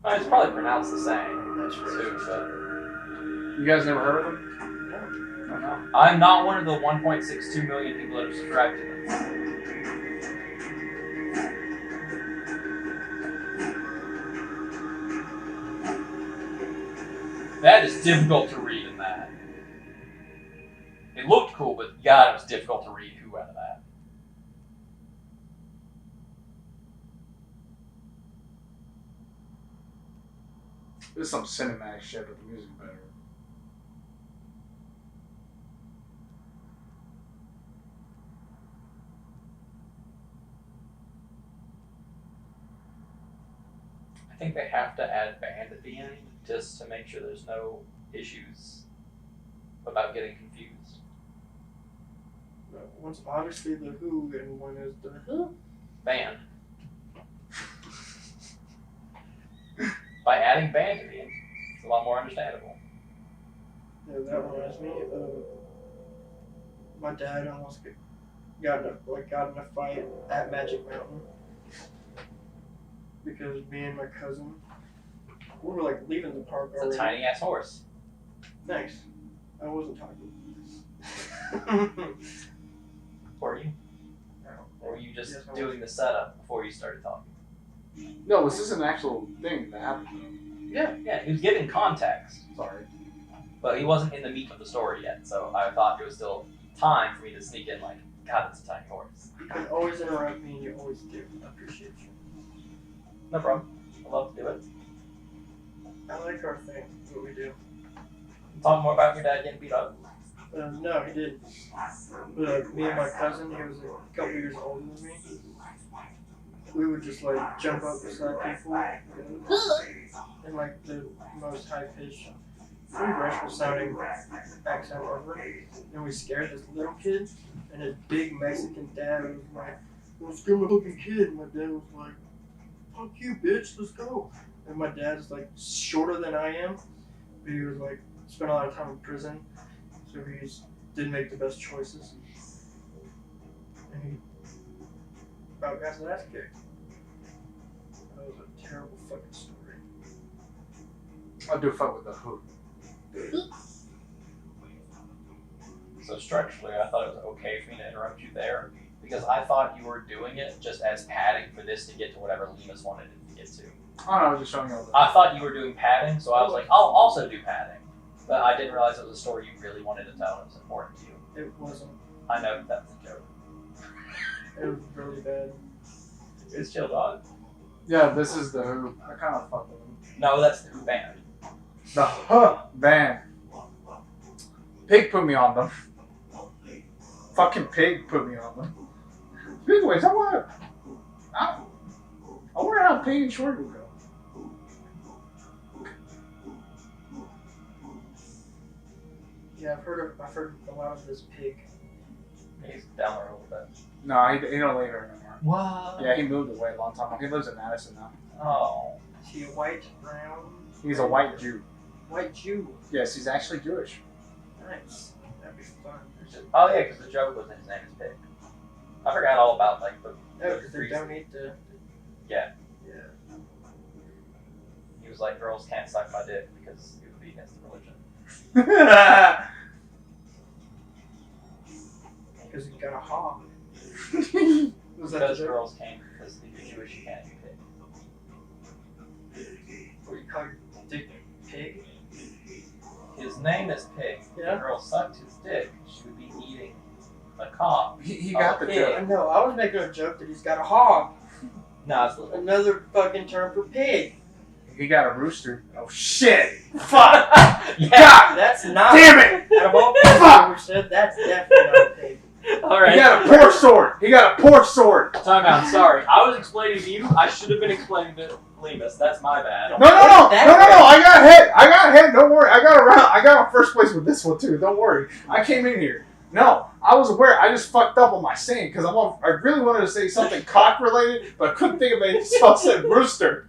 It's probably pronounced the same. That's Too, but You guys never heard of him? I don't know. I'm not one of the 1.62 million people that have subscribed to them. That is difficult to read in that. It looked cool, but God, it was difficult to read who out of that. This is some cinematic shit, but the music better. I think they have to add band at the end just to make sure there's no issues about getting confused. One's obviously the Who, and one is the Who. Band. By adding band to the end, it's a lot more understandable. Yeah, that reminds me of my dad almost got in a fight at Magic Mountain because me and my cousin we were like leaving the park It's already. a tiny ass horse. Thanks. I wasn't talking. Were you? Or were you just doing the setup before you started talking? No, this is an actual thing that happened. Yeah, he was giving context, Sorry. but he wasn't in the meat of the story yet, so I thought it was still time for me to sneak in like, God, it's a tiny horse. You can always interrupt me, and you always do. I appreciate you. No problem. I'd love to do it. I like our thing, what we do. Talk more about your dad getting beat up. No, he didn't. But me and my cousin, he was a couple years older than me. We would just like jump up beside people in like the most high pitched, pretty racial sounding accent ever. And we scared this little kid, and his big Mexican dad was like, "Don't scare my fucking kid." And my dad was like, "Fuck you, bitch, let's go." And my dad's like shorter than I am, but he was like spent a lot of time in prison, so he didn't make the best choices, and he about got his ass kicked. That was a terrible fucking story. I'll do fuck with the Who. So structurally, I thought it was okay for me to interrupt you there, because I thought you were doing it just as padding for this to get to whatever Lemus wanted it to get to. Oh no, I was just showing you all that. I thought you were doing padding, so I was like, I'll also do padding. But I didn't realize it was a story you really wanted to tell and it was important to you. It wasn't. I know that's a joke. It was really bad. It's chill dog. Yeah, this is the Who. I kind of fuck with them. No, that's the Who band. The Huh band. Pig put me on them. Fucking Pig put me on them. Speaking of which, I wonder how Pig and Short will go. Yeah, I've heard a lot of this Pig. He's down the road with that. No, he don't live here anymore. What? Yeah, he moved away a long time ago. He lives in Madison now. Oh. Is he white, brown? He's a white Jew. White Jew. Yes, he's actually Jewish. Nice. That'd be fun. Oh yeah, because the joke was his name is Pig. I forgot all about like the. Yeah, because they don't eat the. Yeah. Yeah. He was like, girls can't suck my dick because it would be against the religion. Because he got a hog. Was that Because the joke? girls can't, because if you're Jewish, you can't eat pig. What you call your dick pig? His name is Pig. If Yeah. the girl sucked his dick, she would be eating a cock. He got the pig. joke. I know. I was making a joke that he's got a hog. No, it's little. Another fucking term for pig. He got a rooster. Oh shit! Fuck! Yeah. That's not. Damn it! Out of all pigs I've ever said, that's definitely not a pig. All He right. got a pork sword. He got a pork sword. Time out. Sorry, I was explaining to you. I should have been explaining to Lemus. That's my bad. No! I got ahead. Don't worry. I got around. I got on first place with this one too. Don't worry. I came in here. No, I was aware. I just fucked up on my saying because I really wanted to say something cock related, but I couldn't think of anything, so I said rooster.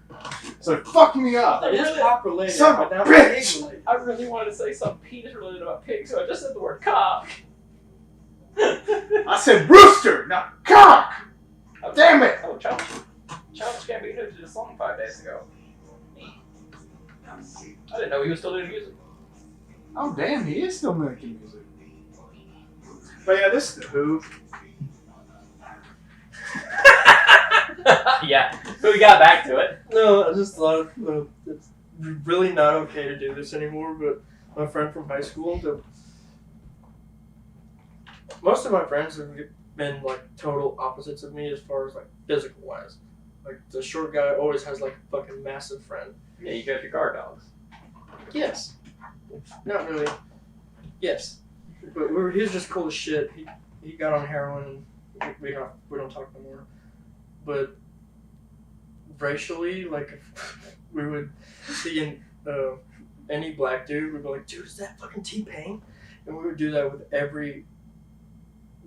So it fucked me up. It is cock related, Son but of a not bitch. pig related. I really wanted to say something penis related about pigs, so I just said the word cock. I said rooster, not cock. Damn it! Oh, Childish Gambino did a song 5 days ago. I didn't know he was still doing music. Oh damn, he is still making music. But yeah, this is the Who. Yeah, so we got back to it. No, I just thought it's really not okay to do this anymore. But my friend from high school, most of my friends have been like total opposites of me as far as like physical wise. Like the short guy always has like a fucking massive friend. Yeah, you got your guard dogs. Yes. Not really. Yes. But he was just cool as shit. He got on heroin and we don't talk no more. But racially, like if we would see any black dude, we'd be like, dude, is that fucking T-Pain? And we would do that with every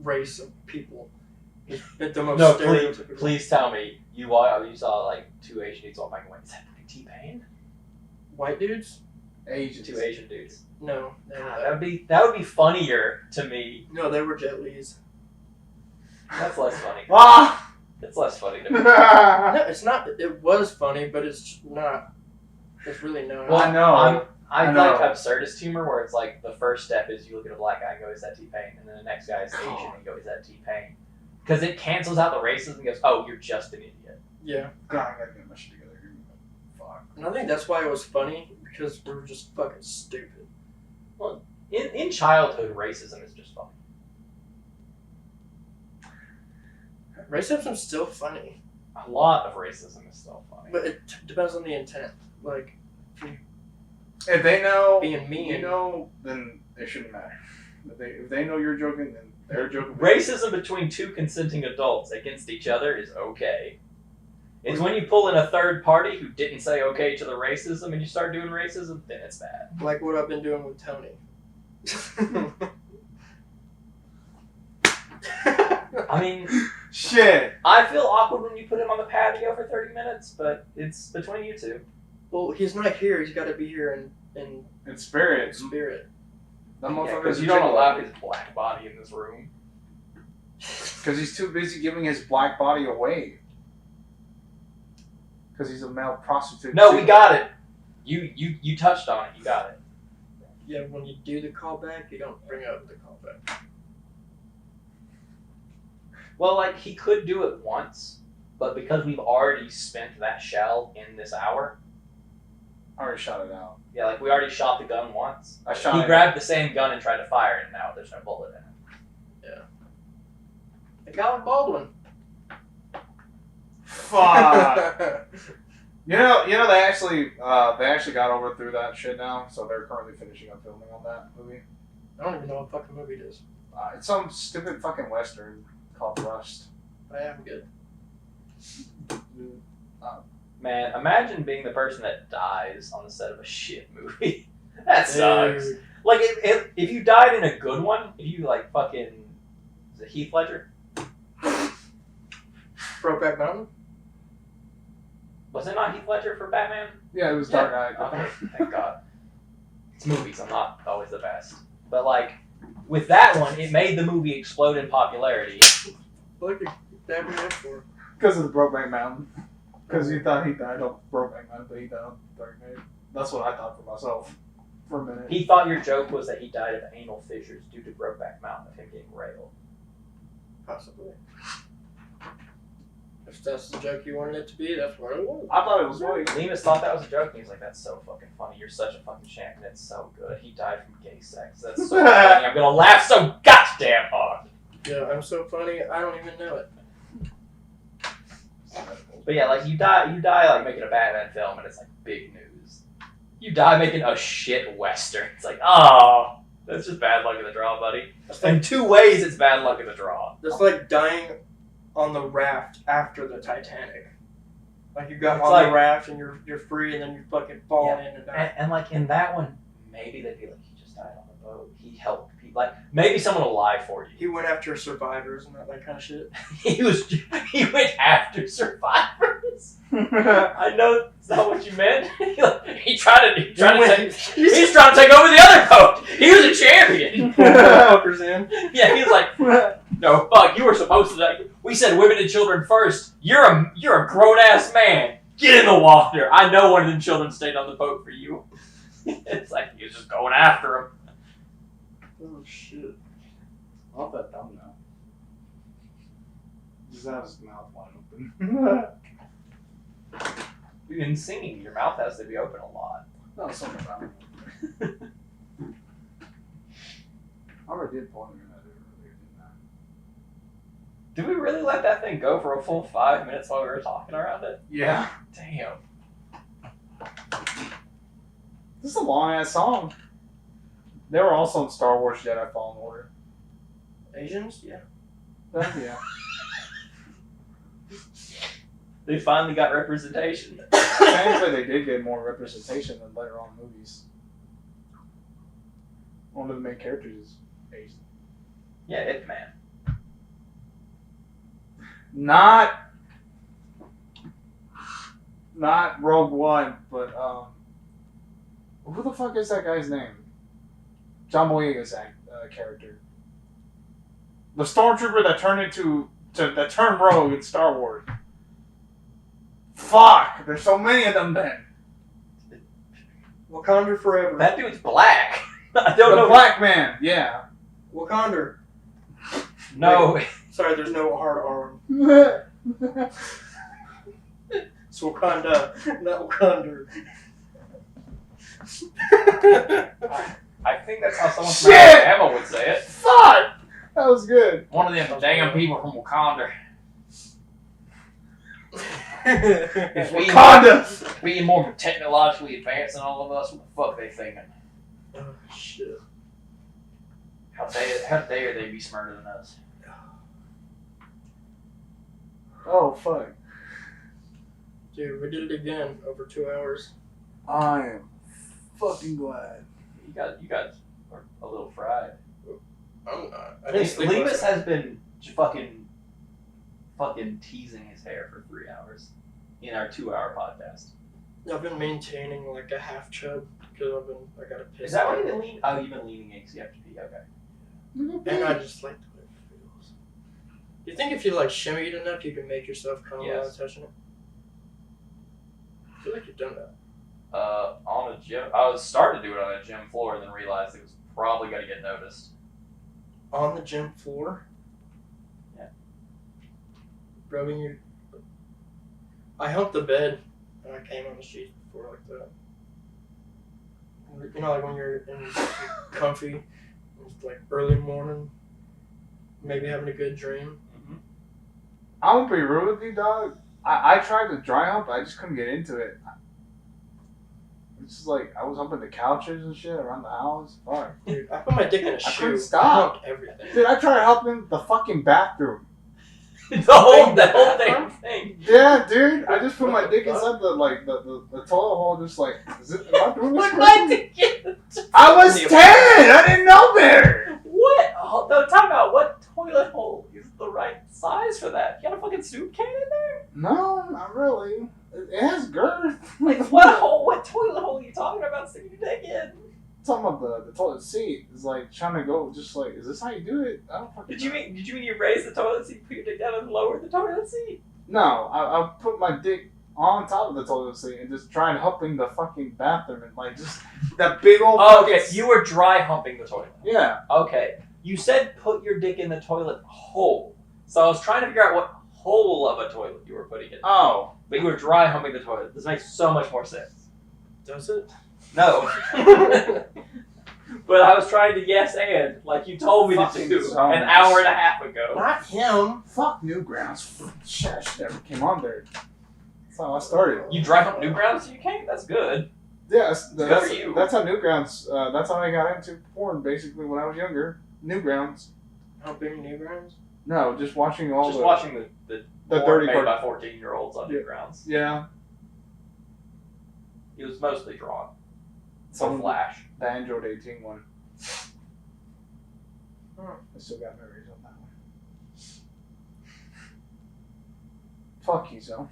race of people. At the most No, stereotypical. please tell me you saw like 2 Asian dudes all making. Is that fucking T-Pain? White dudes? Asians. 2 Asian dudes. No. They were God, that would be funnier to me. no, they were Jet Li's. That's less funny. Ah! It's less funny to me. No, it's not. It was funny, but it's not. It's really not. Well, I know. I I like know. absurdist humor where it's like the first step is you look at a black guy and go, is that T-Pain? And then the next guy is Asian and you go, is that T-Pain? Because it cancels out the racism and goes, oh, you're just an idiot. Yeah. God, I gotta get my shit together. Fuck. And I think that's why it was funny, because we were just fucking stupid. In childhood, racism is just funny. Racism's still funny, A lot of racism is still funny. but it depends on the intent. Like, If they know, being mean. you know, then it shouldn't matter. If they know you're joking, then they're joking. Racism between 2 consenting adults against each other is okay. It's when you pull in a third party who didn't say okay to the racism and you start doing racism, then it's bad. Like what I've been doing with Tony. I mean, Shit. I feel awkward when you put him on the patio for 30 minutes, but it's between you two. Well, he's not here. He's got to be here in It's spirit. spirit. That Yeah, motherfucker's because a you don't gigolo. allow his black body in this room. Because he's too busy giving his black body away. Because he's a male prostitute. No, too. we got it. You touched on it. You got it. Yeah, when you do the callback, you don't bring up the callback. Well, like, he could do it once, but because we've already spent that shell in this hour, I already shot it out. yeah, like, we already shot the gun once. I shot He it. grabbed the same gun and tried to fire it, and now there's no bullet in it. Like Alec Baldwin. Fuck. You know, they actually got over through that shit now, so they're currently finishing up filming on that movie. I don't even know what fucking movie it is. It's some stupid fucking western called Rust. I am good. Man, imagine being the person that dies on the set of a shit movie. That sucks. Dude. Like, if you died in a good one, if you, like, fucking... Is it Heath Ledger? Brokeback Mountain? Was it not Heath Ledger for Batman? Yeah, it was Dark Knight. Okay, thank God. It's movies, I'm not always the best. But, like, with that one, it made the movie explode in popularity. Look at that we have for. Because of the Brokeback Mountain. Because you thought he died on Brokeback Mountain, but he died on Dark Knight. That's what I thought for myself for a minute. He thought your joke was that he died of anal fissures due to Brokeback Mountain, of him getting railed. Possibly. If that's the joke you wanted it to be, that's what it was. I thought it was funny. Lemus thought that was a joke, and he was like, that's so fucking funny. You're such a fucking champion. It's so good. He died from gay sex. That's so funny. I'm gonna laugh so goddamn hard. Yeah, I'm so funny, I don't even know it. But yeah, like, you die like making a Batman film, and it's like big news. You die making a shit Western. It's like, oh, that's just bad luck in the draw, buddy. In 2 ways, it's bad luck in the draw. That's like dying on the raft after the Titanic. Like you got It's on like- the raft and you're free and then you fucking fall in and die. And like in that one, maybe they'd be like, he just died on the boat. He helped people. Like, maybe someone will lie for you. He went after survivors and that kind of shit. He went after survivors. this. I know that's not what you meant. He's trying to take over the other boat. He was a champion. Fuckers in. Yeah, he was like, no, fuck, you were supposed to. We said women and children first. You're a grown ass man. Get in the water. I know one of them children stayed on the boat for you. It's like he was just going after him. Oh shit. I love that thumbnail. Just have his mouth wide open. In singing, your mouth has to be open a lot. No, something about it. I already did point him at it earlier, didn't I? Did we really let that thing go for a full 5 minutes while we were talking around it? Yeah. Damn. This is a long ass song. They were also in Star Wars Jedi Fallen Order. Asians? Yeah. Yeah. They finally got representation. Technically, they did get more representation than later on movies. One of the main characters is Asian. Yeah, Ip Man. Not Rogue One, but who the fuck is that guy's name? John Boyega's character. The stormtrooper that turned rogue in Star Wars. Fuck! There's so many of them then. Wakanda forever. That dude's black. I don't know. The black man, yeah. Wakanda. No. Sorry, there's no hard R. It's Wakanda, not Wakanda. I think that's how someone from Shit! Alabama would say it. Fuck! That was good. One of them damn people from Wakanda. Wakanda! Being more technologically advanced than all of us, what the fuck they thinking? Oh, shit. How dare they be smarter than us? Oh, fuck. Dude, we did it again. Over 2 hours. I am fucking glad. You guys are a little fried. I'm not. I didn't sleep Levis last night. has been fucking teasing his hair for 3 hours in our 2-hour podcast. I've been maintaining like a half chub because I got a piss. Is that what you've been leaning? Oh, you've been leaning in because you have to pee. Okay. And I just like the way it feels. You think if you like shimmy it enough, you can make yourself come without touching it? I feel like you've done that. On a gym, I was starting to do it on a gym floor and then realized it was probably going to get noticed. On the gym floor? Yeah. Rubbing your... I humped the bed and I came on the sheets before like that. You know, like when you're comfy, it's like early morning, maybe having a good dream. Mm-hmm. I won't be rude with you, dog. I tried to dry hump, but I just couldn't get into it. It's just like, I was humping the couches and shit around the house. Fuck. Dude, I put my dick in a shoe. couldn't stop. I humped everything. Dude, I tried helping the fucking bathroom. the whole damn thing. Yeah, dude. I just put my dick inside the toilet hole, just like, is it, am I doing this What correctly? my I was 10! I didn't know better! What? Oh, no, talk about what toilet hole is the right size for that? You got a fucking soup can in there? No, not really. It has girth. Like, what hole? What toilet hole are you talking about sticking your dick in? Talking about the toilet seat is like trying to go, just like, is this how you do it? I don't fucking Did you know. mean you raise the toilet seat, put your dick down, and lower the toilet seat? No, I put my dick on top of the toilet seat and just trying humping the fucking bathroom and like just that big old. Oh, okay, fucking- you were dry humping the toilet. Yeah. Okay, you said put your dick in the toilet hole, so I was trying to figure out what hole of a toilet you were putting it. Oh. But you were dry humping the toilet. This makes so much more sense. Does it? No. But I was trying to yes and, like you told me to Fucking do so an much. hour and a half ago. Not him. Fuck Newgrounds. Shit, I never came on there. That's how I started. You drive up Newgrounds so you can't? That's good. Yeah, Good for you. that's how Newgrounds. That's how I got into porn. Basically, when I was younger, Newgrounds. Humping Newgrounds? No, just watching all Just watching the the porn dirty made part. by 14-year-olds on Yeah. Newgrounds. Yeah. He was mostly drawn. Some So Flash. the Android 18 one. I still got memories on that one. Fuck you, Zone.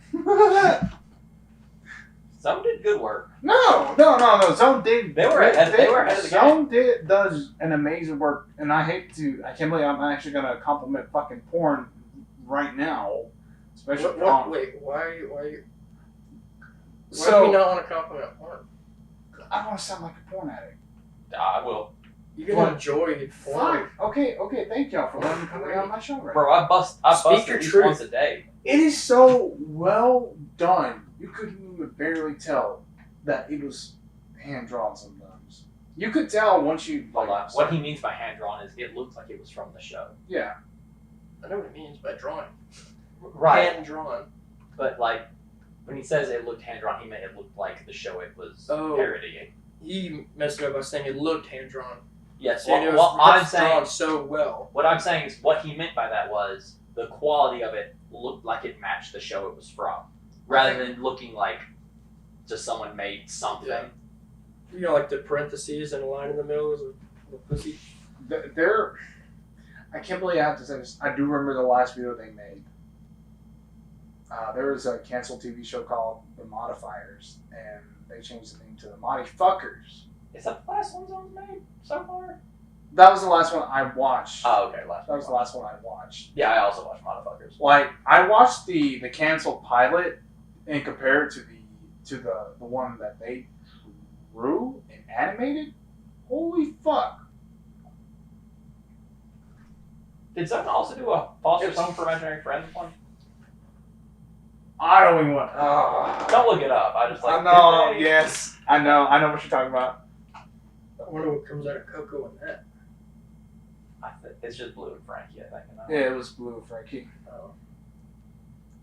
Some did good work. No. Zone did. They were ahead of the Zone does an amazing work, and I can't believe I'm actually gonna compliment fucking porn right now, especially. Wait, why are you? Why So do we not want to compliment porn? I want to sound like a porn addict. I will. You can What? enjoy porn. Fuck. Okay. Thank y'all for letting me come on my show right Bro, I bust Speak your at least truth. once a day. It is so well done. You couldn't even barely tell that it was hand drawn sometimes. You could tell once you Hold on. What he means by hand drawn is it looks like it was from the show. Yeah. I know what he means by drawing. Right. Hand drawn. But like when he says it looked hand drawn, he meant it looked like the show it was parodying. He messed it up by saying it looked hand drawn. Yes. And it was What I'm saying, drawn so well. what I'm saying is what he meant by that was the quality of it looked like it matched the show it was from, rather than looking like just someone made something. Yeah. You know, like the parentheses and a line in the middle is a pussy. I can't believe I have to say this. I do remember the last video they made. There was a canceled TV show called The Modifiers, and they changed the name to The Modifuckers. Is that the last one Zone's made so far? That was the last one I watched. Oh, okay. That was the last one I watched. Yeah, I also watched Motherfuckers. Like, I watched the canceled pilot and compared it to the one that they drew and animated. Holy fuck! Did Zone also do a Foster's Home for Imaginary Friends one? I don't even want. Don't look it up. I just like. I know. did they- Yes, I know. I know what you're talking about. I wonder what comes out of Coco in that. It's just Blue and Frankie, I think. Yeah, it was Blue Frankie. Oh.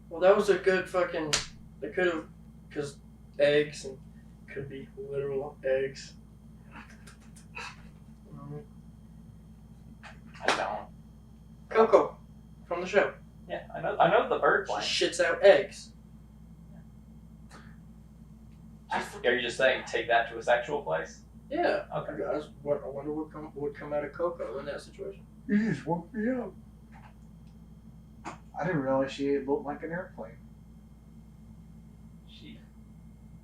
Well, that was a good fucking. They could have, because eggs and could be literal eggs. I don't. Coco, from the show. Yeah, I know the bird plane. She shits out eggs. Are you just saying take that to a sexual place? Yeah. Okay. I wonder what would come out of Coco in that situation. You just woke me up. I didn't realize she looked like an airplane.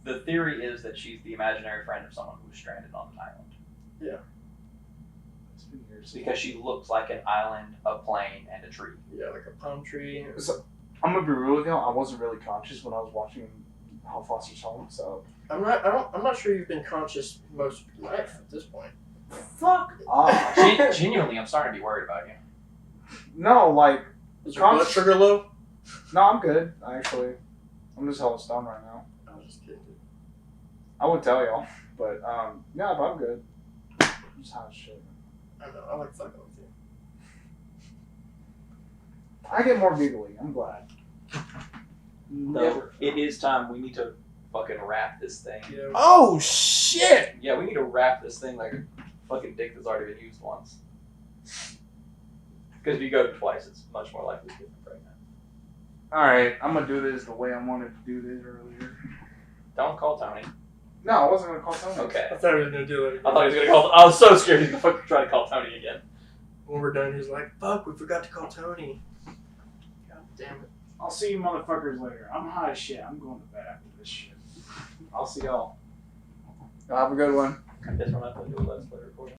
The theory is that she's the imaginary friend of someone who's stranded on an island. Yeah. It's been years. Because she looks like an island, a plane, and a tree. Yeah, like a palm tree. So, I'm gonna be real with you. I wasn't really conscious when I was watching How Foster's Home, so. I'm not sure you've been conscious most of your life at this point. Fuck off. Genuinely, I'm starting to be worried about you. No, like. Is your blood sugar low? No, I'm good, actually. I'm just hella stoned right now. I was just kidding. I would tell y'all, but, yeah, but I'm good. I'm just hot as shit. I know, I like fucking with you. I get more giggly, I'm glad. No, it is time. We need to fucking wrap this thing. Yeah. Oh, shit! Yeah, we need to wrap this thing like a fucking dick that's already been used once. Because if you go to twice, it's much more likely to get pregnant. Alright, I'm gonna do this the way I wanted to do this earlier. Don't call Tony. No, I wasn't gonna call Tony. Okay. I thought he was gonna do it. I thought he was gonna call. I was so scared he was gonna fucking try to call Tony again. When we're done, he's like, "Fuck, we forgot to call Tony." God damn it. I'll see you motherfuckers later. I'm high as shit. I'm going to bed after this shit. I'll see y'all. Have a good one. This one I thought it was Let's Play recording.